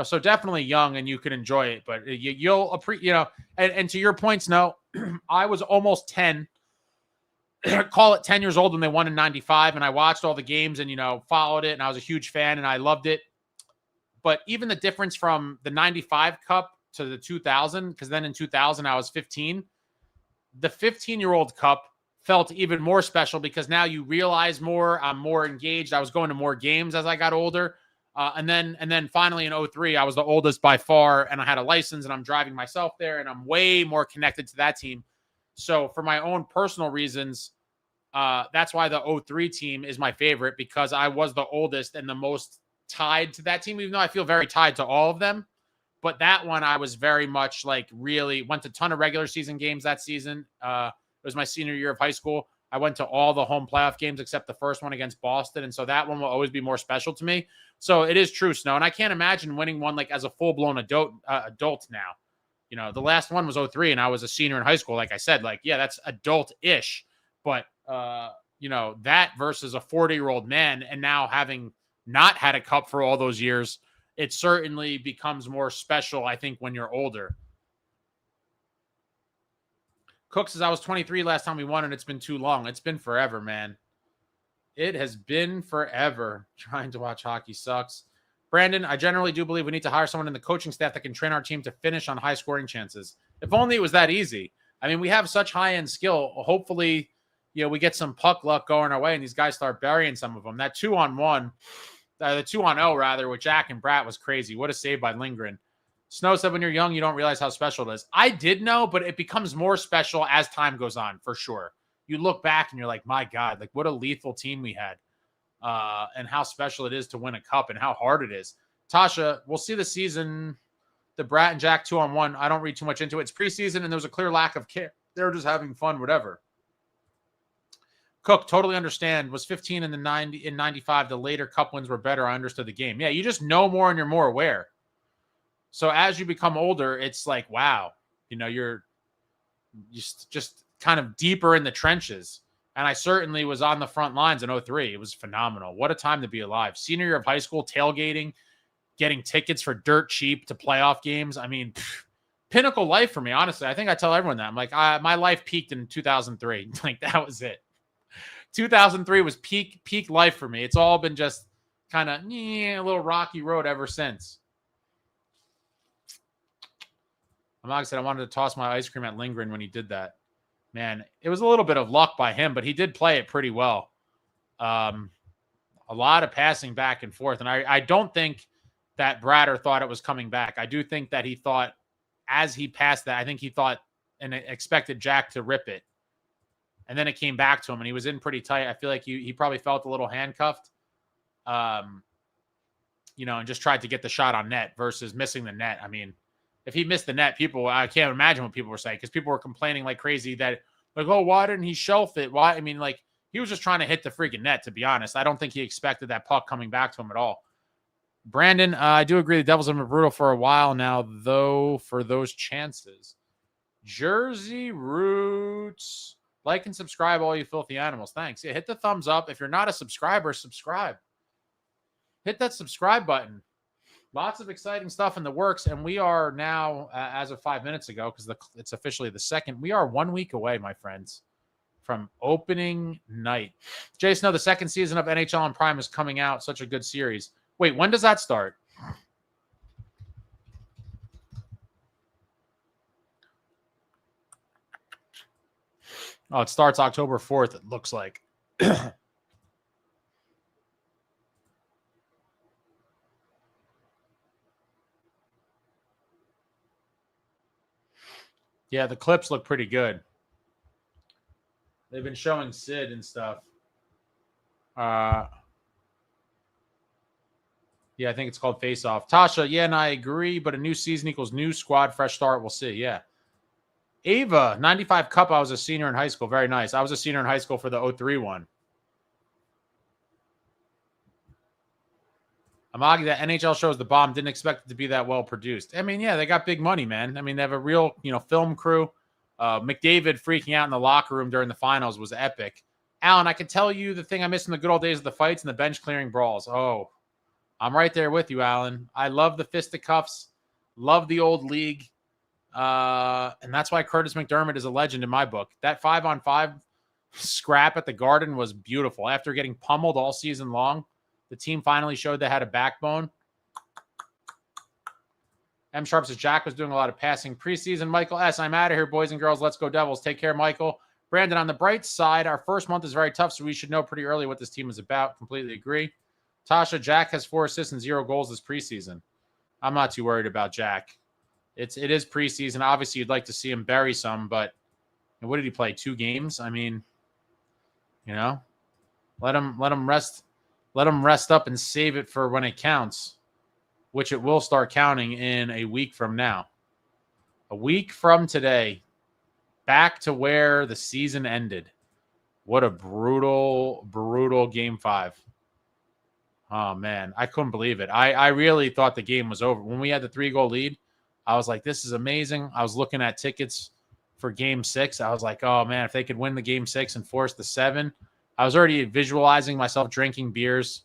So definitely young and you can enjoy it, but you'll appreciate, and to your points, no, I was almost 10. Call it 10 years old when they won in 95, and I watched all the games and, followed it, and I was a huge fan, and I loved it. But even the difference from the 95 Cup to the 2000, because then in 2000 I was 15, the 15-year-old Cup felt even more special because now you realize more, I'm more engaged. I was going to more games as I got older. And then finally in 03, I was the oldest by far, and I had a license, and I'm driving myself there, and I'm way more connected to that team. So for my own personal reasons, that's why the 03 team is my favorite, because I was the oldest and the most tied to that team, even though I feel very tied to all of them. But that one, I was very much like really went to a ton of regular season games that season. It was my senior year of high school. I went to all the home playoff games except the first one against Boston. And so that one will always be more special to me. So it is true, Snow. And I can't imagine winning one like as a full-blown adult now. The last one was 03, and I was a senior in high school. Like I said, like, yeah, that's adult-ish. But, that versus a 40-year-old man, and now having not had a cup for all those years, it certainly becomes more special, I think, when you're older. Cook says, I was 23 last time we won, and it's been too long. It's been forever, man. It has been forever. Trying to watch hockey sucks. Brandon, I generally do believe we need to hire someone in the coaching staff that can train our team to finish on high scoring chances. If only it was that easy. I mean, we have such high-end skill. Hopefully, we get some puck luck going our way and these guys start burying some of them. That 2-on-1, the 2-on-0 rather, with Jack and Bratt was crazy. What a save by Lindgren. Snow said, when you're young, you don't realize how special it is. I did know, but it becomes more special as time goes on, for sure. You look back and you're like, my God, like what a lethal team we had. And how special it is to win a cup and how hard it is. Tasha, we'll see the season, the Bratt and Jack 2-on-1. I don't read too much into it. It's preseason and there's a clear lack of care. They're just having fun, whatever. Cook, totally understand. Was 15 in 95. The later cup wins were better. I understood the game. Yeah, you just know more and you're more aware. So as you become older, it's like, wow, you're just kind of deeper in the trenches. And I certainly was on the front lines in 03. It was phenomenal. What a time to be alive. Senior year of high school, tailgating, getting tickets for dirt cheap to playoff games. I mean, pinnacle life for me, honestly. I think I tell everyone that. I'm like, my life peaked in 2003. Like, that was it. 2003 was peak life for me. It's all been just kind of a little rocky road ever since. Amag said, I wanted to toss my ice cream at Lindgren when he did that. Man, it was a little bit of luck by him, but he did play it pretty well. A lot of passing back and forth. And I don't think that Bratter thought it was coming back. I do think that he thought as he passed that, I think he thought and expected Jack to rip it. And then it came back to him and he was in pretty tight. I feel like he probably felt a little handcuffed. and just tried to get the shot on net versus missing the net. I mean, if he missed the net, I can't imagine what people were saying, because people were complaining like crazy that, like, oh, why didn't he shelf it? Why? I mean, like, he was just trying to hit the freaking net, to be honest. I don't think he expected that puck coming back to him at all. Brandon, I do agree the Devils have been brutal for a while now, though, for those chances. Jersey Roots. Like and subscribe, all you filthy animals. Thanks. Yeah, hit the thumbs up. If you're not a subscriber, subscribe. Hit that subscribe button. Lots of exciting stuff in the works, and we are now, as of 5 minutes ago, because it's officially the second, we are 1 week away, my friends, from opening night. Jay Snow, the second season of NHL on Prime is coming out. Such a good series. Wait, when does that start? Oh, it starts October 4th, it looks like. Yeah, the clips look pretty good. They've been showing Sid and stuff. Yeah, I think it's called Face Off. Tasha, yeah, and I agree, but a new season equals new squad, fresh start. We'll see. Yeah. Ava, 95 Cup. I was a senior in high school. Very nice. I was a senior in high school for the 03 one. Amagi, that NHL shows the bomb. Didn't expect it to be that well produced. I mean, yeah, they got big money, man. I mean, they have a real, film crew. McDavid freaking out in the locker room during the finals was epic. Alan, I can tell you the thing I miss in the good old days of the fights and the bench clearing brawls. Oh, I'm right there with you, Alan. I love the fisticuffs. Love the old league. And that's why Curtis McDermott is a legend in my book. That 5-on-5 scrap at the Garden was beautiful. After getting pummeled all season long, the team finally showed they had a backbone. M. Sharp says Jack was doing a lot of passing preseason. Michael S., I'm out of here, boys and girls. Let's go Devils. Take care, Michael. Brandon, on the bright side, our first month is very tough, so we should know pretty early what this team is about. Completely agree. Tasha, Jack has 4 assists and 0 goals this preseason. I'm not too worried about Jack. It is preseason. Obviously, you'd like to see him bury some, but what did he play? 2 games? I mean, let him rest. Let him rest up and save it for when it counts, which it will start counting in a week from now. A week from today, back to where the season ended. What a brutal, brutal Game 5. Oh, man. I couldn't believe it. I really thought the game was over. When we had the 3-goal lead, I was like, this is amazing. I was looking at tickets for Game 6. I was like, oh, man, if they could win the Game 6 and force the 7. I was already visualizing myself drinking beers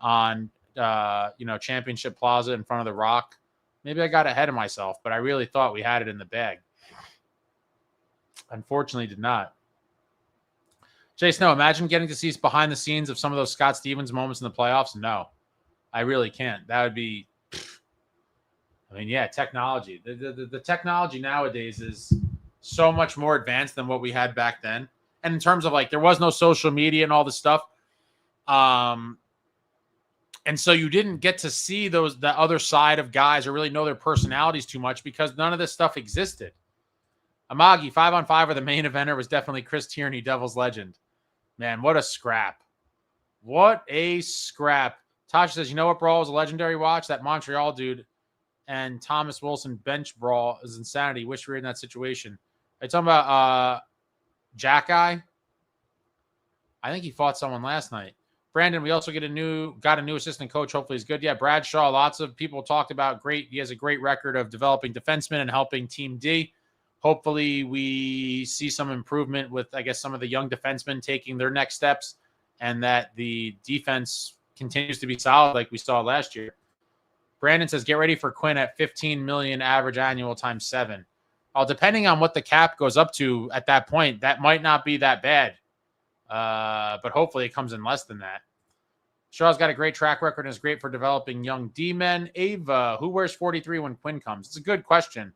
on, Championship Plaza in front of the Rock. Maybe I got ahead of myself, but I really thought we had it in the bag. Unfortunately, did not. Jay Snow, imagine getting to see behind the scenes of some of those Scott Stevens moments in the playoffs. No, I really can't. That would be, technology. The technology nowadays is so much more advanced than what we had back then. And in terms of there was no social media and all this stuff. And so you didn't get to see the other side of guys or really know their personalities too much because none of this stuff existed. Amagi, 5-on-5 or the main eventer was definitely Chris Tierney, Devils legend. Man, what a scrap. What a scrap. Tasha says, you know what brawl was a legendary watch? That Montreal dude and Thomas Wilson bench brawl is insanity. Wish we were in that situation. Are you talking about Jack Guy? I think he fought someone last night. Brandon, we also got a new assistant coach. Hopefully he's good. Yeah, Bradshaw, lots of people talked about he has a great record of developing defensemen and helping Team D. Hopefully we see some improvement with, I guess, some of the young defensemen taking their next steps and that the defense continues to be solid like we saw last year. Brandon says, get ready for Quinn at $15 million average annual times 7. Well, depending on what the cap goes up to at that point, that might not be that bad. But hopefully it comes in less than that. Shaw's got a great track record and is great for developing young D-men. Ava, who wears 43 when Quinn comes? It's a good question.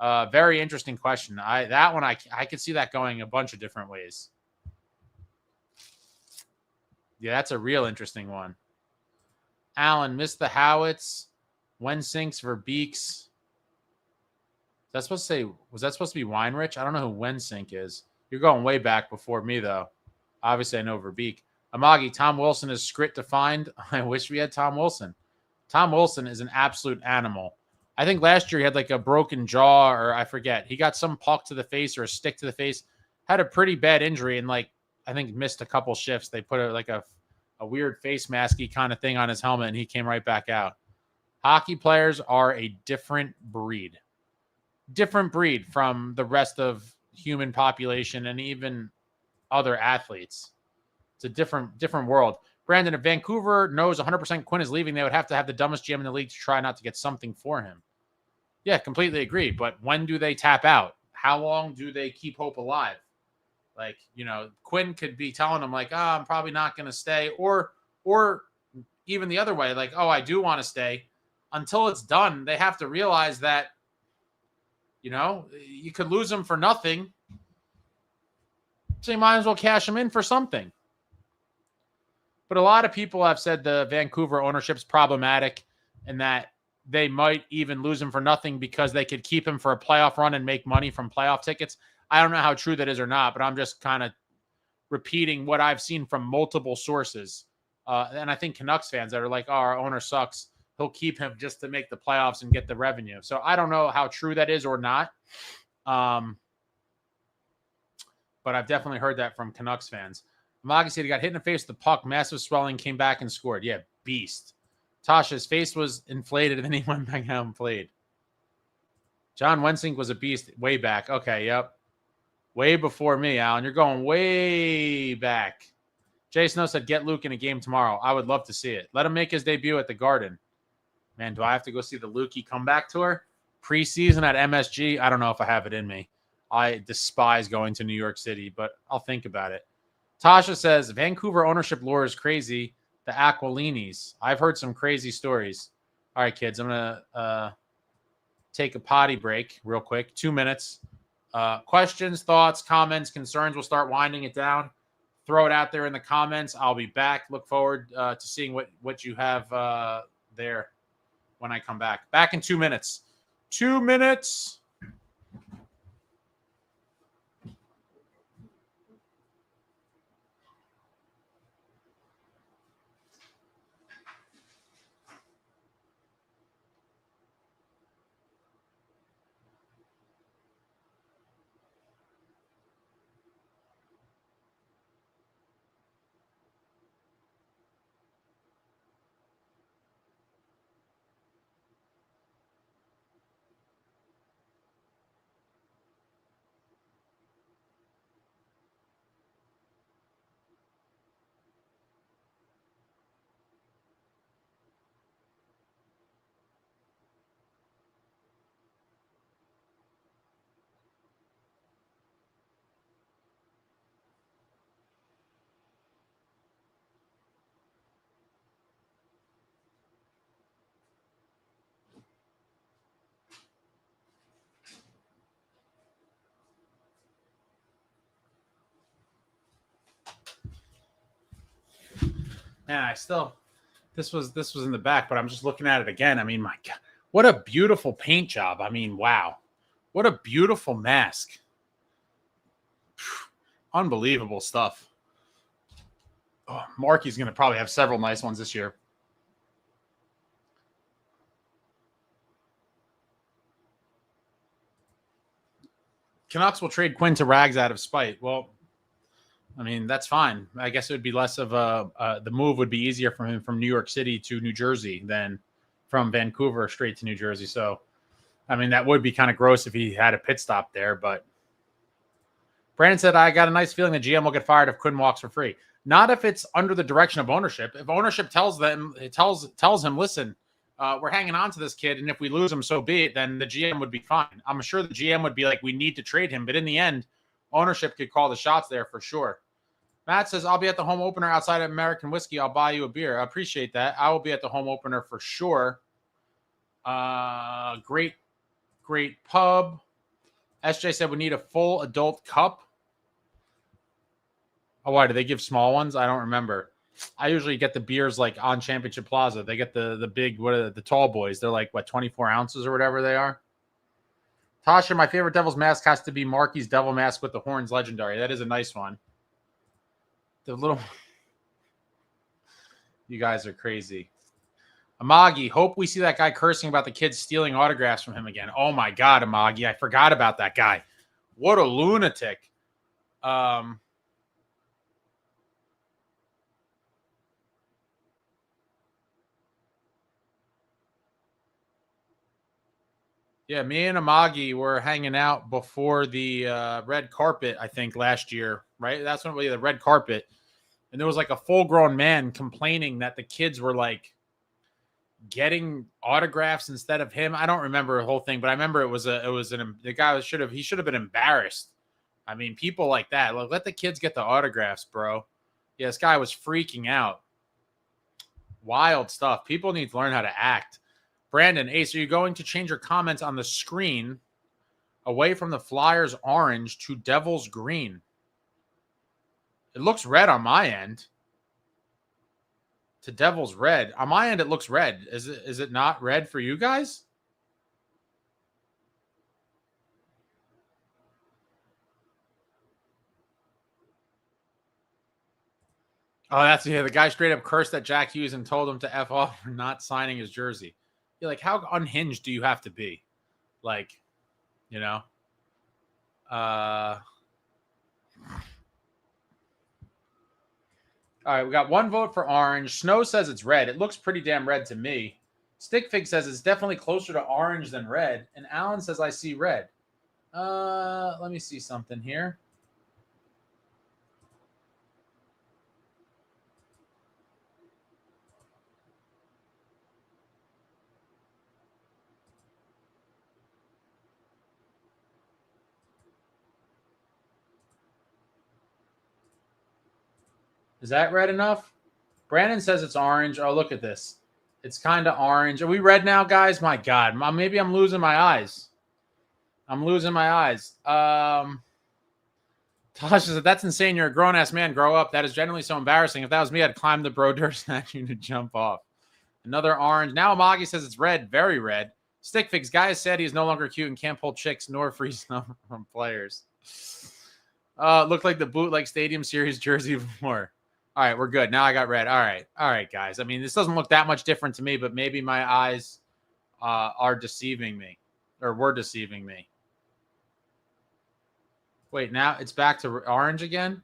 Very interesting question. I could see that going a bunch of different ways. Yeah, that's a real interesting one. Alan, missed the Howitz. When sinks for Beeks. Was that supposed to be Weinrich? I don't know who Wensink is. You're going way back before me, though. Obviously, I know Verbeek. Amagi, Tom Wilson is scrit to find. I wish we had Tom Wilson. Tom Wilson is an absolute animal. I think last year he had like a broken jaw, or I forget. He got some puck to the face or a stick to the face. Had a pretty bad injury and like I think missed a couple shifts. They put a weird face masky kind of thing on his helmet and he came right back out. Hockey players are a different breed. Different breed from the rest of human population and even other athletes. It's a different world. Brandon, if Vancouver knows 100% Quinn is leaving, they would have to have the dumbest GM in the league to try not to get something for him. Yeah, completely agree. But when do they tap out? How long do they keep hope alive? Like, Quinn could be telling them like, I'm probably not going to stay. Or even the other way, like, oh, I do want to stay. Until it's done, they have to realize that, you could lose him for nothing. So you might as well cash him in for something. But a lot of people have said the Vancouver ownership's problematic and that they might even lose him for nothing because they could keep him for a playoff run and make money from playoff tickets. I don't know how true that is or not, but I'm just kind of repeating what I've seen from multiple sources. And I think Canucks fans that are like, oh, our owner sucks. He'll keep him just to make the playoffs and get the revenue. So I don't know how true that is or not. But I've definitely heard that from Canucks fans. Magi said he got hit in the face with the puck, massive swelling, came back and scored. Yeah, beast. Tasha's face was inflated, and then he went back out and played. John Wensink was a beast way back. Okay, yep. Way before me, Alan. You're going way back. Jay Snow said, get Luke in a game tomorrow. I would love to see it. Let him make his debut at the Garden. Man, do I have to go see the Lukey comeback tour? Preseason at MSG? I don't know if I have it in me. I despise going to New York City, but I'll think about it. Tasha says, Vancouver ownership lore is crazy. The Aquilinis. I've heard some crazy stories. All right, kids, I'm going to take a potty break real quick. 2 minutes. Questions, thoughts, comments, concerns. We'll start winding it down. Throw it out there in the comments. I'll be back. Look forward to seeing what you have there when I come back. Back in 2 minutes. 2 minutes. Man, this was in the back, but I'm just looking at it again. I mean, my God, what a beautiful paint job. I mean, wow. What a beautiful mask. Unbelievable stuff. Oh, Marky's going to probably have several nice ones this year. Canucks will trade Quinn to Rags out of spite. Well, I mean, that's fine. I guess it would be less of the move would be easier for him from New York City to New Jersey than from Vancouver straight to New Jersey. So, I mean, that would be kind of gross if he had a pit stop there. But Brandon said, I got a nice feeling the GM will get fired if Quinn walks for free. Not if it's under the direction of ownership. If ownership tells him, listen, we're hanging on to this kid, and if we lose him, so be it, then the GM would be fine. I'm sure the GM would be like, we need to trade him. But in the end, ownership could call the shots there for sure. Matt says, I'll be at the home opener outside of American Whiskey. I'll buy you a beer. I appreciate that. I will be at the home opener for sure. Great pub. SJ said we need a full adult cup. Oh, why? Do they give small ones? I don't remember. I usually get the beers like on Championship Plaza. They get the big, the tall boys. They're like, 24 ounces or whatever they are. Tasha, my favorite Devils mask has to be Marky's Devil mask with the horns legendary. That is a nice one. The little... You guys are crazy. Amagi, hope we see that guy cursing about the kids stealing autographs from him again. Oh my God, Amagi, I forgot about that guy. What a lunatic. Yeah, me and Amagi were hanging out before the red carpet, I think, last year, right? That's when we had the red carpet. And there was like a full-grown man complaining that the kids were like getting autographs instead of him. I don't remember the whole thing, but I remember the guy should have been embarrassed. I mean, people like that, like, let the kids get the autographs, bro. Yeah, this guy was freaking out. Wild stuff. People need to learn how to act. Brandon, Ace, are you going to change your comments on the screen away from the Flyers orange to Devils green? It looks red on my end. To Devils red. On my end, it looks red. Is it not red for you guys? Oh, the guy straight up cursed at Jack Hughes and told him to F off for not signing his jersey. You're like, how unhinged do you have to be? Like, you know? All right, we got one vote for orange. Snow says it's red. It looks pretty damn red to me. Stickfig says it's definitely closer to orange than red. And Alan says I see red. Let me see something here. Is that red enough? Brandon says it's orange. Oh, look at this. It's kind of orange. Are we red now, guys? My God. Maybe I'm losing my eyes. I'm losing my eyes. Tosh says, that's insane. You're a grown-ass man. Grow up. That is generally so embarrassing. If that was me, I'd climb the Brodeur statue to jump off. Another orange. Now Amagi says it's red. Very red. Stickfix. Guy has said he's no longer cute and can't pull chicks nor free snuff from players. Looked like the bootleg Stadium Series jersey before. All right, we're good. Now I got red. All right, guys. I mean, this doesn't look that much different to me, but maybe my eyes are deceiving me, or were deceiving me. Wait, now it's back to orange again?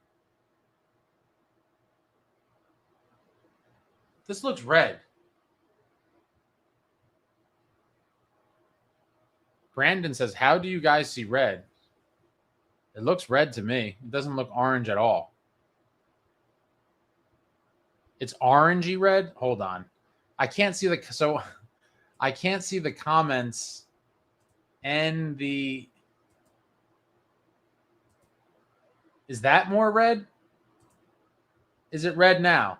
This looks red. Brandon says, how do you guys see red? It looks red to me. It doesn't look orange at all. It's orangey red. Hold on. I can't see I can't see the comments and the. Is that more red? Is it red now?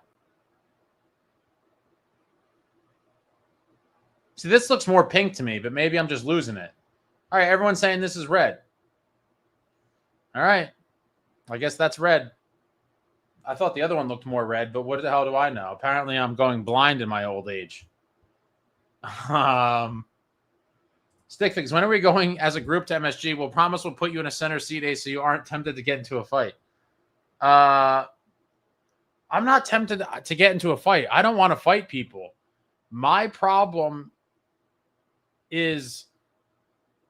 See, this looks more pink to me, but maybe I'm just losing it. All right, everyone's saying this is red. All right. I guess that's red. I thought the other one looked more red, but what the hell do I know? Apparently, I'm going blind in my old age. Stickfix, when are we going as a group to MSG? We'll promise we'll put you in a center seat, Ace, so you aren't tempted to get into a fight. I'm not tempted to get into a fight. I don't want to fight people. My problem is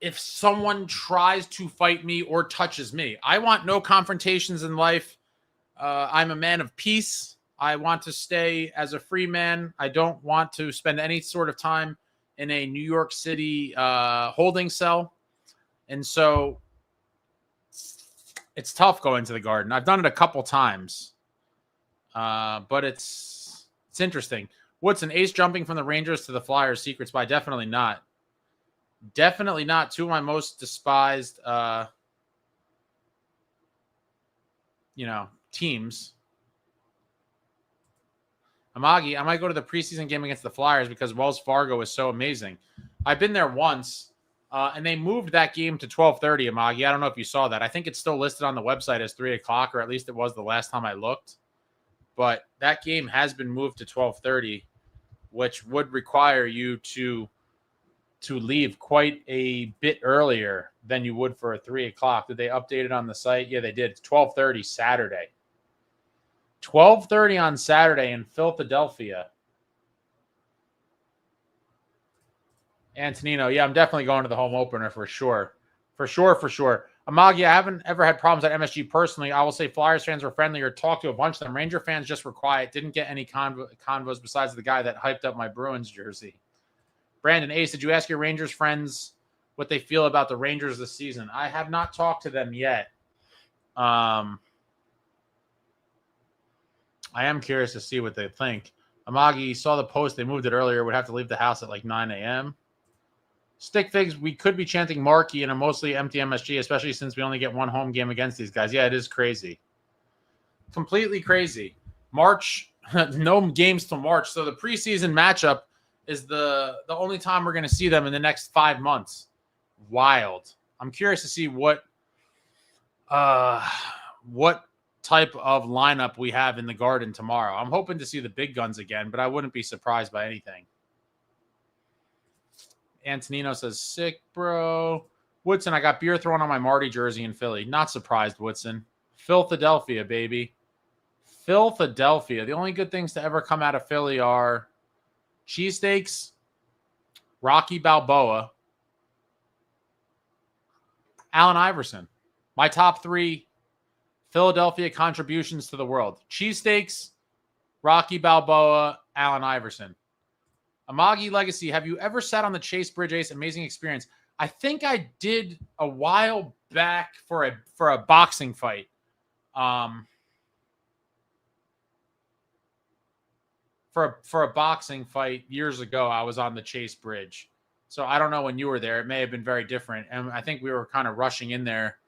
if someone tries to fight me or touches me. I want no confrontations in life. I'm a man of peace. I want to stay as a free man. I don't want to spend any sort of time in a New York City holding cell. And so it's tough going to the Garden. I've done it a couple times, but it's interesting. Woodson, Ace jumping from the Rangers to the Flyers, secret spy. Definitely not. Definitely not. Two of my most despised, teams. Amagi, I might go to the preseason game against the Flyers because Wells Fargo is so amazing. I've been there once, and they moved that game to 12:30, Amagi. I don't know if you saw that. I think it's still listed on the website as 3 o'clock, or at least it was the last time I looked. But that game has been moved to 12:30, which would require you to leave quite a bit earlier than you would for a 3 o'clock. Did they update it on the site? Yeah, they did. It's 12:30 Saturday. 12:30 on Saturday in Philadelphia. Antonino, yeah, I'm definitely going to the home opener for sure. For sure. Amagi, I haven't ever had problems at MSG personally. I will say Flyers fans were friendly or talked to a bunch of them. Ranger fans just were quiet. Didn't get any convos besides the guy that hyped up my Bruins jersey. Brandon Ace, did you ask your Rangers friends what they feel about the Rangers this season? I have not talked to them yet. I am curious to see what they think. Amagi saw the post. They moved it earlier. Would have to leave the house at like 9 a.m. Stick Figs, we could be chanting Markey in a mostly empty MSG, especially since we only get one home game against these guys. Yeah, it is crazy. Completely crazy. March, no games till March. So the preseason matchup is the only time we're going to see them in the next 5 months. Wild. I'm curious to see what type of lineup we have in the Garden tomorrow. I'm hoping to see the big guns again, but I wouldn't be surprised by anything. Antonino says, sick, bro. Woodson, I got beer thrown on my Marty jersey in Philly. Not surprised, Woodson. Philadelphia, baby. Philadelphia. The only good things to ever come out of Philly are cheesesteaks, Rocky Balboa, Allen Iverson. My top 3 Philadelphia contributions to the world. Cheesesteaks, Rocky Balboa, Allen Iverson. Amagi Legacy, have you ever sat on the Chase Bridge Ace? Amazing experience. I think I did a while back for a boxing fight. For a boxing fight years ago, I was on the Chase Bridge. So I don't know when you were there. It may have been very different. And I think we were kind of rushing in there,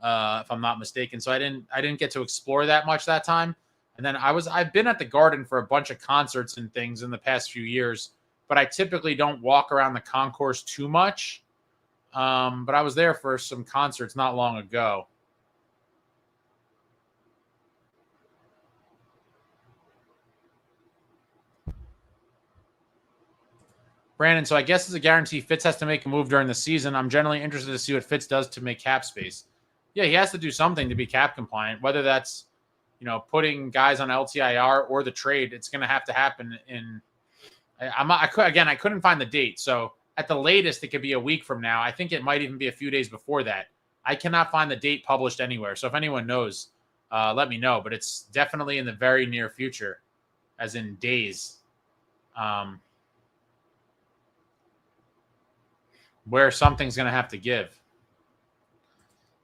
if I'm not mistaken. So I didn't get to explore that much that time. And then I've been at the Garden for a bunch of concerts and things in the past few years, but I typically don't walk around the concourse too much. But I was there for some concerts not long ago. Brandon, so I guess it's a guarantee Fitz has to make a move during the season. I'm generally interested to see what Fitz does to make cap space. Yeah, he has to do something to be cap compliant, whether that's, putting guys on LTIR or the trade. It's going to happen I couldn't find the date. So at the latest, it could be a week from now. I think it might even be a few days before that. I cannot find the date published anywhere. So if anyone knows, let me know. But it's definitely in the very near future, as in days. Where something's going to have to give.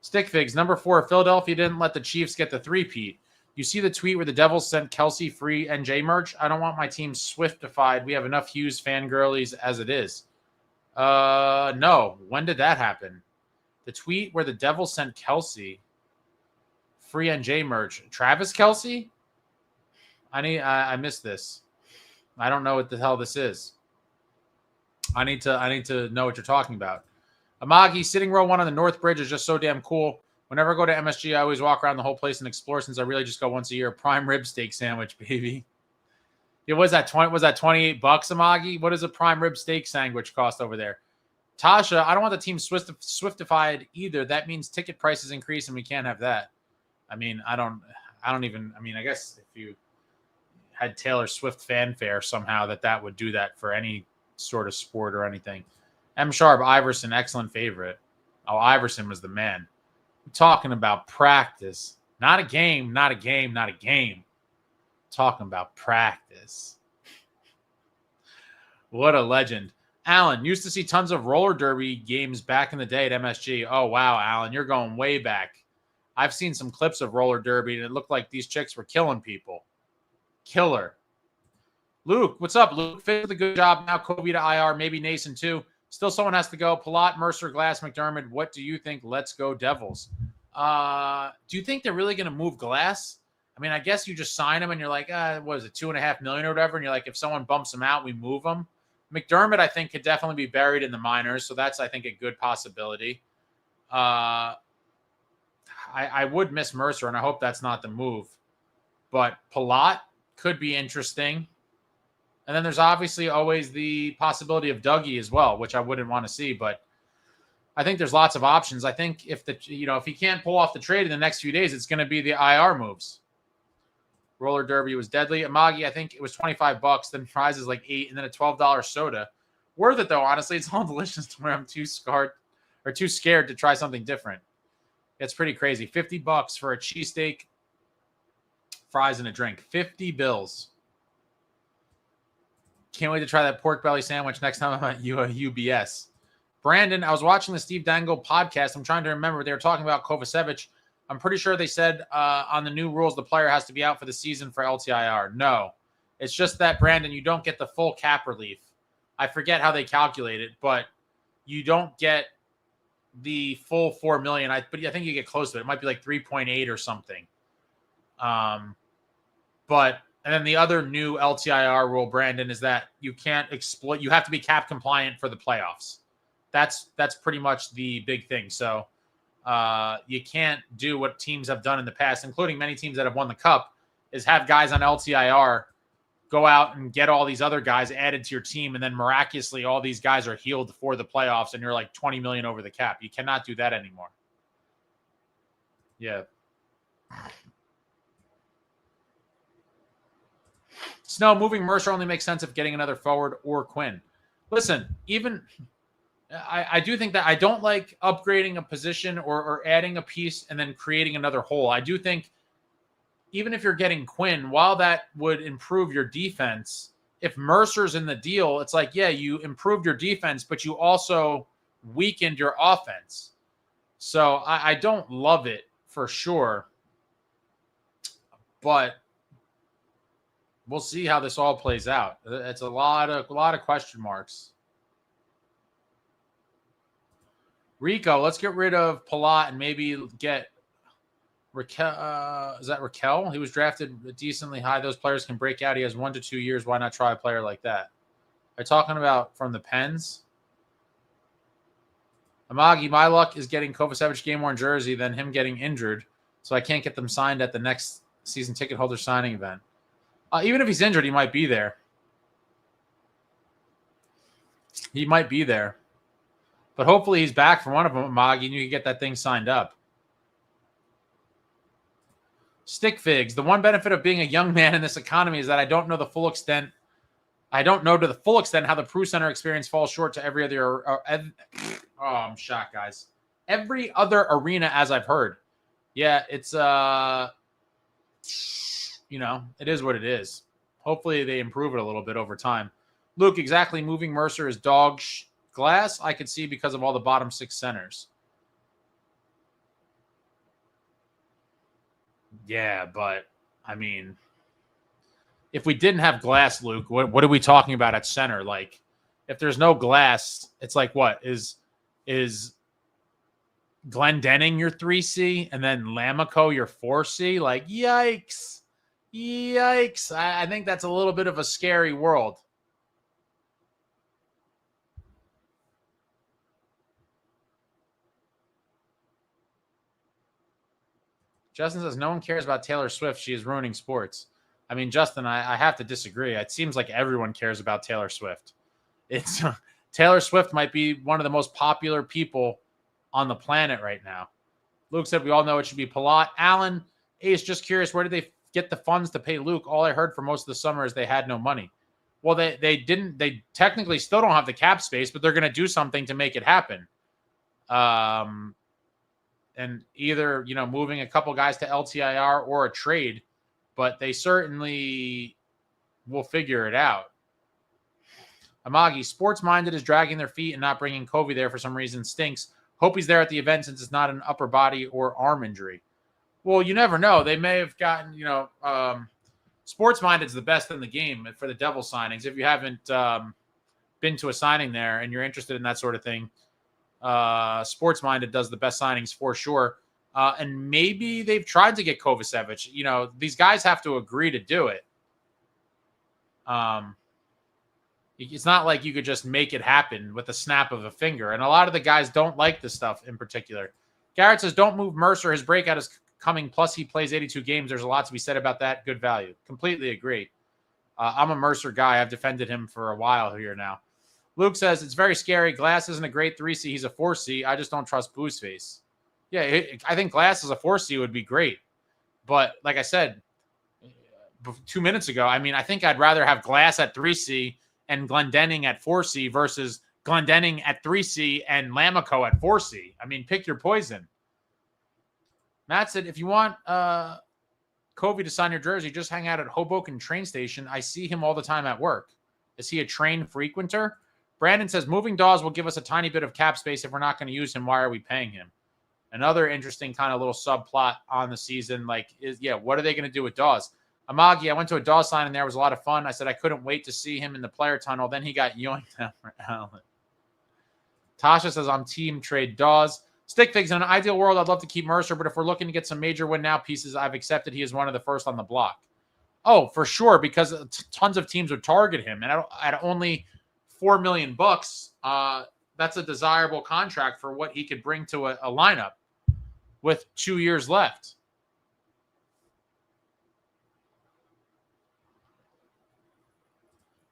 Stick Figs, number 4, Philadelphia didn't let the Chiefs get the three-peat. You see the tweet where the Devils sent Kelsey free NJ merch? I don't want my team Swiftified. We have enough Hughes fangirlies as it is. No. When did that happen? The tweet where the Devils sent Kelsey free NJ merch. Travis Kelsey? I missed this. I don't know what the hell this is. I need to know what you're talking about. Amagi, sitting row 1 on the North Bridge is just so damn cool. Whenever I go to MSG, I always walk around the whole place and explore since I really just go once a year. Prime rib steak sandwich, baby. Yeah, was that $28, Amagi? What does a prime rib steak sandwich cost over there? Tasha, I don't want the team Swiftified either. That means ticket prices increase and we can't have that. I mean, I guess if you had Taylor Swift fanfare somehow that would do that for any sort of sport or anything. M. Sharp, Iverson, excellent favorite. Oh, Iverson was the man. I'm talking about practice. Not a game. Talking about practice. What a legend. Alan, used to see tons of roller derby games back in the day at MSG. Oh, wow, Alan, you're going way back. I've seen some clips of roller derby, and it looked like these chicks were killing people. Killer. Luke, what's up, Luke? Fit with a good job now. Kobe to IR, maybe Nason too. Still someone has to go. Palat, Mercer, Glass, McDermott. What do you think? Let's go Devils. Do you think they're really going to move Glass? I mean, I guess you just sign him and you're like, what is it, $2.5 million or whatever? And you're like, if someone bumps him out, we move him. McDermott, I think, could definitely be buried in the minors. So that's, I think, a good possibility. I would miss Mercer, and I hope that's not the move. But Palat could be interesting. And then there's obviously always the possibility of Dougie as well, which I wouldn't want to see. But I think there's lots of options. I think if he can't pull off the trade in the next few days, it's going to be the IR moves. Roller derby was deadly. Amagi, I think it was $25. Then fries is like $8, and then a $12 soda. Worth it though, honestly. It's all delicious to where I'm too scared to try something different. It's pretty crazy. $50 for a cheesesteak, fries, and a drink. 50 bills. Can't wait to try that pork belly sandwich next time I'm at UBS. Brandon, I was watching the Steve Dangle podcast. I'm trying to remember. They were talking about Kovacevic. I'm pretty sure they said on the new rules, the player has to be out for the season for LTIR. No, it's just that, Brandon, you don't get the full cap relief. I forget how they calculate it, but you don't get the full $4 million. But I think you get close to it. It might be like 3.8 or something. And then the other new LTIR rule, Brandon, is that you can't exploit. You have to be cap compliant for the playoffs. That's pretty much the big thing. So you can't do what teams have done in the past, including many teams that have won the cup, is have guys on LTIR go out and get all these other guys added to your team, and then miraculously all these guys are healed for the playoffs, and you're like 20 million over the cap. You cannot do that anymore. Yeah. Snow, moving Mercer only makes sense if getting another forward or Quinn. Listen, even I do think that I don't like upgrading a position or adding a piece and then creating another hole. I do think even if you're getting Quinn, while that would improve your defense, if Mercer's in the deal, it's like, yeah, you improved your defense, but you also weakened your offense. So I don't love it for sure, but we'll see how this all plays out. It's a lot of question marks. Rico, let's get rid of Palat and maybe get Raquel. Is that Raquel? He was drafted decently high. Those players can break out. He has 1 to 2 years. Why not try a player like that? Are you talking about from the Pens? Amagi, my luck is getting Kovacevic game-worn jersey, then him getting injured, so I can't get them signed at the next season ticket holder signing event. Even if he's injured, he might be there. He might be there. But hopefully he's back for one of them, Amagi, and you can get that thing signed up. Stick Figs. The one benefit of being a young man in this economy is that I don't know to the full extent how the Prue Center experience falls short to every other. I'm shocked, guys. Every other arena, as I've heard. Yeah, it's it is what it is. Hopefully they improve it a little bit over time. Luke, exactly. Moving Mercer is dog glass. I could see because of all the bottom 6 centers. Yeah, but I mean, if we didn't have glass, Luke, what are we talking about at center? Like, if there's no glass, it's like what is Glendenning your 3C and then Lamico your 4C? Like, yikes. I think that's a little bit of a scary world. Justin says, no one cares about Taylor Swift. She is ruining sports. I mean, Justin, I have to disagree. It seems like everyone cares about Taylor Swift. Taylor Swift might be one of the most popular people on the planet right now. Luke said, we all know it should be Palat. Alan, Ace, just curious, where did they get the funds to pay Luke? All I heard for most of the summer is they had no money. Well, they didn't. They technically still don't have the cap space, but they're going to do something to make it happen. And either, moving a couple guys to LTIR or a trade, but they certainly will figure it out. Amagi, sports-minded is dragging their feet and not bringing Kobe there for some reason stinks. Hope he's there at the event since it's not an upper body or arm injury. Well, you never know. They may have gotten, sports-minded is the best in the game for the Devils signings. If you haven't been to a signing there and you're interested in that sort of thing, sports-minded does the best signings for sure. And maybe they've tried to get Kovacevic. These guys have to agree to do it. It's not like you could just make it happen with a snap of a finger. And a lot of the guys don't like this stuff in particular. Garrett says, don't move Mercer. His breakout is coming. Plus, he plays 82 games. There's a lot to be said about that. Good value. Completely agree. I'm a Mercer guy. I've defended him for a while here now. Luke says, it's very scary. Glass isn't a great 3C. He's a 4C. I just don't trust Boo's face. Yeah, I think Glass as a 4C would be great. But like I said 2 minutes ago, I mean, I think I'd rather have Glass at 3C and Glendening at 4C versus Glendening at 3C and Lamico at 4C. I mean, pick your poison. Matt said, if you want Covey to sign your jersey, just hang out at Hoboken train station. I see him all the time at work. Is he a train frequenter? Brandon says, moving Dawes will give us a tiny bit of cap space. If we're not going to use him, why are we paying him? Another interesting kind of little subplot on the season, what are they going to do with Dawes? Amagi, I went to a Dawes sign and there was a lot of fun. I said I couldn't wait to see him in the player tunnel. Then he got yoinked out for Allen. Tasha says, I'm team trade Dawes. Stick Figs, in an ideal world, I'd love to keep Mercer, but if we're looking to get some major win now pieces, I've accepted he is one of the first on the block. Oh, for sure, because tons of teams would target him. And at only $4 million, that's a desirable contract for what he could bring to a lineup with 2 years left.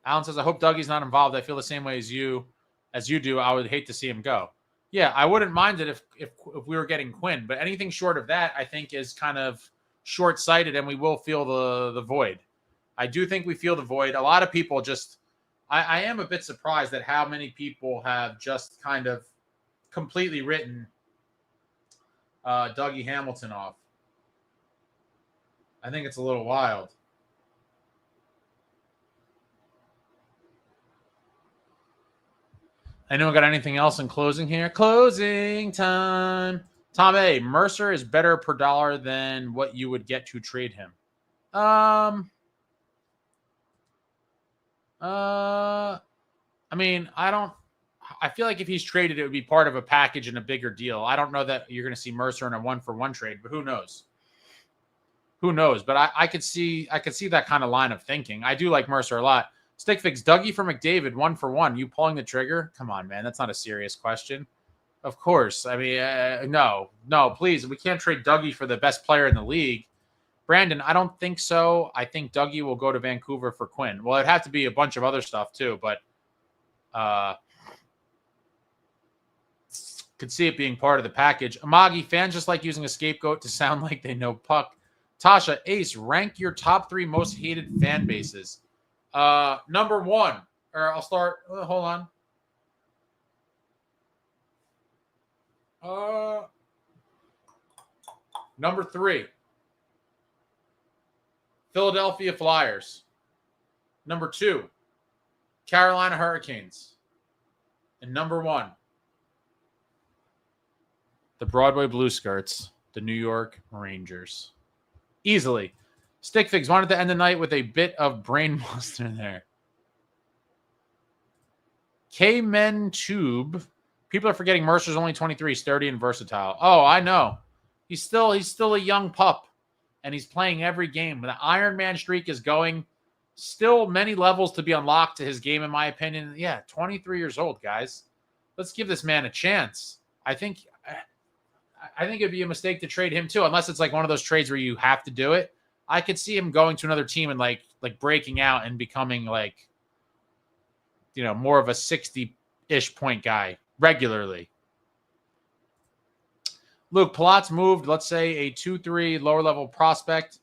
Alan says, I hope Dougie's not involved. I feel the same way as you do. I would hate to see him go. Yeah, I wouldn't mind it if we were getting Quinn, but anything short of that, I think, is kind of short-sighted, and we will feel the void. I do think we feel the void. A lot of people just I am a bit surprised at how many people have just kind of completely written Dougie Hamilton off. I think it's a little wild. Anyone got anything else in closing here? Closing time. Tom A. Mercer is better per dollar than what you would get to trade him. I mean, I feel like if he's traded, it would be part of a package and a bigger deal. I don't know that you're going to see Mercer in a 1-for-1 trade, but who knows? Who knows? But I could see that kind of line of thinking. I do like Mercer a lot. Stickfix, Dougie for McDavid, 1-for-1. You pulling the trigger? Come on, man. That's not a serious question. Of course. I mean, no, please. We can't trade Dougie for the best player in the league. Brandon, I don't think so. I think Dougie will go to Vancouver for Quinn. Well, it'd have to be a bunch of other stuff too, but could see it being part of the package. Amagi, fans just like using a scapegoat to sound like they know puck. Tasha, Ace, rank your top 3 most hated fan bases. Number 1, or I'll start. Hold on. Number 3, Philadelphia Flyers. Number 2, Carolina Hurricanes. And number 1, the Broadway Blue Skirts, the New York Rangers. Easily. Stickfigs wanted to end the night with a bit of brain buster there. K-Men Tube. People are forgetting Mercer's only 23, sturdy and versatile. Oh, I know. He's still a young pup, and he's playing every game. The Iron Man streak is going. Still many levels to be unlocked to his game, in my opinion. Yeah, 23 years old, guys. Let's give this man a chance. I think it'd be a mistake to trade him too, unless it's like one of those trades where you have to do it. I could see him going to another team and like breaking out and becoming more of a 60-ish point guy regularly. Luke, Palat's moved, let's say, a 2-3 lower-level prospect.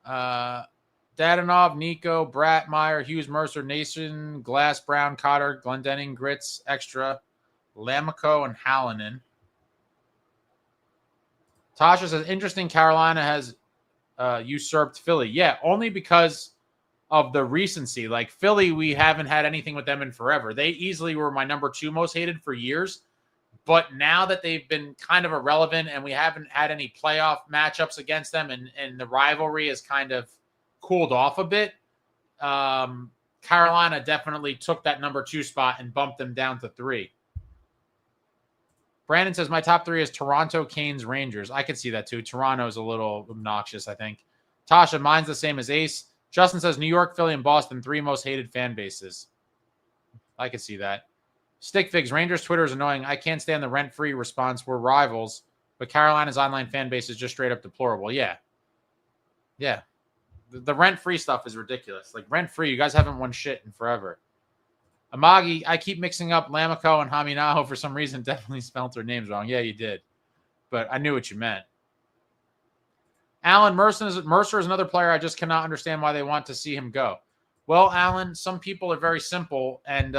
Dadonov, Nico, Bratt, Meyer, Hughes, Mercer, Nason, Glass, Brown, Cotter, Glendening, Gritz, Extra, Lamico, and Hallinan. Tasha says, interesting, Carolina has usurped Philly. Yeah, only because of the recency. Like Philly, we haven't had anything with them in forever. They easily were my number 2 most hated for years. But now that they've been kind of irrelevant and we haven't had any playoff matchups against them and the rivalry has kind of cooled off a bit, Carolina definitely took that number 2 spot and bumped them down to 3. Brandon says, my top 3 is Toronto, Canes, Rangers. I could see that too. Toronto's a little obnoxious, I think. Tasha, mine's the same as Ace. Justin says, New York, Philly, and Boston, 3 most hated fan bases. I could see that. Stickfigs, Rangers Twitter is annoying. I can't stand the rent-free response. We're rivals. But Carolina's online fan base is just straight up deplorable. Yeah. Yeah. The rent-free stuff is ridiculous. Like, rent-free, you guys haven't won shit in forever. Amagi, I keep mixing up Lamico and Haminaho for some reason. Definitely spelled their names wrong. Yeah, you did. But I knew what you meant. Alan, Mercer is another player. I just cannot understand why they want to see him go. Well, Alan, some people are very simple, and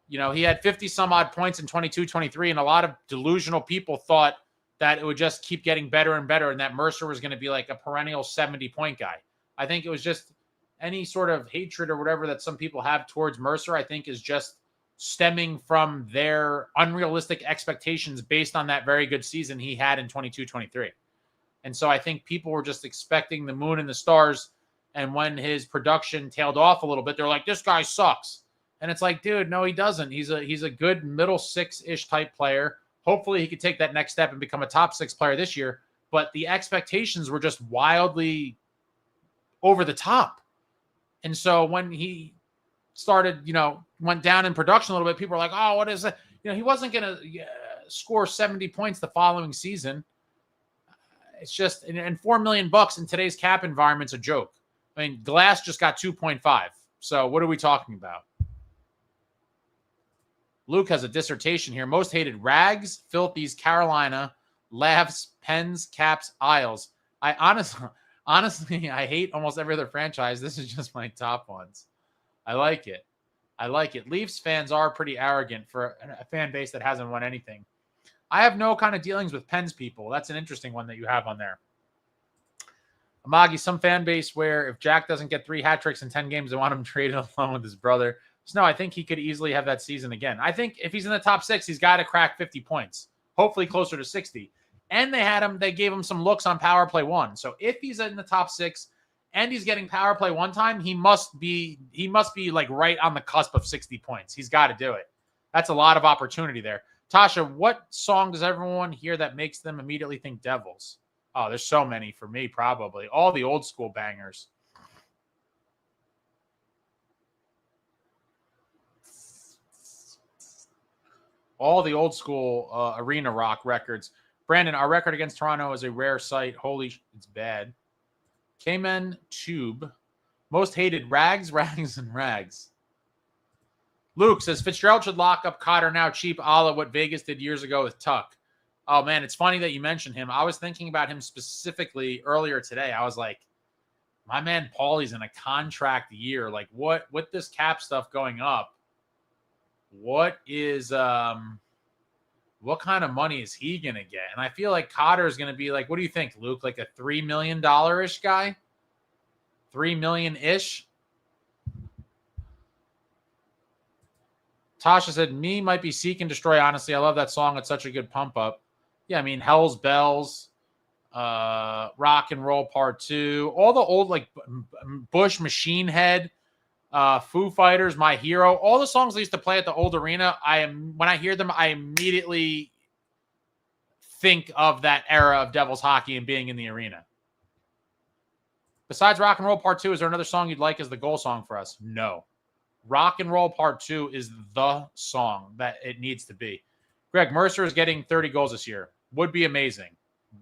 he had 50 some odd points in 22-23, and a lot of delusional people thought that it would just keep getting better and better, and that Mercer was going to be like a perennial 70-point guy. I think it was just any sort of hatred or whatever that some people have towards Mercer, I think is just stemming from their unrealistic expectations based on that very good season he had in 22-23. And so I think people were just expecting the moon and the stars. And when his production tailed off a little bit, they're like, this guy sucks. And it's like, dude, no, he doesn't. He's a good middle six-ish type player. Hopefully he could take that next step and become a top 6 player this year. But the expectations were just wildly over the top. And so when he started, went down in production a little bit, people were like, oh, what is that? He wasn't going to score 70 points the following season. It's just, and $4 million in today's cap environment's a joke. I mean, Glass just got 2.5. So what are we talking about? Luke has a dissertation here. Most hated: Rags, Filthies, Carolina, Laughs, Pens, Caps, Isles. I honestly, I hate almost every other franchise. This is just my top ones. I like it. Leafs fans are pretty arrogant for a fan base that hasn't won anything. I have no kind of dealings with Pens people. That's an interesting one that you have on there. Amagi, some fan base where if Jack doesn't get 3 hat tricks in 10 games, they want him traded along with his brother. So no, I think he could easily have that season again. I think if he's in the top 6, he's got to crack 50 points, hopefully closer to 60. And they gave him some looks on power play 1. So if he's in the top 6 and he's getting power play 1 time, he must be like right on the cusp of 60 points. He's got to do it. That's a lot of opportunity there. Tasha, what song does everyone hear that makes them immediately think Devils? Oh, there's so many for me, probably. All the old school bangers. All the old school arena rock records. Brandon, our record against Toronto is a rare sight. Holy, it's bad. K-Men Tube. Most hated: Rags, Rags, and Rags. Luke says Fitzgerald should lock up Cotter now cheap, a la what Vegas did years ago with Tuck. Oh, man, it's funny that you mentioned him. I was thinking about him specifically earlier today. I was like, my man Paulie's in a contract year. Like, what with this cap stuff going up, what kind of money is he going to get? And I feel like Cotter is going to be like, what do you think, Luke? Like a $3 million-ish guy? $3 million-ish? Tasha said, me might be Seek and Destroy. Honestly, I love that song. It's such a good pump up. Yeah, I mean, Hell's Bells, Rock and Roll Part 2, all the old, like, Bush, Machine Head, Foo Fighters, My Hero, all the songs they used to play at the old arena. When I hear them, I immediately think of that era of Devils hockey and being in the arena. Besides Rock and Roll Part 2, is there another song you'd like as the goal song for us? No. Rock and Roll Part 2 is the song that it needs to be. Greg, Mercer is getting 30 goals this year. Would be amazing.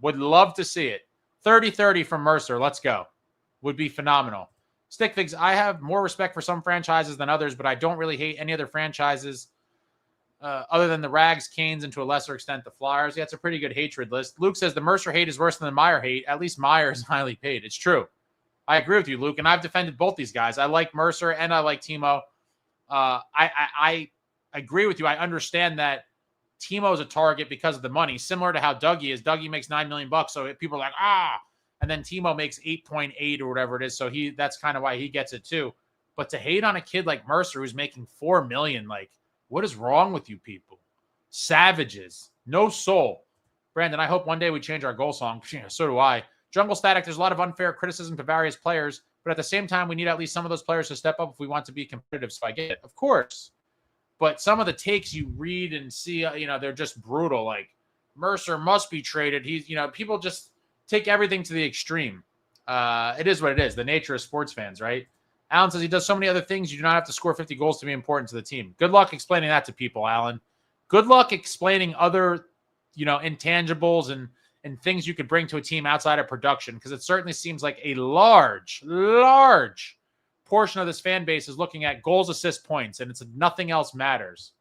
Would love to see it. 30-30 from Mercer. Let's go. Would be phenomenal. Stickfigs, I have more respect for some franchises than others, but I don't really hate any other franchises other than the Rags, Canes, and to a lesser extent the Flyers. Yeah, it's a pretty good hatred list. Luke says the Mercer hate is worse than the Meyer hate. At least Meyer is highly paid. It's true. I agree with you, Luke, and I've defended both these guys. I like Mercer and I like Timo. I agree with you. I understand that Timo's a target because of the money, similar to how Dougie is. Dougie makes $9 million, so people are like, and then Timo makes 8.8 or whatever it is. So that's kind of why he gets it too. But to hate on a kid like Mercer who's making $4 million, like, what is wrong with you people? Savages, no soul. Brandon, I hope one day we change our goal song. So do I. Jungle Static, there's a lot of unfair criticism to various players, but at the same time, we need at least some of those players to step up if we want to be competitive. So I get it, of course. But some of the takes you read and see, they're just brutal. Like, Mercer must be traded. People just take everything to the extreme. It is what it is. The nature of sports fans, right? Alan says he does so many other things. You do not have to score 50 goals to be important to the team. Good luck explaining that to people, Alan. Good luck explaining other, intangibles and things you could bring to a team outside of production, because it certainly seems like a large portion of this fan base is looking at goals, assists, points, and it's nothing else matters.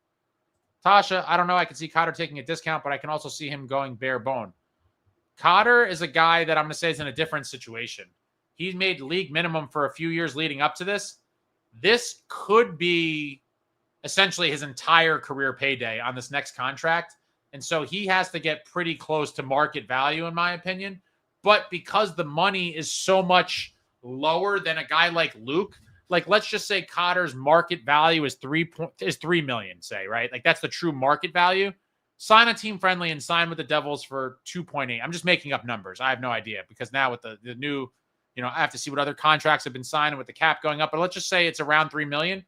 Tasha, I don't know. I can see Cotter taking a discount, but I can also see him going bare bone. Cotter is a guy that I'm going to say is in a different situation. He made league minimum for a few years leading up to this. This could be essentially his entire career payday on this next contract. And so he has to get pretty close to market value, in my opinion. But because the money is so much lower than a guy like Luke, like let's just say Cotter's market value is 3 million, say, right? Like that's the true market value. Sign a team friendly and sign with the Devils for 2.8. I'm just making up numbers. I have no idea because now with the new, I have to see what other contracts have been signed with the cap going up. But let's just say it's around 3 million.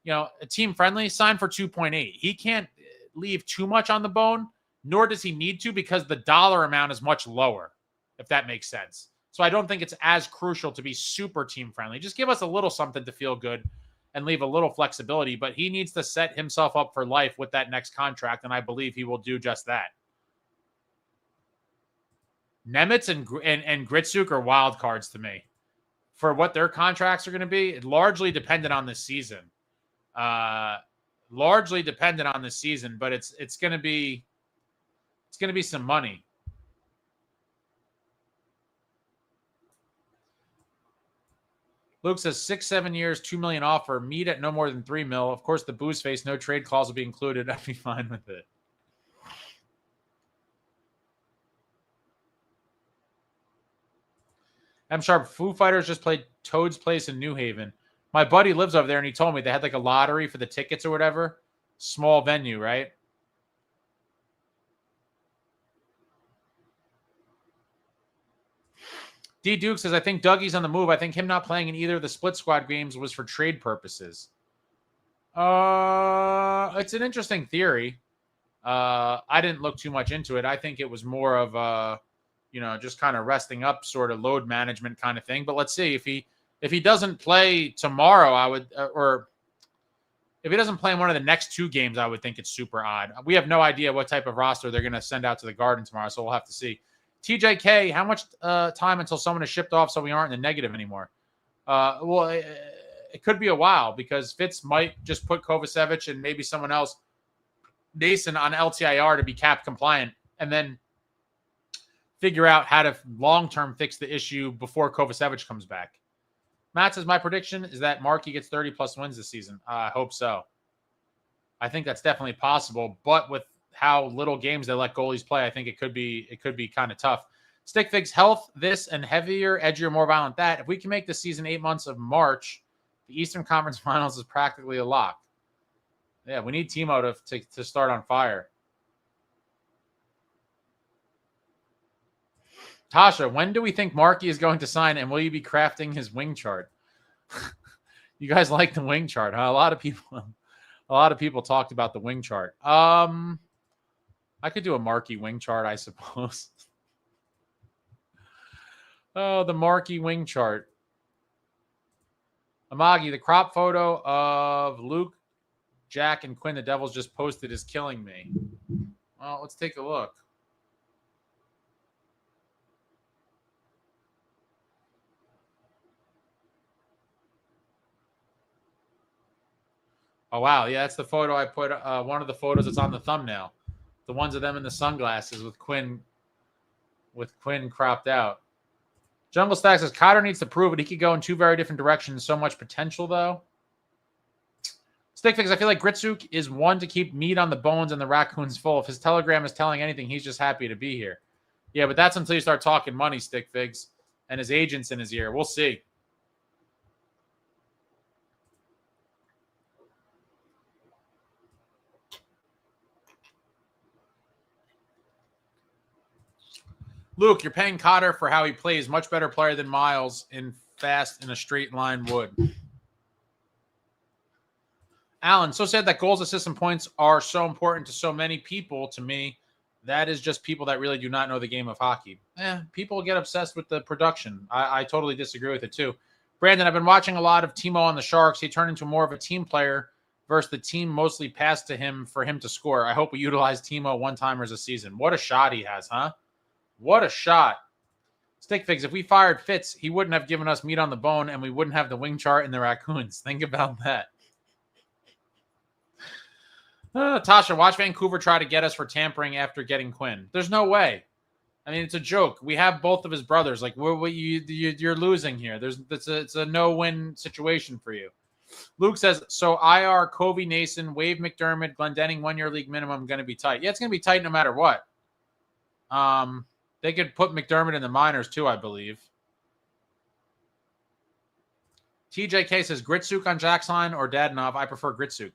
A team friendly, sign for 2.8. He can't leave too much on the bone, nor does he need to because the dollar amount is much lower, if that makes sense. So I don't think it's as crucial to be super team friendly. Just give us a little something to feel good and leave a little flexibility, but he needs to set himself up for life with that next contract, and I believe he will do just that. Nemitz and Gritsuk are wild cards to me. For what their contracts are going to be, largely dependent on this season. But it's going to be some money. Luke says 6-7 years, $2 million offer, meet at no more than $3 million. Of course, the booze face, no trade clause will be included. I'd be fine with it. M Sharp, Foo Fighters just played Toad's Place in New Haven. My buddy lives over there, and he told me they had like a lottery for the tickets or whatever. Small venue, right? D. Duke says, I think Dougie's on the move. I think him not playing in either of the split squad games was for trade purposes. It's an interesting theory. I didn't look too much into it. I think it was more of just kind of resting up sort of load management kind of thing. But let's see if he doesn't play tomorrow, or if he doesn't play in one of the next 2 games, I would think it's super odd. We have no idea what type of roster they're going to send out to the Garden tomorrow, so we'll have to see. TJK, how much time until someone is shipped off so we aren't in the negative anymore? It could be a while because Fitz might just put Kovacevic and maybe someone else, Nason, on LTIR to be cap compliant, and then figure out how to long-term fix the issue before Kovacevic comes back. Matt says, my prediction is that Markey gets 30-plus wins this season. I hope so. I think that's definitely possible, but with how little games they let goalies play, I think it could be kind of tough. Stickfigs, health, this, and heavier, edgier, more violent that. If we can make the season 8 months of March, the Eastern Conference Finals is practically a lock. Yeah, we need Timo to start on fire. Tasha, when do we think Markey is going to sign, and will you be crafting his wing chart? You guys like the wing chart, huh? A lot of people talked about the wing chart. I could do a Markey wing chart, I suppose. Oh, the Markey wing chart. Amagi, the crop photo of Luke, Jack, and Quinn, the Devils just posted, is killing me. Well, let's take a look. Oh, wow. Yeah, that's the photo I put. One of the photos that's on the thumbnail. The ones of them in the sunglasses with Quinn cropped out. Jungle Stack says, Cotter needs to prove it. He could go in 2 very different directions. So much potential, though. Stickfix, I feel like Gritsuk is one to keep meat on the bones and the raccoons full. If his telegram is telling anything, he's just happy to be here. Yeah, but that's until you start talking money, Stickfigs, and his agent's in his ear. We'll see. Luke, you're paying Cotter for how he plays. Much better player than Miles in fast in a straight line would. Alan, so sad that goals, assists, and points are so important to so many people. To me, that is just people that really do not know the game of hockey. People get obsessed with the production. I totally disagree with it, too. Brandon, I've been watching a lot of Timo on the Sharks. He turned into more of a team player versus the team mostly passed to him for him to score. I hope we utilize Timo one-timers a season. What a shot he has, huh? What a shot. Stickfigs, if we fired Fitz, he wouldn't have given us meat on the bone, and we wouldn't have the wing chart and the raccoons. Think about that. Tasha, watch Vancouver try to get us for tampering after getting Quinn. There's no way. I mean, it's a joke. We have both of his brothers. Like, you're losing here. It's a no-win situation for you. Luke says, so IR, Covey, Nason, Wave, McDermott, Glendenning, 1 year league minimum going to be tight. Yeah, it's going to be tight no matter what. They could put McDermott in the minors too, I believe. TJK says, Gritsuk on Jack's line or Dadonov? I prefer Gritsuk.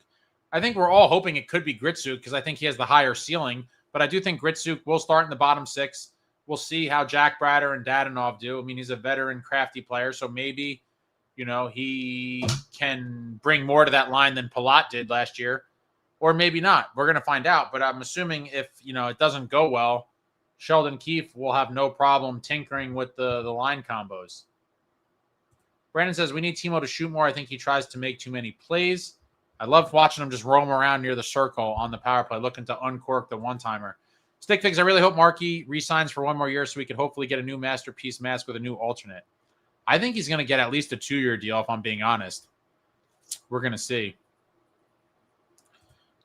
I think we're all hoping it could be Gritsuk because I think he has the higher ceiling. But I do think Gritsuk will start in the bottom 6. We'll see how Jack Bratter and Dadonov do. I mean, he's a veteran, crafty player, so maybe, he can bring more to that line than Palat did last year. Or maybe not. We're going to find out. But I'm assuming if, it doesn't go well, Sheldon Keefe will have no problem tinkering with the line combos. Brandon says, we need Timo to shoot more. I think he tries to make too many plays. I love watching him just roam around near the circle on the power play, looking to uncork the one-timer. Stick Figs, I really hope Markey re-signs for 1 more year so we could hopefully get a new masterpiece mask with a new alternate. I think he's going to get at least a 2-year deal, if I'm being honest. We're going to see.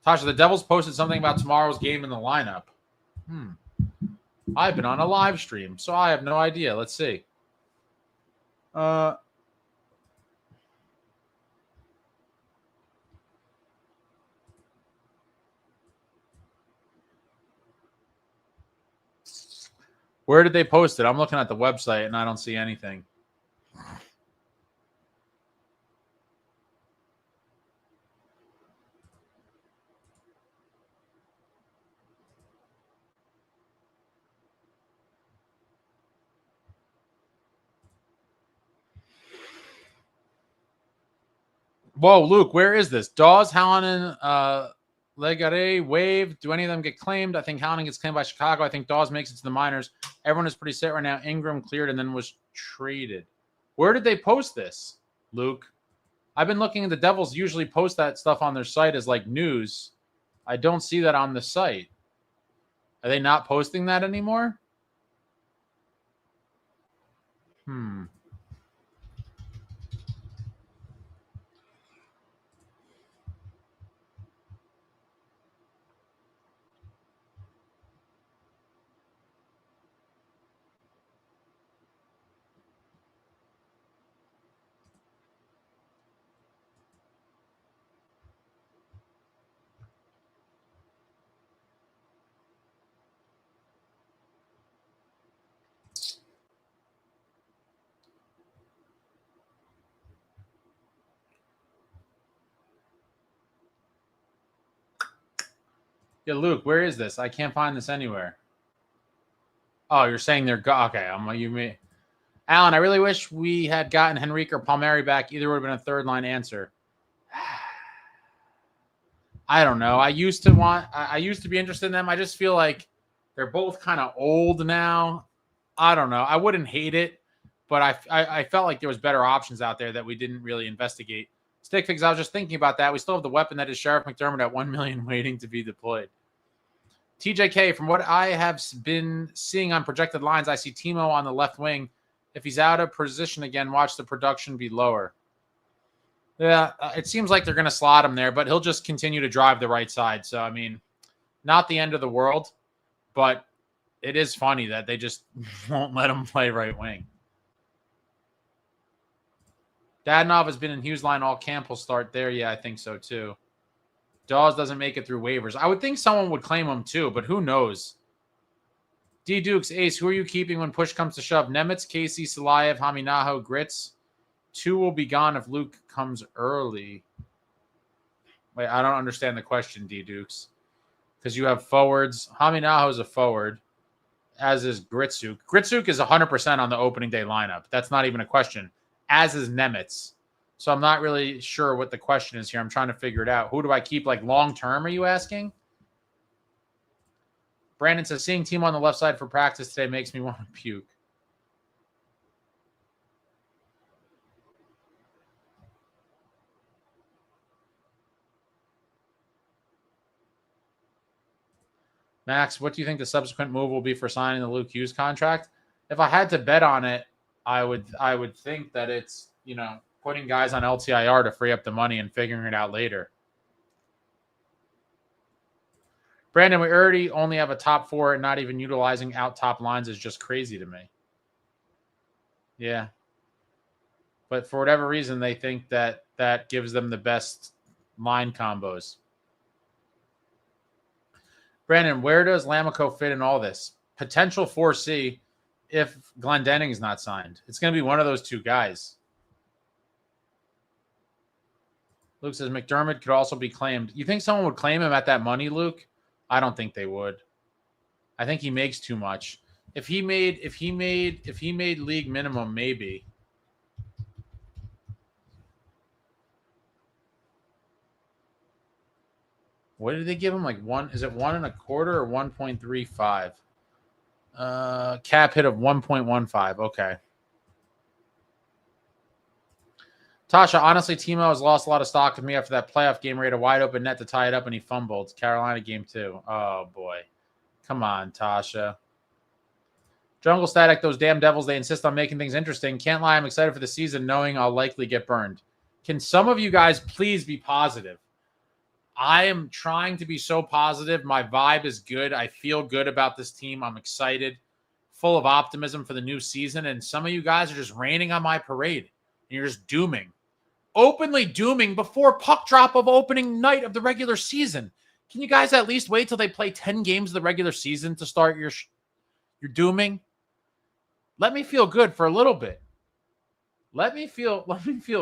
Tasha, the Devils posted something about tomorrow's game in the lineup. I've been on a live stream, so I have no idea. Let's see. Where did they post it? I'm looking at the website, and I don't see anything. Whoa, Luke, where is this? Dawes, Hallinan, Legare, Wave. Do any of them get claimed? I think Hallinan gets claimed by Chicago. I think Dawes makes it to the minors. Everyone is pretty set right now. Ingram cleared and then was traded. Where did they post this, Luke? I've been looking at the Devils usually post that stuff on their site as like news. I don't see that on the site. Are they not posting that anymore? Yeah, Luke, where is this? I can't find this anywhere. Oh, you're saying they're okay. You may, Alan. I really wish we had gotten Henrique or Palmieri back. Either would have been a third line answer. I don't know. I used to be interested in them. I just feel like they're both kind of old now. I don't know. I wouldn't hate it, but I felt like there was better options out there that we didn't really investigate. Stick Figs, I was just thinking about that. We still have the weapon that is Sheriff McDermott at 1 million waiting to be deployed. TJK, from what I have been seeing on projected lines, I see Timo on the left wing. If he's out of position again, watch the production be lower. Yeah, it seems like they're going to slot him there, but he'll just continue to drive the right side. So, I mean, not the end of the world, but it is funny that they just won't let him play right wing. Dadonov has been in Hughes' line all camp. He'll start there. Yeah, I think so too. Dawes doesn't make it through waivers. I would think someone would claim him too, but who knows? D. Dukes, Ace, who are you keeping when push comes to shove? Nemitz, Casey, Salayev, Haminaho, Grits. 2 will be gone if Luke comes early. Wait, I don't understand the question, D. Dukes. Because you have forwards. Haminaho is a forward, as is Gritsuk. Gritsuk is 100% on the opening day lineup. That's not even a question. As is Nemitz. So I'm not really sure what the question is here. I'm trying to figure it out. Who do I keep like long-term, are you asking? Brandon says, seeing Timo on the left side for practice today makes me want to puke. Max, what do you think the subsequent move will be for signing the Luke Hughes contract? If I had to bet on it, I would think that it's, putting guys on LTIR to free up the money and figuring it out later. Brandon, we already only have a top 4 and not even utilizing out top lines is just crazy to me. Yeah. But for whatever reason, they think that that gives them the best line combos. Brandon, where does Lamico fit in all this? Potential 4C if Glendenning's not signed. It's going to be one of those two guys. Luke says McDermott could also be claimed. You think someone would claim him at that money, Luke? I don't think they would. I think he makes too much. If he made league minimum, maybe. What did they give him? Like one? Is it 1.25 or 1.35? Cap hit of 1.15. Okay. Tasha, honestly, Timo has lost a lot of stock with me after that playoff game where he had a wide open net to tie it up and he fumbled. Carolina game 2. Oh, boy. Come on, Tasha. Jungle Static, those damn Devils, they insist on making things interesting. Can't lie, I'm excited for the season knowing I'll likely get burned. Can some of you guys please be positive? I am trying to be so positive. My vibe is good. I feel good about this team. I'm excited, full of optimism for the new season. And some of you guys are just raining on my parade. And you're just dooming. Openly dooming before puck drop of opening night of the regular season. Can you guys at least wait till they play 10 games of the regular season to start your dooming? Let me feel good for a little bit. Let me feel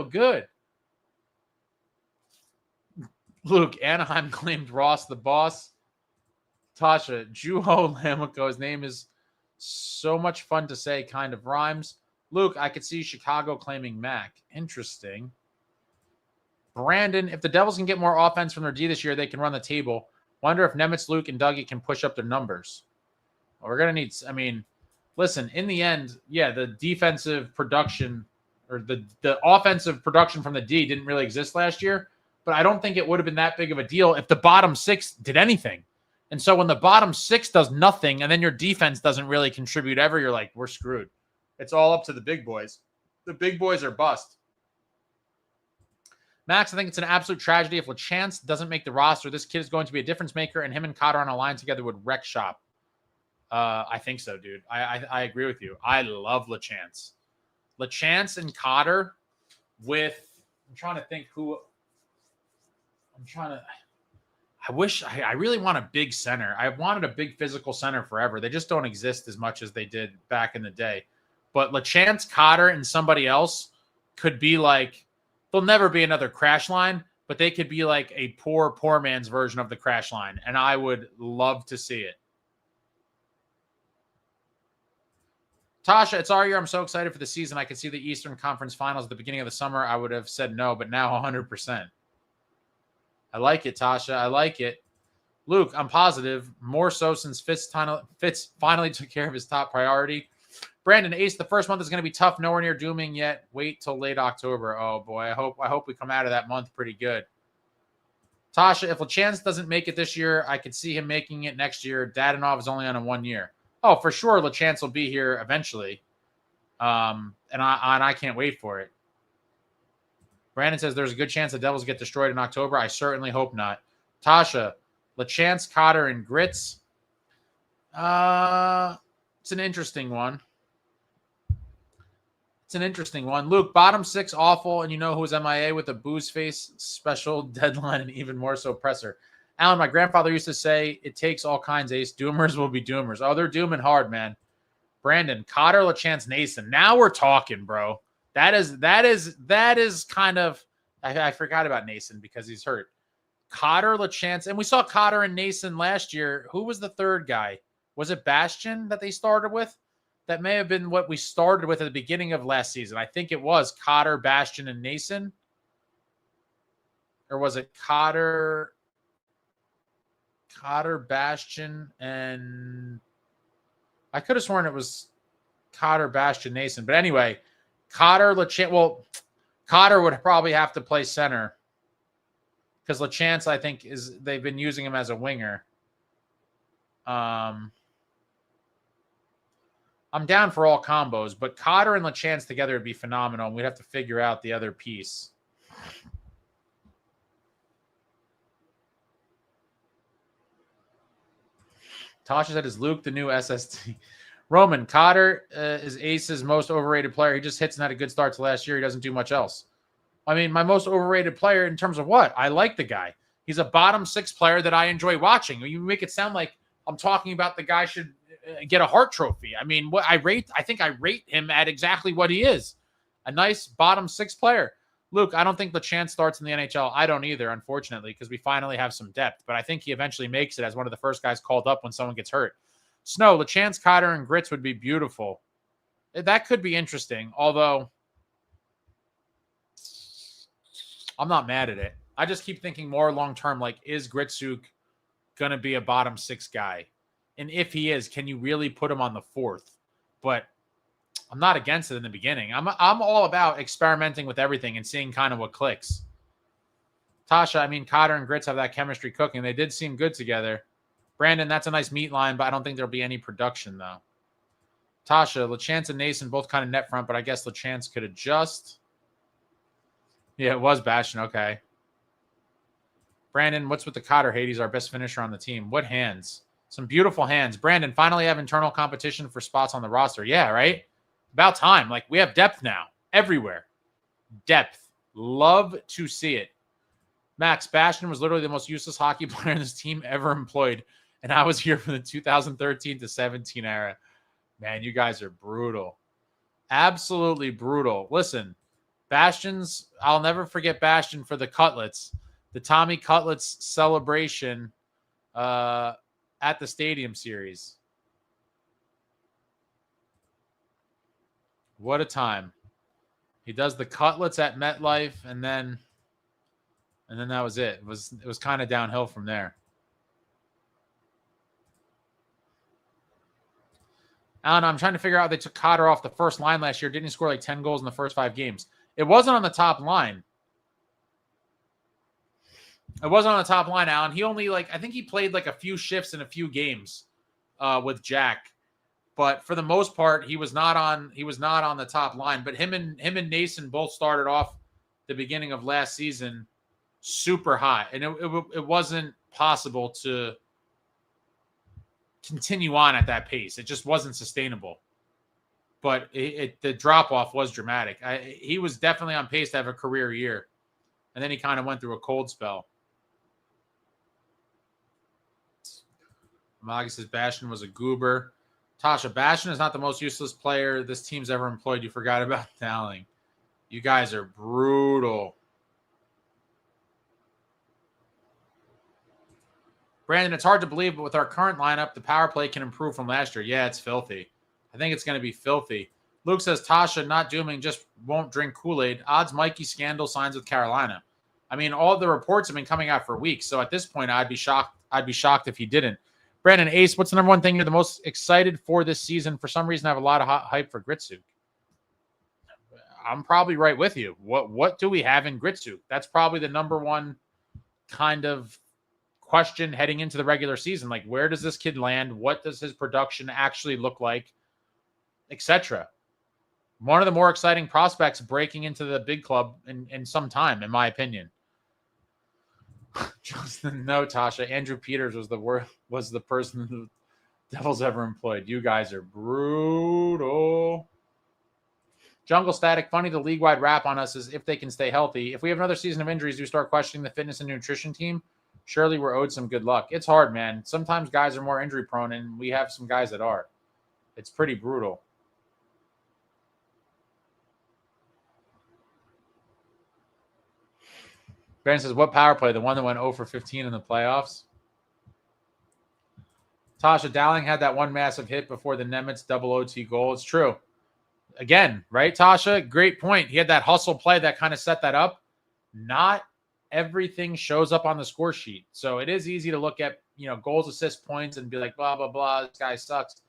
good. Luke, Anaheim claimed Ross the boss. Tasha, Juho Lamico, his name is so much fun to say, kind of rhymes. Luke, I could see Chicago claiming Mac. Interesting. Brandon, if the Devils can get more offense from their D this year, they can run the table. Wonder if Nemitz, Luke, and Dougie can push up their numbers. Well, we're going to need, I mean, listen, in the end, yeah, the defensive production or the offensive production from the D didn't really exist last year, but I don't think it would have been that big of a deal if the bottom 6 did anything. And so when the bottom 6 does nothing and then your defense doesn't really contribute ever, you're like, we're screwed. It's all up to the big boys. The big boys are bust. Max, I think it's an absolute tragedy if LaChance doesn't make the roster. This kid is going to be a difference maker, and him and Cotter on a line together would wreck shop. I think so, dude. I agree with you. I love LaChance. LaChance and Cotter with – I'm trying to think who – I really want a big center. I wanted a big physical center forever. They just don't exist as much as they did back in the day. But LaChance, Cotter, and somebody else could be like – there'll never be another crash line, but they could be like a poor man's version of the crash line, and I would love to see it. Tasha, it's our year. I'm so excited for the season. I could see the Eastern Conference Finals at the beginning of the summer. I would have said no, but now 100%. I like it, Tasha. I like it. Luke, I'm positive. More so since Fitz finally took care of his top priority. Brandon, Ace, the first month is going to be tough. Nowhere near dooming yet. Wait till late October. Oh, boy. I hope we come out of that month pretty good. Tasha, if LaChance doesn't make it this year, I could see him making it next year. Dadonov is only on a 1 year. Oh, for sure, LaChance will be here eventually. And I can't wait for it. Brandon says there's a good chance the Devils get destroyed in October. I certainly hope not. Tasha, LaChance, Cotter, and Grits. It's an interesting one. Luke, bottom 6 awful, and you know who's MIA with a booze face, special deadline, and even more so presser. Alan, my grandfather used to say, it takes all kinds, Ace. Doomers will be doomers. Oh, they're dooming hard, man. Brandon, Cotter, LaChance, Nason. Now we're talking, bro. That is kind of I forgot about Nason because he's hurt. Cotter, LaChance, and we saw Cotter and Nason last year. Who was the third guy? Was it Bastian that they started with? That may have been what we started with at the beginning of last season. I think it was Cotter, Bastian, and Nason. Or was it Cotter, Bastian, and I could have sworn it was Cotter, Bastian, Nason. But anyway, Cotter, LaChance. Well, Cotter would probably have to play center because LaChance, I think, they've been using him as a winger. I'm down for all combos, but Cotter and LaChance together would be phenomenal, and we'd have to figure out the other piece. Tasha said, is Luke the new SST? Roman, Cotter is Ace's most overrated player. He just hits and had a good start to last year. He doesn't do much else. I mean, my most overrated player in terms of what? I like the guy. He's a bottom 6 player that I enjoy watching. You make it sound like I'm talking about the guy should get a Hart Trophy. I mean, I think I rate him at exactly what he is. A nice bottom 6 player. Luke, I don't think LeChance starts in the NHL. I don't either, unfortunately, because we finally have some depth. But I think he eventually makes it as one of the first guys called up when someone gets hurt. Snow, LeChance, Cotter, and Grits would be beautiful. That could be interesting, although I'm not mad at it. I just keep thinking more long-term, like, is Gritsuk going to be a bottom 6 guy? And if he is, can you really put him on the 4th? But I'm not against it in the beginning. I'm all about experimenting with everything and seeing kind of what clicks. Tasha, I mean, Cotter and Grits have that chemistry cooking. They did seem good together. Brandon, that's a nice meat line, but I don't think there'll be any production, though. Tasha, LeChance and Nason both kind of net front, but I guess LeChance could adjust. Yeah, it was Bastion. Okay. Brandon, what's with the Cotter hate? He's our best finisher on the team. What hands? Some beautiful hands. Brandon, finally have internal competition for spots on the roster. Yeah, right? About time. Like, we have depth now. Everywhere. Depth. Love to see it. Max, Bastion was literally the most useless hockey player in this team ever employed. And I was here for the 2013 to 17 era. Man, you guys are brutal. Absolutely brutal. Listen, Bastion's, I'll never forget Bastion for the Cutlets. The Tommy Cutlets celebration at the Stadium Series. What a time. He does the Cutlets at MetLife, and then that was it. It was kind of downhill from there. I don't know. I'm trying to figure out, they took Cotter off the first line last year. Didn't he score like 10 goals in the first 5 games? It wasn't on the top line. It wasn't on the top line, Alan. He only, I think he played like a few shifts in a few games with Jack. But for the most part, he was not on the top line. But him and Nason both started off the beginning of last season super hot. And it wasn't possible to continue on at that pace. It just wasn't sustainable. But the drop-off was dramatic. He was definitely on pace to have a career year. And then he kind of went through a cold spell. Magi says Bastion was a goober. Tasha, Bastion is not the most useless player this team's ever employed. You forgot about Dowling. You guys are brutal. Brandon, it's hard to believe, but with our current lineup, the power play can improve from last year. Yeah, it's filthy. I think it's going to be filthy. Luke says Tasha, not dooming, just won't drink Kool-Aid. Odds Mikey Scandal signs with Carolina. I mean, all the reports have been coming out for weeks, so at this point, I'd be shocked if he didn't. Brandon, Ace, what's the number one thing you're the most excited for this season? For some reason, I have a lot of hype for Gritsuk. I'm probably right with you. What do we have in Gritsuk? That's probably the number one kind of question heading into the regular season. Like, where does this kid land? What does his production actually look like? Etc. One of the more exciting prospects breaking into the big club in some time, in my opinion. Justin, no, Tasha. Andrew Peters was the person the Devils ever employed. You guys are brutal. Jungle Static, funny the league-wide rap on us is if they can stay healthy. If we have another season of injuries, do you start questioning the fitness and nutrition team? Surely we're owed some good luck. It's hard, man. Sometimes guys are more injury-prone, and we have some guys that are. It's pretty brutal. Brandon says, what power play? The one that went 0 for 15 in the playoffs? Tasha, Dowling had that one massive hit before the Nemitz double OT goal. It's true. Again, right, Tasha? Great point. He had that hustle play that kind of set that up. Not everything shows up on the score sheet. So it is easy to look at, goals, assists, points, and be like, blah, blah, blah, this guy sucks.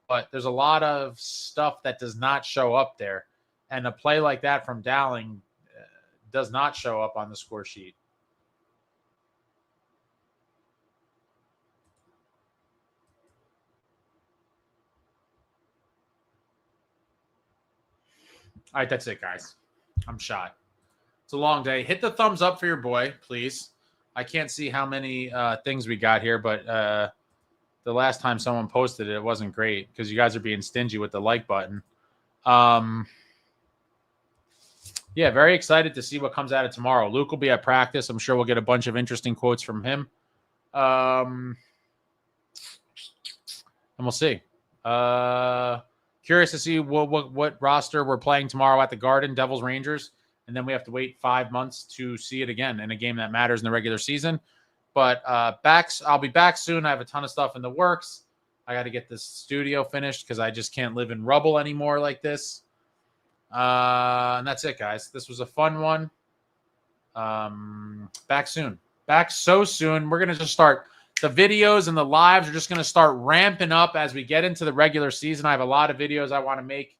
But there's a lot of stuff that does not show up there. And a play like that from Dowling does not show up on the score sheet. All right, that's it, guys. I'm shot. It's a long day. Hit the thumbs up for your boy, please. I can't see how many things we got here, but the last time someone posted it, it wasn't great because you guys are being stingy with the like button. Yeah, very excited to see what comes out of tomorrow. Luke will be at practice. I'm sure we'll get a bunch of interesting quotes from him. And we'll see. Curious to see what roster we're playing tomorrow at the Garden, Devils Rangers. And then we have to wait 5 months to see it again in a game that matters in the regular season. But I'll be back soon. I have a ton of stuff in the works. I got to get this studio finished because I just can't live in rubble anymore like this. And that's it, guys. This was a fun one. Back soon. Back so soon. We're going to just start. The videos and the lives are just going to start ramping up as we get into the regular season. I have a lot of videos I want to make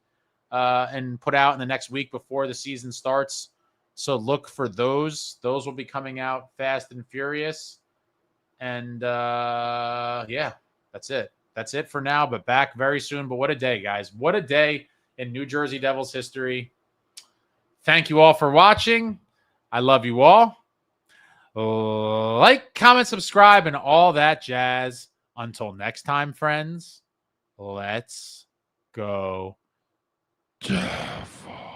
and put out in the next week before the season starts. So look for those. Those will be coming out fast and furious. And yeah, that's it. That's it for now, but back very soon. But what a day, guys. What a day in New Jersey Devils history. Thank you all for watching. I love you all. Like, comment, subscribe, and all that jazz. Until next time, friends, let's go Devils.